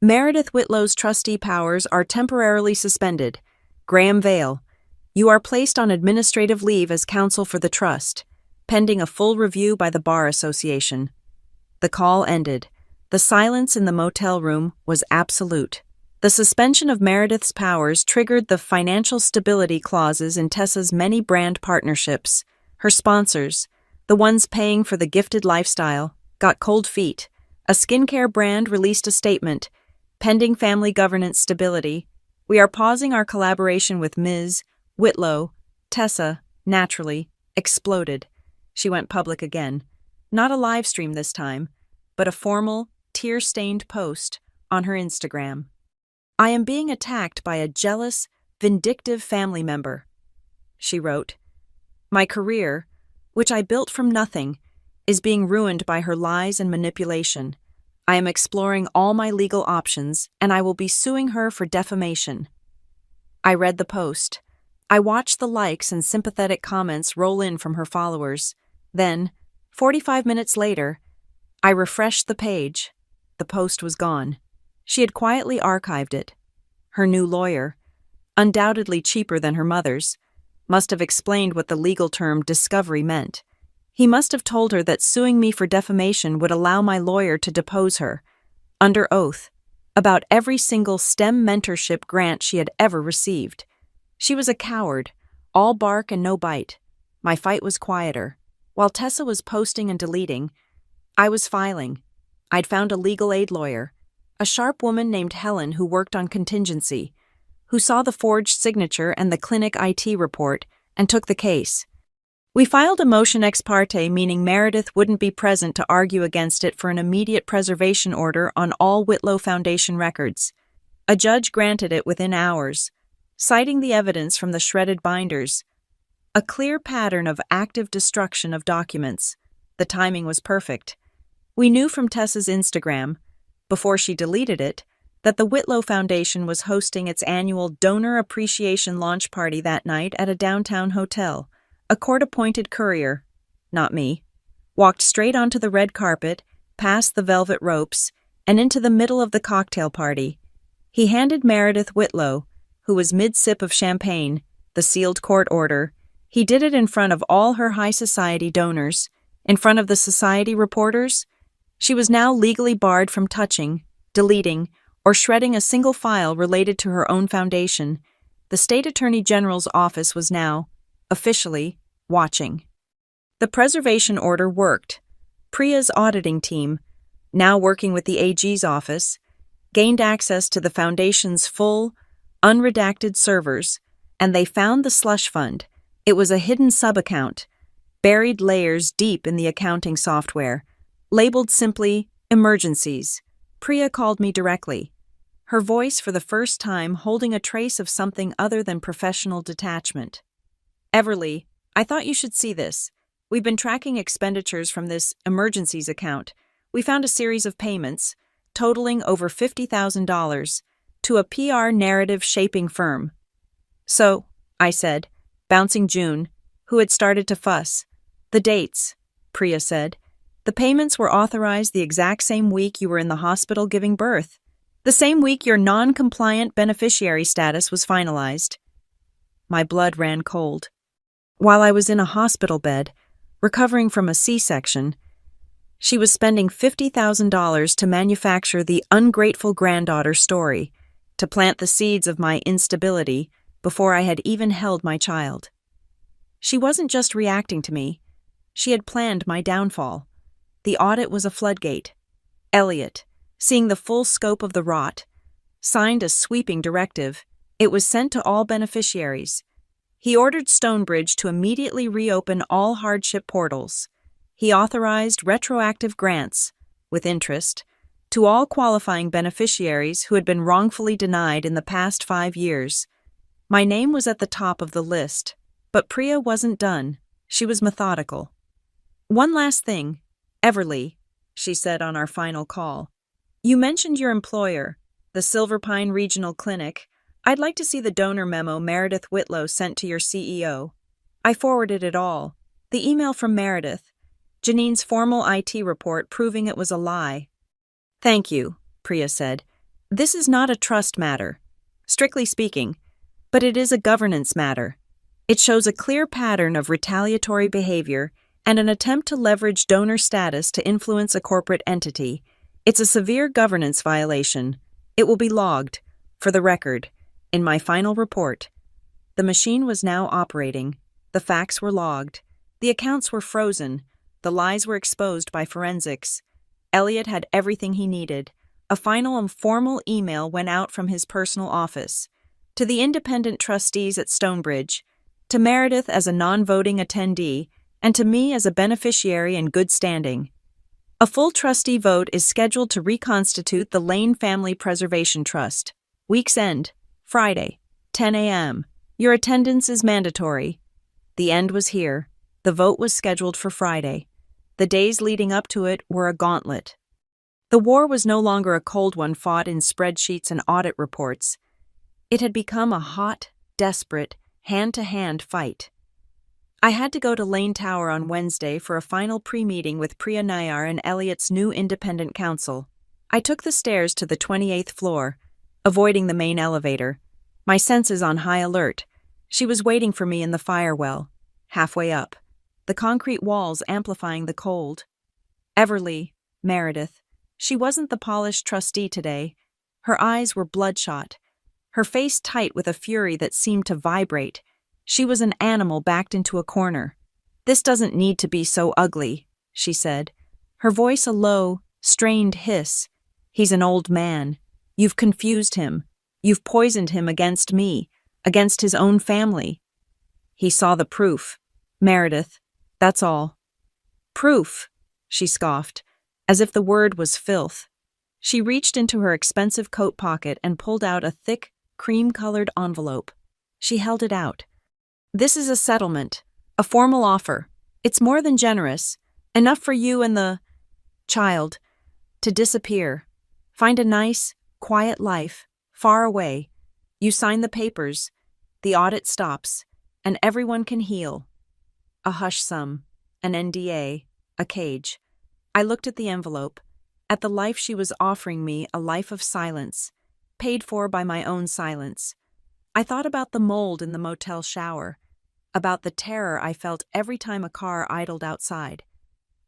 Speaker 1: "Meredith Whitlow's trustee powers are temporarily suspended. Graham Vale, you are placed on administrative leave as counsel for the trust, pending a full review by the Bar Association." The call ended. The silence in the motel room was absolute. The suspension of Meredith's powers triggered the financial stability clauses in Tessa's many brand partnerships. Her sponsors, the ones paying for the gifted lifestyle, got cold feet. A skincare brand released a statement, "Pending family governance stability, we are pausing our collaboration with Ms. Whitlow." Tessa, naturally, exploded. She went public again. Not a live stream this time, but a formal, tear-stained post on her Instagram. "I am being attacked by a jealous, vindictive family member," she wrote. "My career, which I built from nothing, is being ruined by her lies and manipulation. I am exploring all my legal options, and I will be suing her for defamation." I read the post. I watched the likes and sympathetic comments roll in from her followers. Then, 45 minutes later, I refreshed the page. The post was gone. She had quietly archived it. Her new lawyer, undoubtedly cheaper than her mother's, must have explained what the legal term discovery meant. He must have told her that suing me for defamation would allow my lawyer to depose her, under oath, about every single STEM mentorship grant she had ever received. She was a coward, all bark and no bite. My fight was quieter. While Tessa was posting and deleting, I was filing. I'd found a legal aid lawyer, a sharp woman named Helen who worked on contingency, who saw the forged signature and the clinic IT report and took the case. We filed a motion ex parte, meaning Meredith wouldn't be present to argue against it, for an immediate preservation order on all Whitlow Foundation records. A judge granted it within hours, citing the evidence from the shredded binders. A clear pattern of active destruction of documents. The timing was perfect. We knew from Tessa's Instagram, before she deleted it, that the Whitlow Foundation was hosting its annual Donor Appreciation launch party that night at a downtown hotel. A court-appointed courier, not me, walked straight onto the red carpet, past the velvet ropes, and into the middle of the cocktail party. He handed Meredith Whitlow, who was mid-sip of champagne, the sealed court order. He did it in front of all her high society donors, in front of the society reporters. She was now legally barred from touching, deleting, or shredding a single file related to her own foundation. The State Attorney General's office was now, officially, watching. The preservation order worked. Priya's auditing team, now working with the AG's office, gained access to the Foundation's full, unredacted servers, and they found the slush fund. It was a hidden sub-account, buried layers deep in the accounting software, labeled simply emergencies. Priya called me directly, her voice for the first time holding a trace of something other than professional detachment. "Everly, I thought you should see this. We've been tracking expenditures from this emergencies account. We found a series of payments, totaling over $50,000, to a PR narrative shaping firm." "So," I said, bouncing June, who had started to fuss. "The dates," Priya said. "The payments were authorized the exact same week you were in the hospital giving birth. The same week your non-compliant beneficiary status was finalized." My blood ran cold. While I was in a hospital bed, recovering from a C-section, she was spending $50,000 to manufacture the ungrateful granddaughter story, to plant the seeds of my instability before I had even held my child. She wasn't just reacting to me. She had planned my downfall. The audit was a floodgate. Elliot, seeing the full scope of the rot, signed a sweeping directive. It was sent to all beneficiaries. He ordered Stonebridge to immediately reopen all hardship portals. He authorized retroactive grants, with interest, to all qualifying beneficiaries who had been wrongfully denied in the past 5 years. My name was at the top of the list, but Priya wasn't done. She was methodical. "One last thing, Everly," she said on our final call. "You mentioned your employer, the Silver Pine Regional Clinic. I'd like to see the donor memo Meredith Whitlow sent to your CEO." I forwarded it all. The email from Meredith, Janine's formal IT report proving it was a lie. "Thank you," Priya said. "This is not a trust matter, strictly speaking, but it is a governance matter. It shows a clear pattern of retaliatory behavior and an attempt to leverage donor status to influence a corporate entity. It's a severe governance violation. It will be logged, for the record, in my final report." The machine was now operating. The facts were logged. The accounts were frozen. The lies were exposed by forensics. Elliot had everything he needed. A final and formal email went out from his personal office. To the independent trustees at Stonebridge, to Meredith as a non-voting attendee, and to me as a beneficiary in good standing. A full trustee vote is scheduled to reconstitute the Lane Family Preservation Trust. Week's end, Friday, 10 a.m. Your attendance is mandatory. The end was here. The vote was scheduled for Friday. The days leading up to it were a gauntlet. The war was no longer a cold one fought in spreadsheets and audit reports. It had become a hot, desperate, hand-to-hand fight. I had to go to Lane Tower on Wednesday for a final pre-meeting with Priya Nayar and Elliot's new independent counsel. I took the stairs to the 28th floor, avoiding the main elevator, my senses on high alert. She was waiting for me in the firewell, halfway up, the concrete walls amplifying the cold. Everly, Meredith. She wasn't the polished trustee today. Her eyes were bloodshot, her face tight with a fury that seemed to vibrate. She was an animal backed into a corner. "This doesn't need to be so ugly," she said, her voice a low, strained hiss. "He's an old man. You've confused him. You've poisoned him against me, against his own family." "He saw the proof, Meredith. That's all." "Proof," she scoffed, as if the word was filth. She reached into her expensive coat pocket and pulled out a thick, cream-colored envelope. She held it out. "This is a settlement, a formal offer. It's more than generous, enough for you and the child to disappear. Find a nice, quiet life, far away. You sign the papers, the audit stops, and everyone can heal. A hush sum, an NDA, a cage." I looked at the envelope, at the life she was offering me, a life of silence, paid for by my own silence. I thought about the mold in the motel shower, about the terror I felt every time a car idled outside.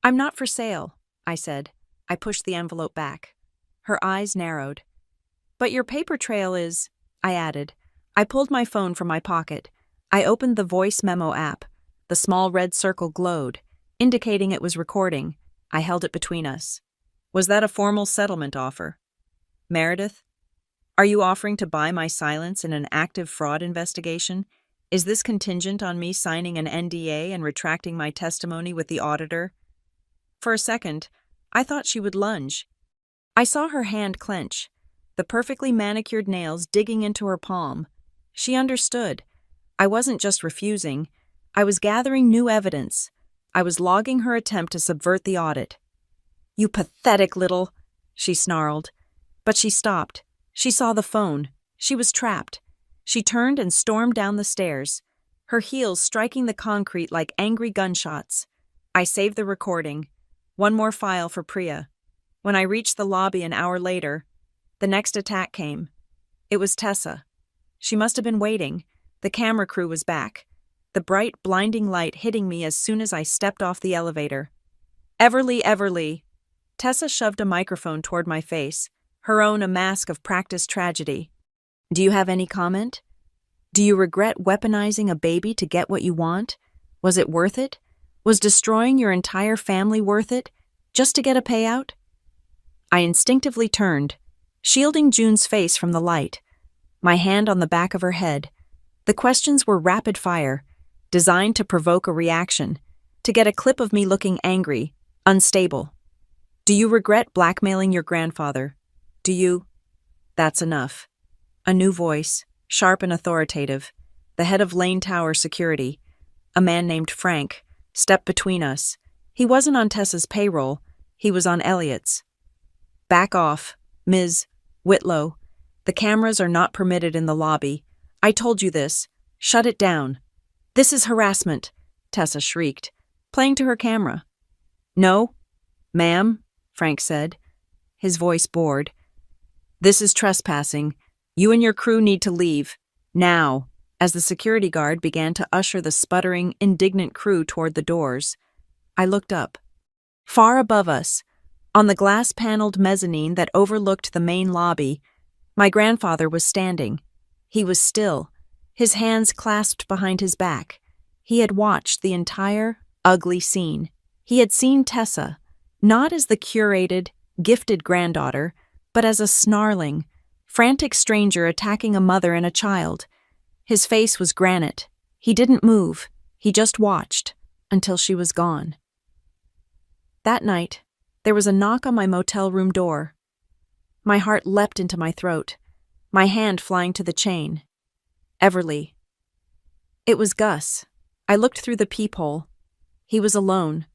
Speaker 1: "I'm not for sale," I said. I pushed the envelope back. Her eyes narrowed. "But your paper trail is," I added. I pulled my phone from my pocket. I opened the voice memo app. The small red circle glowed, indicating it was recording. I held it between us. "Was that a formal settlement offer? Meredith? Are you offering to buy my silence in an active fraud investigation? Is this contingent on me signing an NDA and retracting my testimony with the auditor? For a second, I thought she would lunge. I saw her hand clench, the perfectly manicured nails digging into her palm. She understood. I wasn't just refusing. I was gathering new evidence. I was logging her attempt to subvert the audit. "You pathetic little," she snarled. But she stopped. She saw the phone. She was trapped. She turned and stormed down the stairs, her heels striking the concrete like angry gunshots. I saved the recording. One more file for Priya. When I reached the lobby an hour later, the next attack came. It was Tessa. She must have been waiting. The camera crew was back, the bright, blinding light hitting me as soon as I stepped off the elevator. Everly. Tessa shoved a microphone toward my face, her own a mask of practiced tragedy. "Do you have any comment? Do you regret weaponizing a baby to get what you want? Was it worth it? Was destroying your entire family worth it, just to get a payout?" I instinctively turned, shielding June's face from the light, my hand on the back of her head. The questions were rapid fire, designed to provoke a reaction, to get a clip of me looking angry, unstable. "Do you regret blackmailing your grandfather? Do you—" That's enough. A new voice, sharp and authoritative, the head of Lane Tower Security, a man named Frank, stepped between us. He wasn't on Tessa's payroll, he was on Elliot's. "Back off, Ms. Whitlow. The cameras are not permitted in the lobby. I told you this. Shut it down." "This is harassment," Tessa shrieked, playing to her camera. "No, ma'am," Frank said, his voice bored. "This is trespassing. You and your crew need to leave. Now," as the security guard began to usher the sputtering, indignant crew toward the doors. I looked up. Far above us, on the glass-paneled mezzanine that overlooked the main lobby, my grandfather was standing. He was still, his hands clasped behind his back. He had watched the entire, ugly scene. He had seen Tessa, not as the curated, gifted granddaughter, but as a snarling, frantic stranger attacking a mother and a child. His face was granite. He didn't move. He just watched, until she was gone. That night, there was a knock on my motel room door. My heart leapt into my throat, my hand flying to the chain. Everly. It was Gus. I looked through the peephole. He was alone.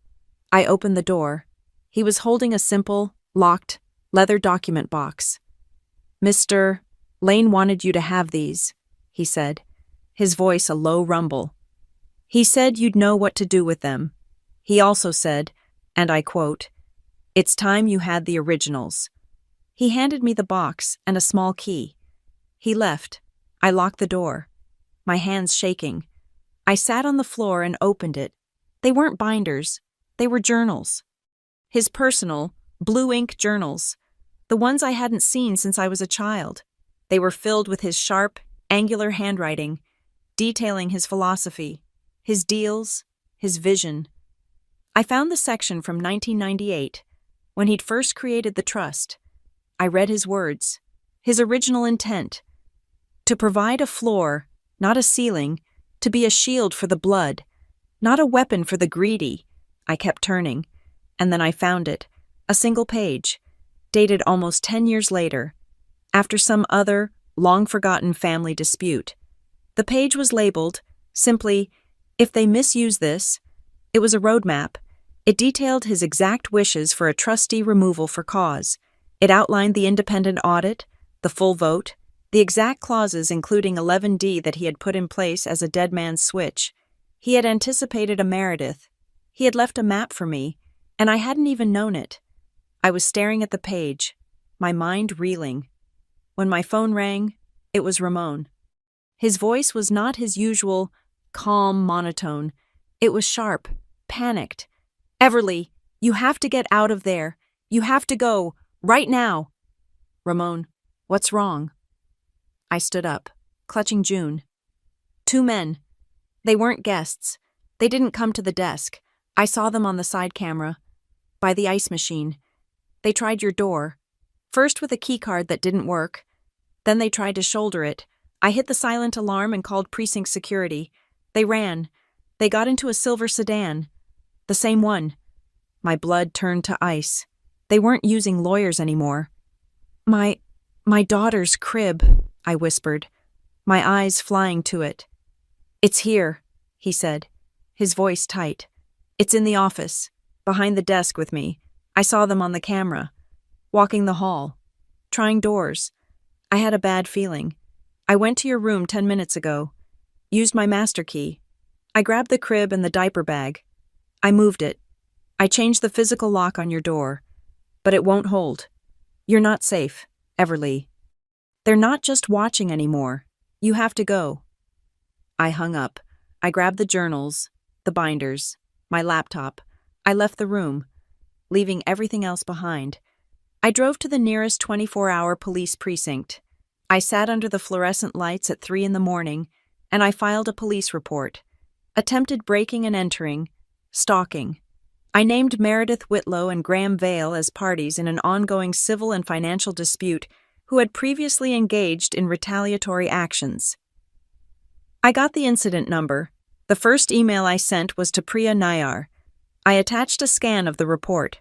Speaker 1: I opened the door. He was holding a simple, locked, leather document box. "Mr. Lane wanted you to have these," he said, his voice a low rumble. "He said you'd know what to do with them. He also said, and I quote, 'It's time you had the originals.'" He handed me the box and a small key. He left. I locked the door, my hands shaking. I sat on the floor and opened it. They weren't binders. They were journals. His personal, blue ink journals, the ones I hadn't seen since I was a child. They were filled with his sharp, angular handwriting, detailing his philosophy, his deals, his vision. I found the section from 1998, when he'd first created the trust. I read his words, his original intent: to provide a floor, not a ceiling, to be a shield for the blood, not a weapon for the greedy. I kept turning, and then I found it, a single page, dated almost 10 years later, after some other, long-forgotten family dispute. The page was labeled, simply, "If they misuse this." It was a roadmap. It detailed his exact wishes for a trustee removal for cause. It outlined the independent audit, the full vote, the exact clauses including 11D that he had put in place as a dead man's switch. He had anticipated a Meredith. He had left a map for me, and I hadn't even known it. I was staring at the page, my mind reeling. When my phone rang, it was Ramon. His voice was not his usual, calm monotone. It was sharp, panicked. "Everly, you have to get out of there. You have to go, right now." "Ramon, what's wrong?" I stood up, clutching June. "Two men. They weren't guests. They didn't come to the desk. I saw them on the side camera, by the ice machine. They tried your door, first with a keycard that didn't work. Then they tried to shoulder it. I hit the silent alarm and called precinct security. They ran. They got into a silver sedan. The same one. My blood turned to ice. They weren't using lawyers anymore. My daughter's crib, I whispered, my eyes flying to it. It's here, he said, his voice tight. It's in the office, behind the desk with me. I saw them on the camera, walking the hall, trying doors. I had a bad feeling. I went to your room 10 minutes ago, used my master key. I grabbed the crib and the diaper bag. I moved it. I changed the physical lock on your door, but it won't hold. You're not safe, Everly. They're not just watching anymore. You have to go. I hung up. I grabbed the journals, the binders, my laptop. I left the room, leaving everything else behind. I drove to the nearest 24-hour police precinct. I sat under the fluorescent lights at 3 a.m, and I filed a police report. Attempted breaking and entering, stalking. I named Meredith Whitlow and Graham Vale as parties in an ongoing civil and financial dispute who had previously engaged in retaliatory actions. I got the incident number. The first email I sent was to Priya Nayar. I attached a scan of the report.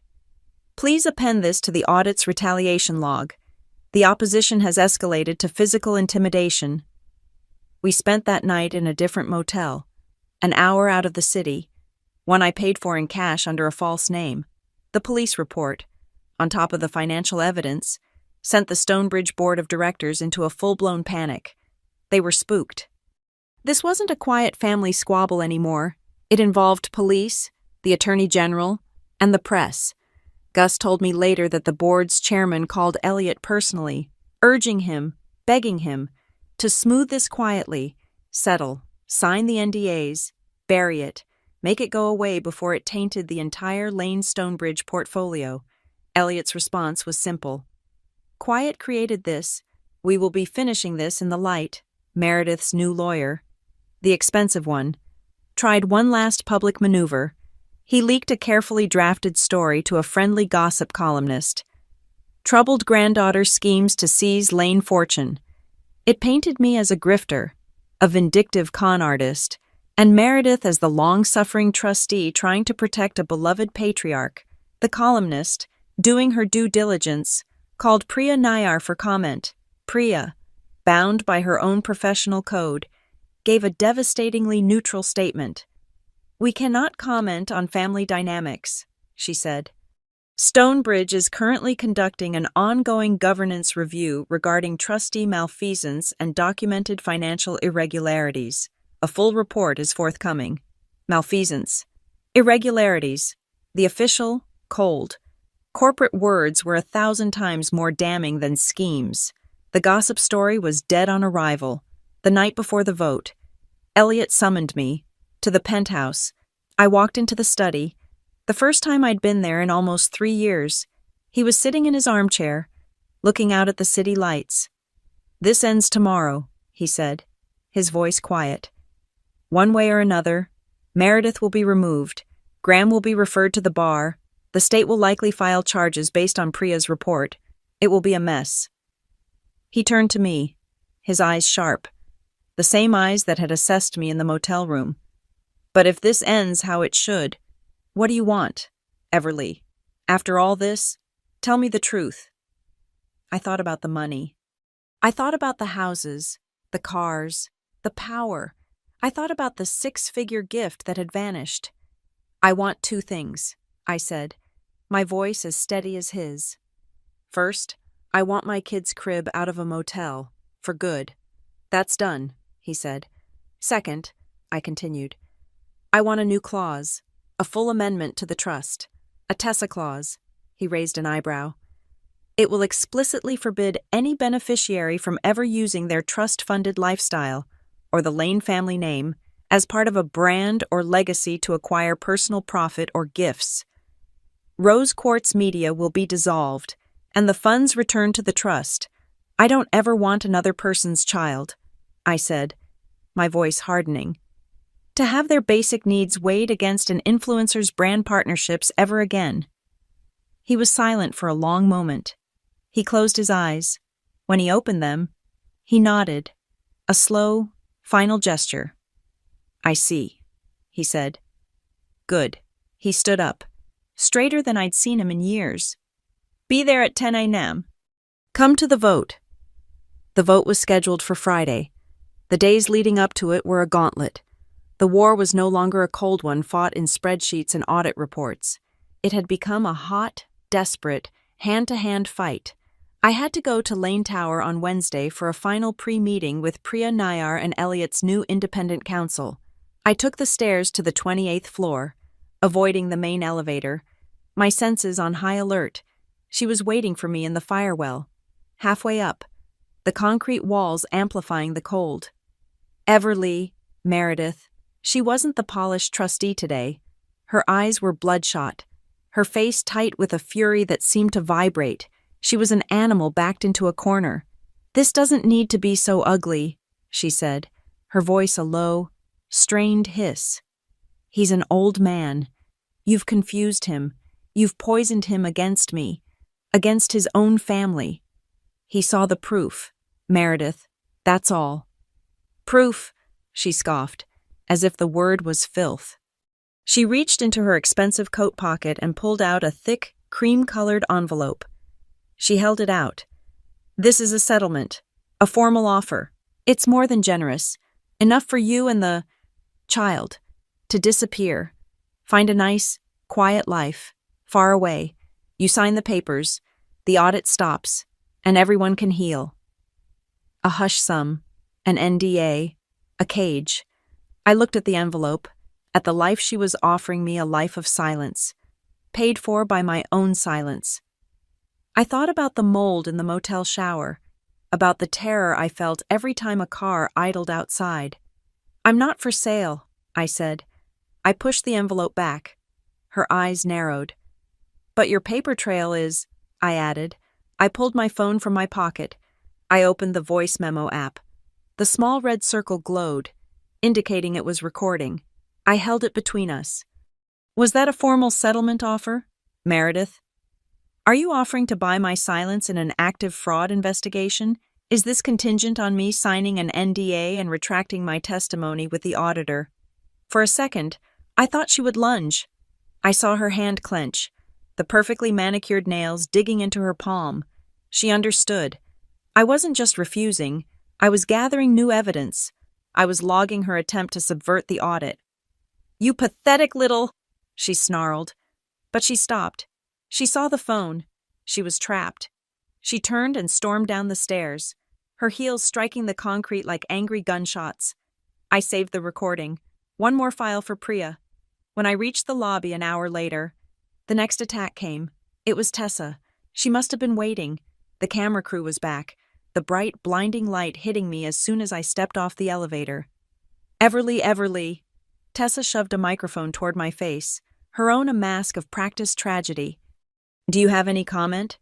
Speaker 1: Please append this to the audit's retaliation log. The opposition has escalated to physical intimidation. We spent that night in a different motel, an hour out of the city, one I paid for in cash under a false name. The police report, on top of the financial evidence, sent the Stonebridge Board of Directors into a full-blown panic. They were spooked. This wasn't a quiet family squabble anymore. It involved police, the Attorney General, and the press. Gus told me later that the board's chairman called Elliot personally, urging him, begging him, to smooth this quietly, settle, sign the NDAs, bury it, make it go away before it tainted the entire Lane Stonebridge portfolio. Elliot's response was simple. Quiet created this. We will be finishing this in the light. Meredith's new lawyer, the expensive one, tried one last public maneuver. He leaked a carefully drafted story to a friendly gossip columnist. Troubled granddaughter schemes to seize Lane fortune. It painted me as a grifter, a vindictive con artist, and Meredith as the long-suffering trustee trying to protect a beloved patriarch. The columnist, doing her due diligence, called Priya Nayar for comment. Priya, bound by her own professional code, gave a devastatingly neutral statement. We cannot comment on family dynamics, she said. Stonebridge is currently conducting an ongoing governance review regarding trustee malfeasance and documented financial irregularities. A full report is forthcoming. Malfeasance. Irregularities. The official, cold. Corporate words were 1,000 times more damning than schemes. The gossip story was dead on arrival. The night before the vote, Elliot summoned me to the penthouse. I walked into the study. The first time I'd been there in almost 3 years. He was sitting in his armchair, looking out at the city lights. This ends tomorrow, he said, his voice quiet. One way or another, Meredith will be removed. Graham will be referred to the bar. The state will likely file charges based on Priya's report. It will be a mess. He turned to me, his eyes sharp, the same eyes that had assessed me in the motel room. But if this ends how it should, what do you want, Everly? After all this, tell me the truth. I thought about the money. I thought about the houses, the cars, the power. I thought about the 6-figure gift that had vanished. I want 2 things, I said, my voice as steady as his. First, I want my kid's crib out of a motel, for good. That's done, he said. Second, I continued, I want a new clause, a full amendment to the trust, a Tessa clause. He raised an eyebrow. It will explicitly forbid any beneficiary from ever using their trust-funded lifestyle, or the Lane family name, as part of a brand or legacy to acquire personal profit or gifts. Rose Quartz Media will be dissolved, and the funds returned to the trust. I don't ever want another person's child, I said, my voice hardening, to have their basic needs weighed against an influencer's brand partnerships ever again. He was silent for a long moment. He closed his eyes. When he opened them, he nodded. A slow, final gesture. I see, he said. Good. He stood up, straighter than I'd seen him in years. Be there at 10 a.m. Come to the vote. The vote was scheduled for Friday. The days leading up to it were a gauntlet. The war was no longer a cold one fought in spreadsheets and audit reports. It had become a hot, desperate, hand-to-hand fight. I had to go to Lane Tower on Wednesday for a final pre-meeting with Priya Nayar and Elliot's new independent counsel. I took the stairs to the 28th floor, avoiding the main elevator, my senses on high alert. She was waiting for me in the firewell. Halfway up, the concrete walls amplifying the cold. Everly, Meredith. She wasn't the polished trustee today. Her eyes were bloodshot, her face tight with a fury that seemed to vibrate. She was an animal backed into a corner. This doesn't need to be so ugly, she said, her voice a low, strained hiss. He's an old man. You've confused him. You've poisoned him against me, against his own family. He saw the proof, Meredith. That's all. Proof, she scoffed, as if the word was filth. She reached into her expensive coat pocket and pulled out a thick, cream-colored envelope. She held it out. This is a settlement, a formal offer. It's more than generous. Enough for you and the child to disappear. Find a nice, quiet life, far away. You sign the papers, the audit stops, and everyone can heal. A hush sum, an NDA, a cage. I looked at the envelope, at the life she was offering me, a life of silence, paid for by my own silence. I thought about the mold in the motel shower, about the terror I felt every time a car idled outside. I'm not for sale, I said. I pushed the envelope back. Her eyes narrowed. But your paper trail is, I added. I pulled my phone from my pocket. I opened the voice memo app. The small red circle glowed, indicating it was recording. I held it between us. Was that a formal settlement offer, Meredith? Are you offering to buy my silence in an active fraud investigation? Is this contingent on me signing an NDA and retracting my testimony with the auditor? For a second, I thought she would lunge. I saw her hand clench, the perfectly manicured nails digging into her palm. She understood. I wasn't just refusing. I was gathering new evidence. I was logging her attempt to subvert the audit. You pathetic little, she snarled. But she stopped. She saw the phone. She was trapped. She turned and stormed down the stairs, her heels striking the concrete like angry gunshots. I saved the recording. One more file for Priya. When I reached the lobby an hour later, the next attack came. It was Tessa. She must have been waiting. The camera crew was back, the bright, blinding light hitting me as soon as I stepped off the elevator. Everly. Tessa shoved a microphone toward my face, her own a mask of practiced tragedy. Do you have any comment?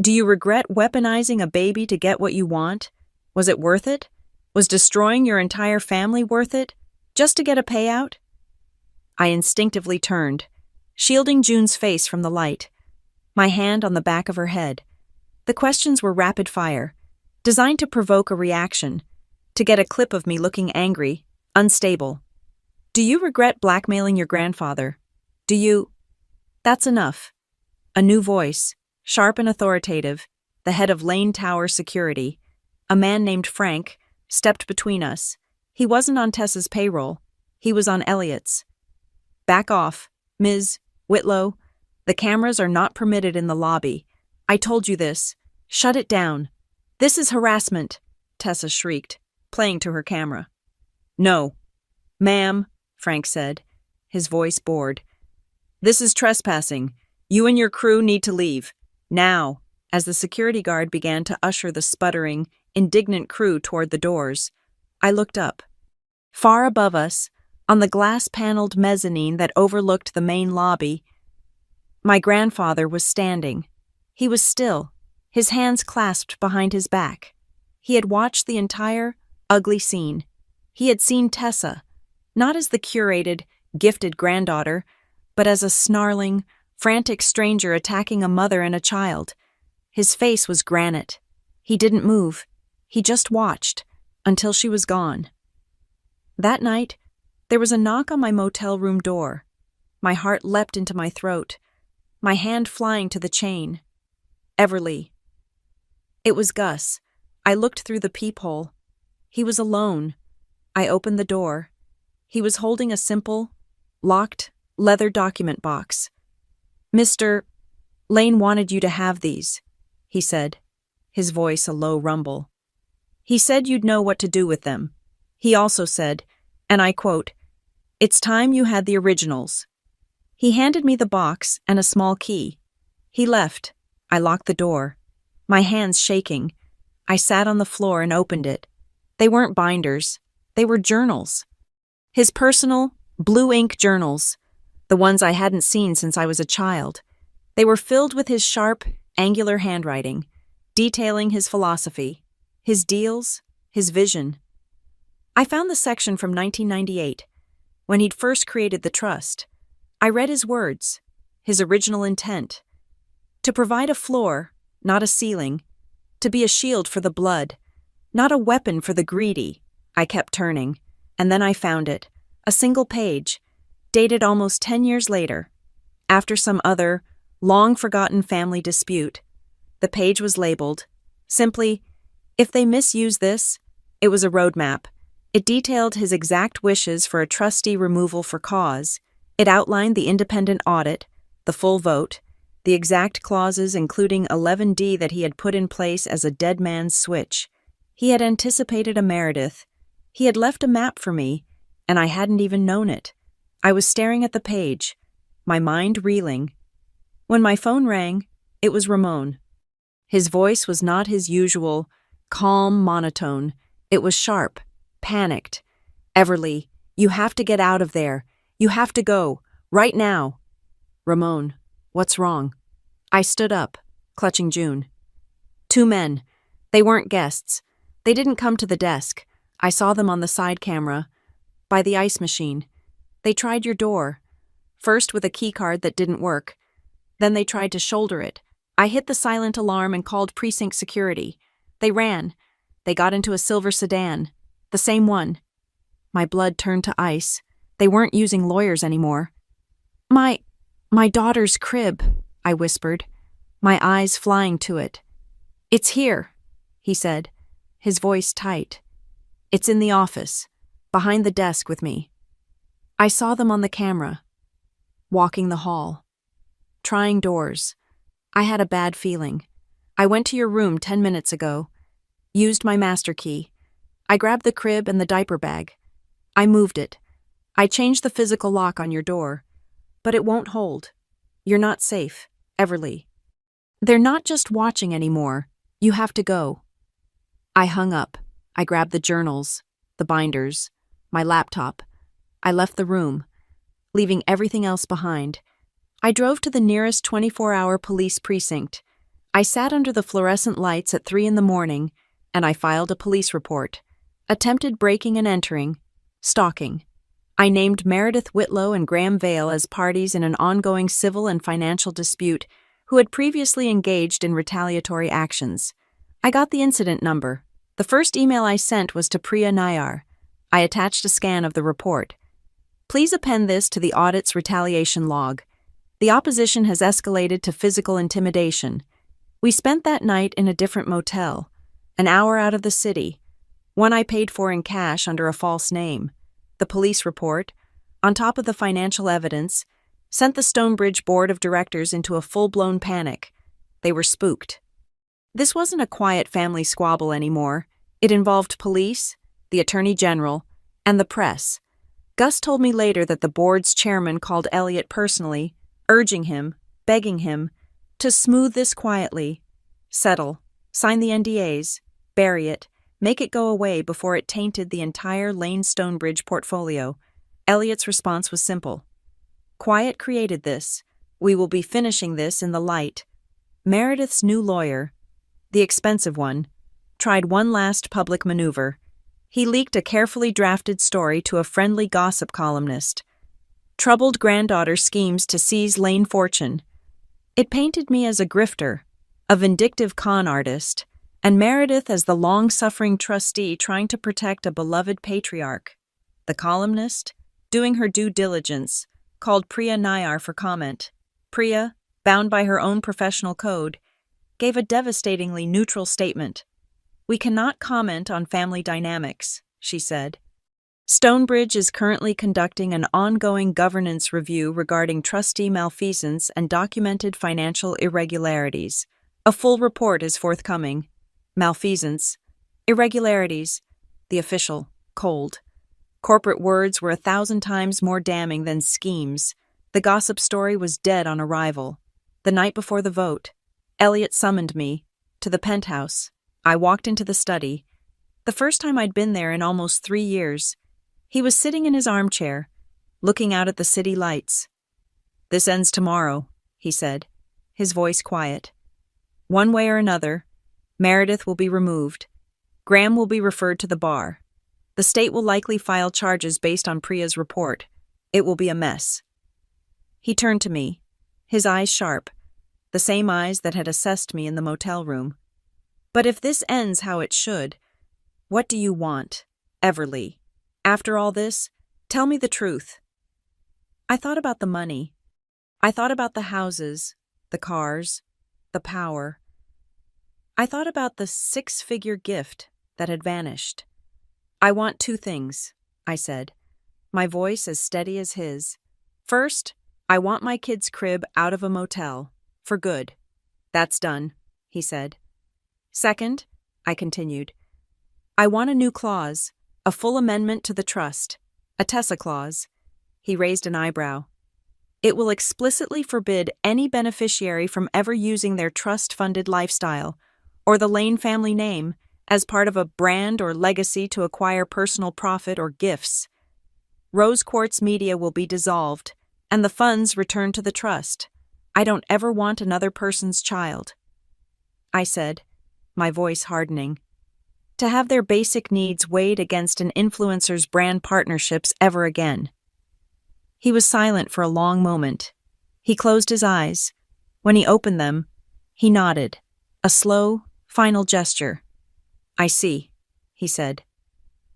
Speaker 1: Do you regret weaponizing a baby to get what you want? Was it worth it? Was destroying your entire family worth it? Just to get a payout? I instinctively turned, shielding June's face from the light, my hand on the back of her head. The questions were rapid fire, designed to provoke a reaction, to get a clip of me looking angry, unstable. Do you regret blackmailing your grandfather? Do you? That's enough. A new voice, sharp and authoritative, the head of Lane Tower Security, a man named Frank, stepped between us. He wasn't on Tessa's payroll. He was on Elliot's. Back off, Ms. Whitlow. The cameras are not permitted in the lobby. I told you this. Shut it down. This is harassment, Tessa shrieked, playing to her camera. No. Ma'am, Frank said, his voice bored. This is trespassing. You and your crew need to leave. Now, as the security guard began to usher the sputtering, indignant crew toward the doors, I looked up. Far above us, on the glass-paneled mezzanine that overlooked the main lobby, my grandfather was standing. He was still, his hands clasped behind his back. He had watched the entire, ugly scene. He had seen Tessa, not as the curated, gifted granddaughter, but as a snarling, frantic stranger attacking a mother and a child. His face was granite. He didn't move. He just watched, until she was gone. That night, there was a knock on my motel room door. My heart leapt into my throat, my hand flying to the chain. Everly. It was Gus. I looked through the peephole. He was alone. I opened the door. He was holding a simple, locked, leather document box. "Mr. Lane wanted you to have these," he said, his voice a low rumble. "He said you'd know what to do with them. He also said, and I quote, 'It's time you had the originals.'" He handed me the box and a small key. He left. I locked the door. My hands shaking. I sat on the floor and opened it. They weren't binders. They were journals. His personal, blue ink journals, the ones I hadn't seen since I was a child. They were filled with his sharp, angular handwriting, detailing his philosophy, his deals, his vision. I found the section from 1998, when he'd first created the trust. I read his words, his original intent. To provide a floor, not a ceiling. To be a shield for the blood, not a weapon for the greedy. I kept turning, and then I found it, a single page, dated almost 10 years later, after some other, long-forgotten family dispute. The page was labeled, simply, "If they misuse this." It was a roadmap. It detailed his exact wishes for a trustee removal for cause. It outlined the independent audit, the full vote, the exact clauses including 11D that he had put in place as a dead man's switch. He had anticipated a Meredith. He had left a map for me, and I hadn't even known it. I was staring at the page, my mind reeling. When my phone rang, it was Ramon. His voice was not his usual, calm monotone. It was sharp, panicked. "Everly, you have to get out of there. You have to go, right now." "Ramon, what's wrong?" I stood up, clutching June. "Two men. They weren't guests. They didn't come to the desk. I saw them on the side camera, by the ice machine. They tried your door, first with a keycard that didn't work. Then they tried to shoulder it. I hit the silent alarm and called precinct security. They ran. They got into a silver sedan, the same one." My blood turned to ice. They weren't using lawyers anymore. My daughter's crib," I whispered, my eyes flying to it. "It's here," he said, his voice tight. "It's in the office, behind the desk with me." I saw them on the camera, walking the hall, trying doors. I had a bad feeling. "I went to your room 10 minutes ago, used my master key. I grabbed the crib and the diaper bag. I moved it. I changed the physical lock on your door, but it won't hold. You're not safe, Everly. They're not just watching anymore. You have to go." I hung up. I grabbed the journals, the binders, my laptop. I left the room, leaving everything else behind. I drove to the nearest 24-hour police precinct. I sat under the fluorescent lights at 3 a.m, and I filed a police report. Attempted breaking and entering, stalking. I named Meredith Whitlow and Graham Vale as parties in an ongoing civil and financial dispute who had previously engaged in retaliatory actions. I got the incident number. The first email I sent was to Priya Nayar. I attached a scan of the report. "Please append this to the audit's retaliation log. The opposition has escalated to physical intimidation. We spent that night in a different motel, an hour out of the city, one I paid for in cash under a false name. The police report, on top of the financial evidence, sent the Stonebridge Board of Directors into a full-blown panic. They were spooked. This wasn't a quiet family squabble anymore. It involved police, the Attorney General, and the press. Gus told me later that the board's chairman called Elliot personally, urging him, begging him, to smooth this quietly, settle, sign the NDAs, bury it, make it go away before it tainted the entire Lane Stonebridge portfolio. Elliot's response was simple. "Quiet created this. We will be finishing this in the light." Meredith's new lawyer, the expensive one, tried one last public maneuver. He leaked a carefully drafted story to a friendly gossip columnist. Troubled granddaughter schemes to seize Lane fortune. It painted me as a grifter, a vindictive con artist, and Meredith as the long-suffering trustee trying to protect a beloved patriarch. The columnist, doing her due diligence, called Priya Nayar for comment. Priya, bound by her own professional code, gave a devastatingly neutral statement. "We cannot comment on family dynamics," she said. "Stonebridge is currently conducting an ongoing governance review regarding trustee malfeasance and documented financial irregularities. A full report is forthcoming." Malfeasance, irregularities, the official, cold. Corporate words were 1,000 times more damning than schemes. The gossip story was dead on arrival. The night before the vote, Elliot summoned me to the penthouse. I walked into the study. The first time I'd been there in almost 3 years. He was sitting in his armchair, looking out at the city lights. "This ends tomorrow," he said, his voice quiet. "One way or another, Meredith will be removed. Graham will be referred to the bar. The state will likely file charges based on Priya's report. It will be a mess." He turned to me, his eyes sharp, the same eyes that had assessed me in the motel room. "But if this ends how it should, what do you want, Everly? After all this, tell me the truth." I thought about the money. I thought about the houses, the cars, the power. I thought about the 6-figure gift that had vanished. "I want 2 things," I said, my voice as steady as his. "First, I want my kid's crib out of a motel, for good." "That's done," he said. "Second," I continued, "I want a new clause, a full amendment to the trust, a Tessa clause." He raised an eyebrow. "It will explicitly forbid any beneficiary from ever using their trust-funded lifestyle, or the Lane family name, as part of a brand or legacy to acquire personal profit or gifts. Rose Quartz Media will be dissolved, and the funds returned to the trust. I don't ever want another person's child," I said, my voice hardening, "to have their basic needs weighed against an influencer's brand partnerships ever again." He was silent for a long moment. He closed his eyes. When he opened them, he nodded, a slow, final gesture. "I see," he said.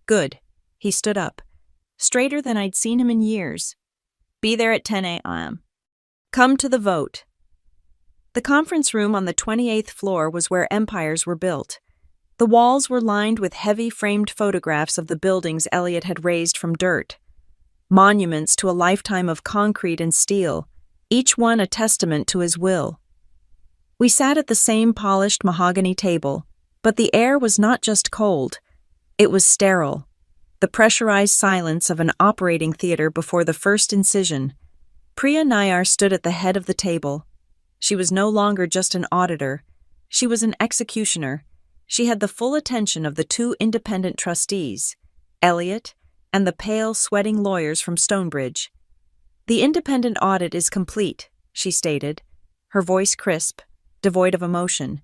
Speaker 1: "Good." He stood up, straighter than I'd seen him in years. "Be there at 10 a.m. Come to the vote." The conference room on the 28th floor was where empires were built. The walls were lined with heavy framed photographs of the buildings Elliot had raised from dirt. Monuments to a lifetime of concrete and steel, each one a testament to his will. We sat at the same polished mahogany table, but the air was not just cold, it was sterile, the pressurized silence of an operating theater before the first incision. Priya Nayar stood at the head of the table. She was no longer just an auditor, she was an executioner. She had the full attention of the 2 independent trustees, Elliot and the pale, sweating lawyers from Stonebridge. "The independent audit is complete," she stated, her voice crisp, devoid of emotion.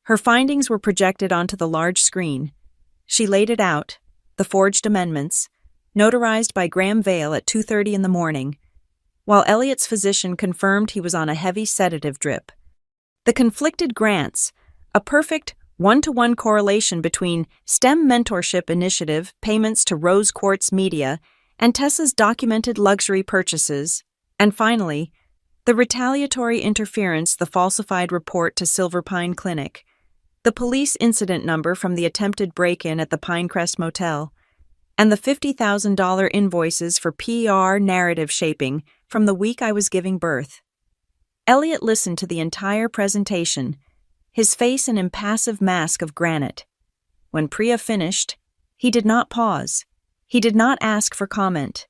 Speaker 1: Her findings were projected onto the large screen. She laid it out, the forged amendments, notarized by Graham Vale at 2:30 in the morning, while Elliot's physician confirmed he was on a heavy sedative drip. The conflicted grants, a perfect 1-to-1 correlation between STEM Mentorship Initiative payments to Rose Quartz Media and Tessa's documented luxury purchases, and finally, the retaliatory interference, the falsified report to Silver Pine Clinic, the police incident number from the attempted break-in at the Pinecrest Motel, and the $50,000 invoices for PR narrative shaping from the week I was giving birth. Elliot listened to the entire presentation, his face an impassive mask of granite. When Priya finished, he did not pause. He did not ask for comment.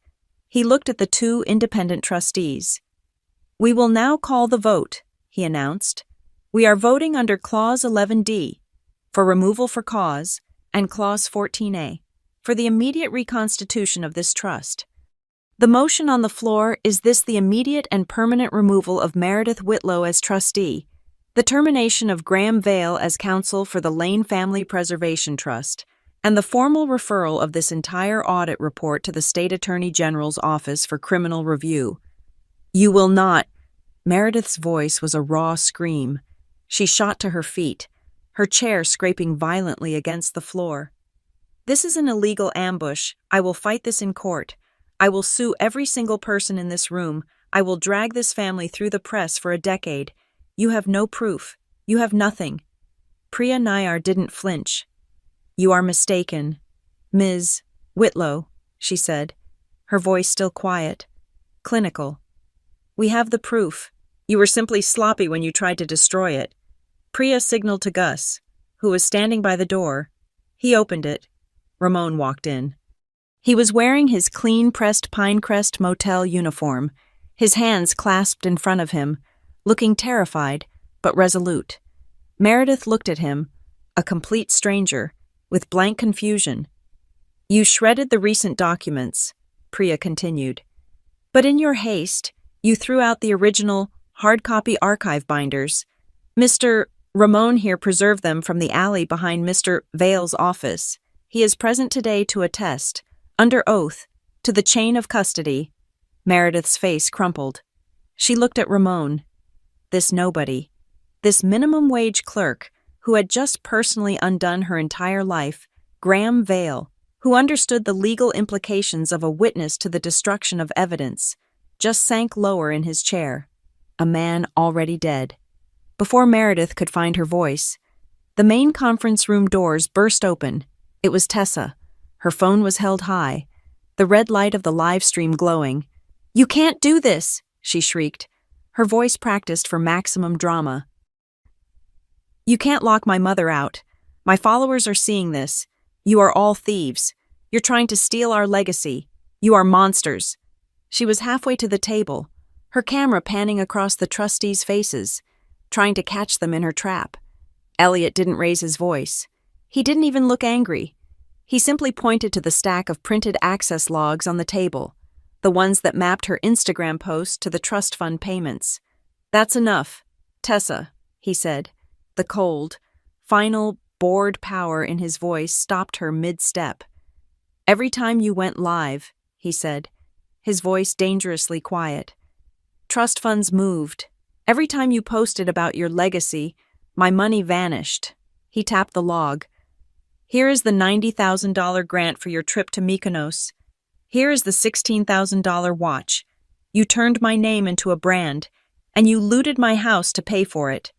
Speaker 1: He looked at the 2 independent trustees. "We will now call the vote," he announced. "We are voting under Clause 11D, for removal for cause, and Clause 14A, for the immediate reconstitution of this trust. The motion on the floor is this: the immediate and permanent removal of Meredith Whitlow as trustee, the termination of Graham Vale as counsel for the Lane Family Preservation Trust, and the formal referral of this entire audit report to the State Attorney General's Office for criminal review. You will not." Meredith's voice was a raw scream. She shot to her feet, her chair scraping violently against the floor. "This is an illegal ambush. I will fight this in court. I will sue every single person in this room. I will drag this family through the press for a decade. You have no proof. You have nothing." Priya Nayar didn't flinch. "You are mistaken, Ms. Whitlow," she said, her voice still quiet, clinical. "We have the proof. You were simply sloppy when you tried to destroy it." Priya signaled to Gus, who was standing by the door. He opened it. Ramon walked in. He was wearing his clean-pressed Pinecrest Motel uniform, his hands clasped in front of him, looking terrified but resolute. Meredith looked at him, a complete stranger, with blank confusion. "You shredded the recent documents," Priya continued. "But in your haste, you threw out the original, hard-copy archive binders. Mr. Ramon here preserved them from the alley behind Mr. Vale's office. He is present today to attest, under oath, to the chain of custody." Meredith's face crumpled. She looked at Ramon. This nobody, this minimum-wage clerk who had just personally undone her entire life, Graham Vale, who understood the legal implications of a witness to the destruction of evidence, just sank lower in his chair. A man already dead. Before Meredith could find her voice, the main conference room doors burst open. It was Tessa. Her phone was held high, the red light of the live stream glowing. "You can't do this!" she shrieked, her voice practiced for maximum drama. "You can't lock my mother out. My followers are seeing this. You are all thieves. You're trying to steal our legacy. You are monsters." She was halfway to the table, her camera panning across the trustees' faces, trying to catch them in her trap. Elliot didn't raise his voice. He didn't even look angry. He simply pointed to the stack of printed access logs on the table, the ones that mapped her Instagram post to the trust fund payments. "That's enough, Tessa," he said. The cold, final, bored power in his voice stopped her mid-step. "Every time you went live," he said, his voice dangerously quiet, "trust funds moved. Every time you posted about your legacy, my money vanished." He tapped the log. "Here is the $90,000 grant for your trip to Mykonos. Here is the $16,000 watch. You turned my name into a brand, and you looted my house to pay for it."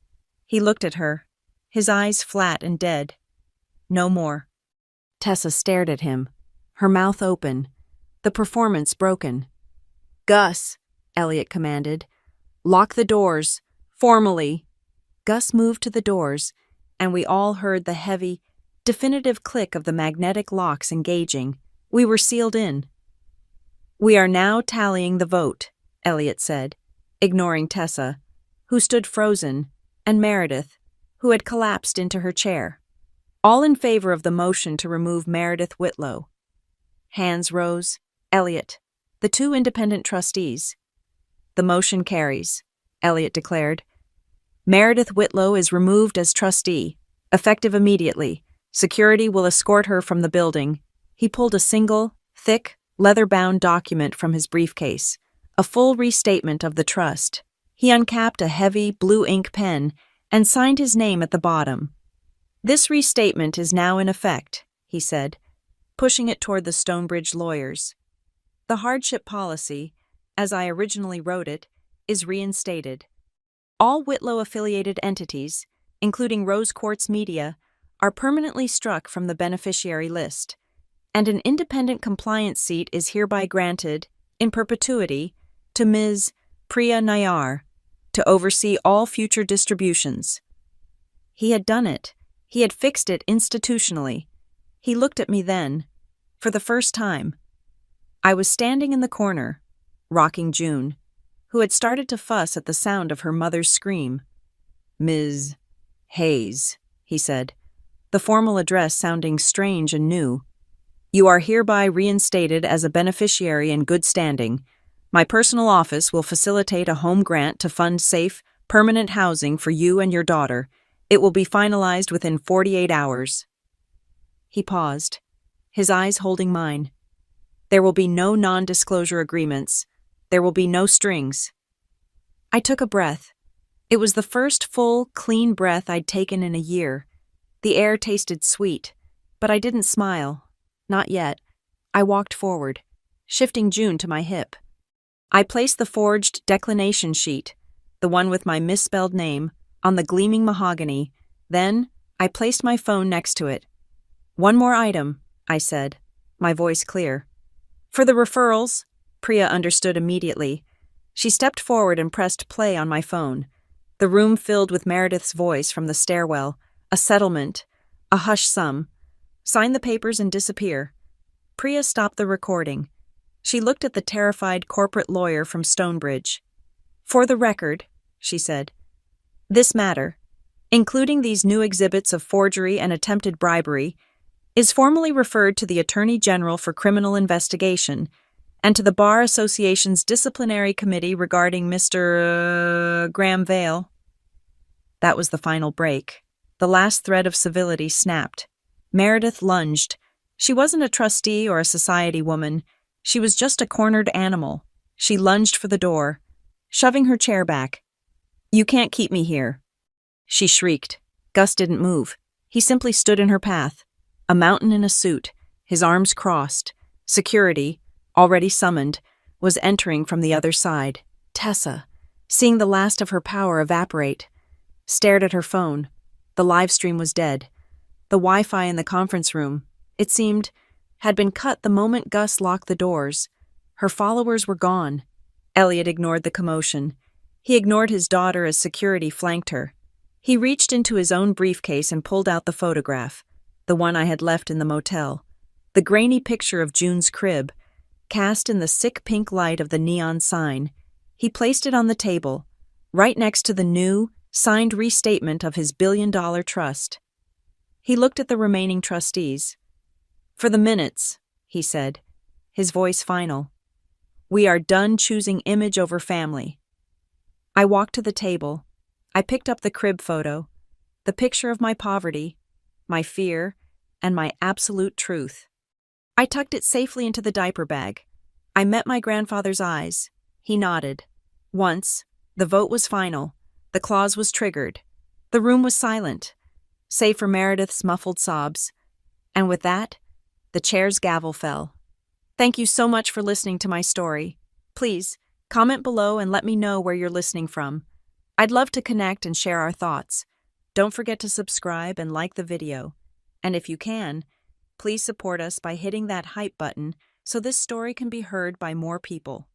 Speaker 1: He looked at her, his eyes flat and dead. "No more." Tessa stared at him, her mouth open, the performance broken. "Gus," Elliot commanded, "lock the doors, formally." Gus moved to the doors, and we all heard the heavy, definitive click of the magnetic locks engaging. We were sealed in. "We are now tallying the vote," Elliot said, ignoring Tessa, who stood frozen, and Meredith, who had collapsed into her chair. "All in favor of the motion to remove Meredith Whitlow." Hands rose. Elliot, the two independent trustees. "The motion carries," Elliot declared. "Meredith Whitlow is removed as trustee, effective immediately. Security will escort her from the building." He pulled a single, thick, leather-bound document from his briefcase, a full restatement of the trust. He uncapped a heavy, blue ink pen and signed his name at the bottom. "This restatement is now in effect," he said, pushing it toward the Stonebridge lawyers. "The hardship policy, as I originally wrote it, is reinstated. All Whitlow-affiliated entities, including Rose Quartz Media, are permanently struck from the beneficiary list, and an independent compliance seat is hereby granted, in perpetuity, to Ms. Priya Nayar, to oversee all future distributions." He had done it. He had fixed it institutionally. He looked at me then, for the first time. I was standing in the corner, rocking June, who had started to fuss at the sound of her mother's scream. "Ms. Hayes," he said, the formal address sounding strange and new. "You are hereby reinstated as a beneficiary in good standing. My personal office will facilitate a home grant to fund safe, permanent housing for you and your daughter. It will be finalized within 48 hours. He paused, his eyes holding mine. "There will be no non-disclosure agreements. There will be no strings." I took a breath. It was the first full, clean breath I'd taken in a year, The air tasted sweet, but I didn't smile. Not yet. I walked forward, shifting June to my hip. I placed the forged declination sheet, the one with my misspelled name, on the gleaming mahogany. Then, I placed my phone next to it. "One more item," I said, my voice clear. "For the referrals," Priya understood immediately. She stepped forward and pressed play on my phone. The room filled with Meredith's voice from the stairwell. "A settlement. A hush sum. Sign the papers and disappear." Priya stopped the recording. She looked at the terrified corporate lawyer from Stonebridge. "For the record," she said, "this matter, including these new exhibits of forgery and attempted bribery, is formally referred to the Attorney General for criminal investigation and to the Bar Association's disciplinary committee regarding Mr. Graham Vale." That was the final break. The last thread of civility snapped. Meredith lunged. She wasn't a trustee or a society woman. She was just a cornered animal. She lunged for the door, shoving her chair back. "You can't keep me here," she shrieked. Gus didn't move. He simply stood in her path, a mountain in a suit, his arms crossed. Security, already summoned, was entering from the other side. Tessa, seeing the last of her power evaporate, stared at her phone. The live stream was dead. The Wi-Fi in the conference room, it seemed, had been cut the moment Gus locked the doors. Her followers were gone. Elliot ignored the commotion. He ignored his daughter as security flanked her. He reached into his own briefcase and pulled out the photograph, the one I had left in the motel. The grainy picture of June's crib, cast in the sick pink light of the neon sign. He placed it on the table, right next to the new, signed restatement of his billion-dollar trust. He looked at the remaining trustees. "For the minutes," he said, his voice final. "We are done choosing image over family." I walked to the table. I picked up the crib photo, the picture of my poverty, my fear, and my absolute truth. I tucked it safely into the diaper bag. I met my grandfather's eyes. He nodded. Once, the vote was final. The clause was triggered. The room was silent, save for Meredith's muffled sobs. And with that, the chair's gavel fell. Thank you so much for listening to my story. Please, comment below and let me know where you're listening from. I'd love to connect and share our thoughts. Don't forget to subscribe and like the video. And if you can, please support us by hitting that hype button so this story can be heard by more people.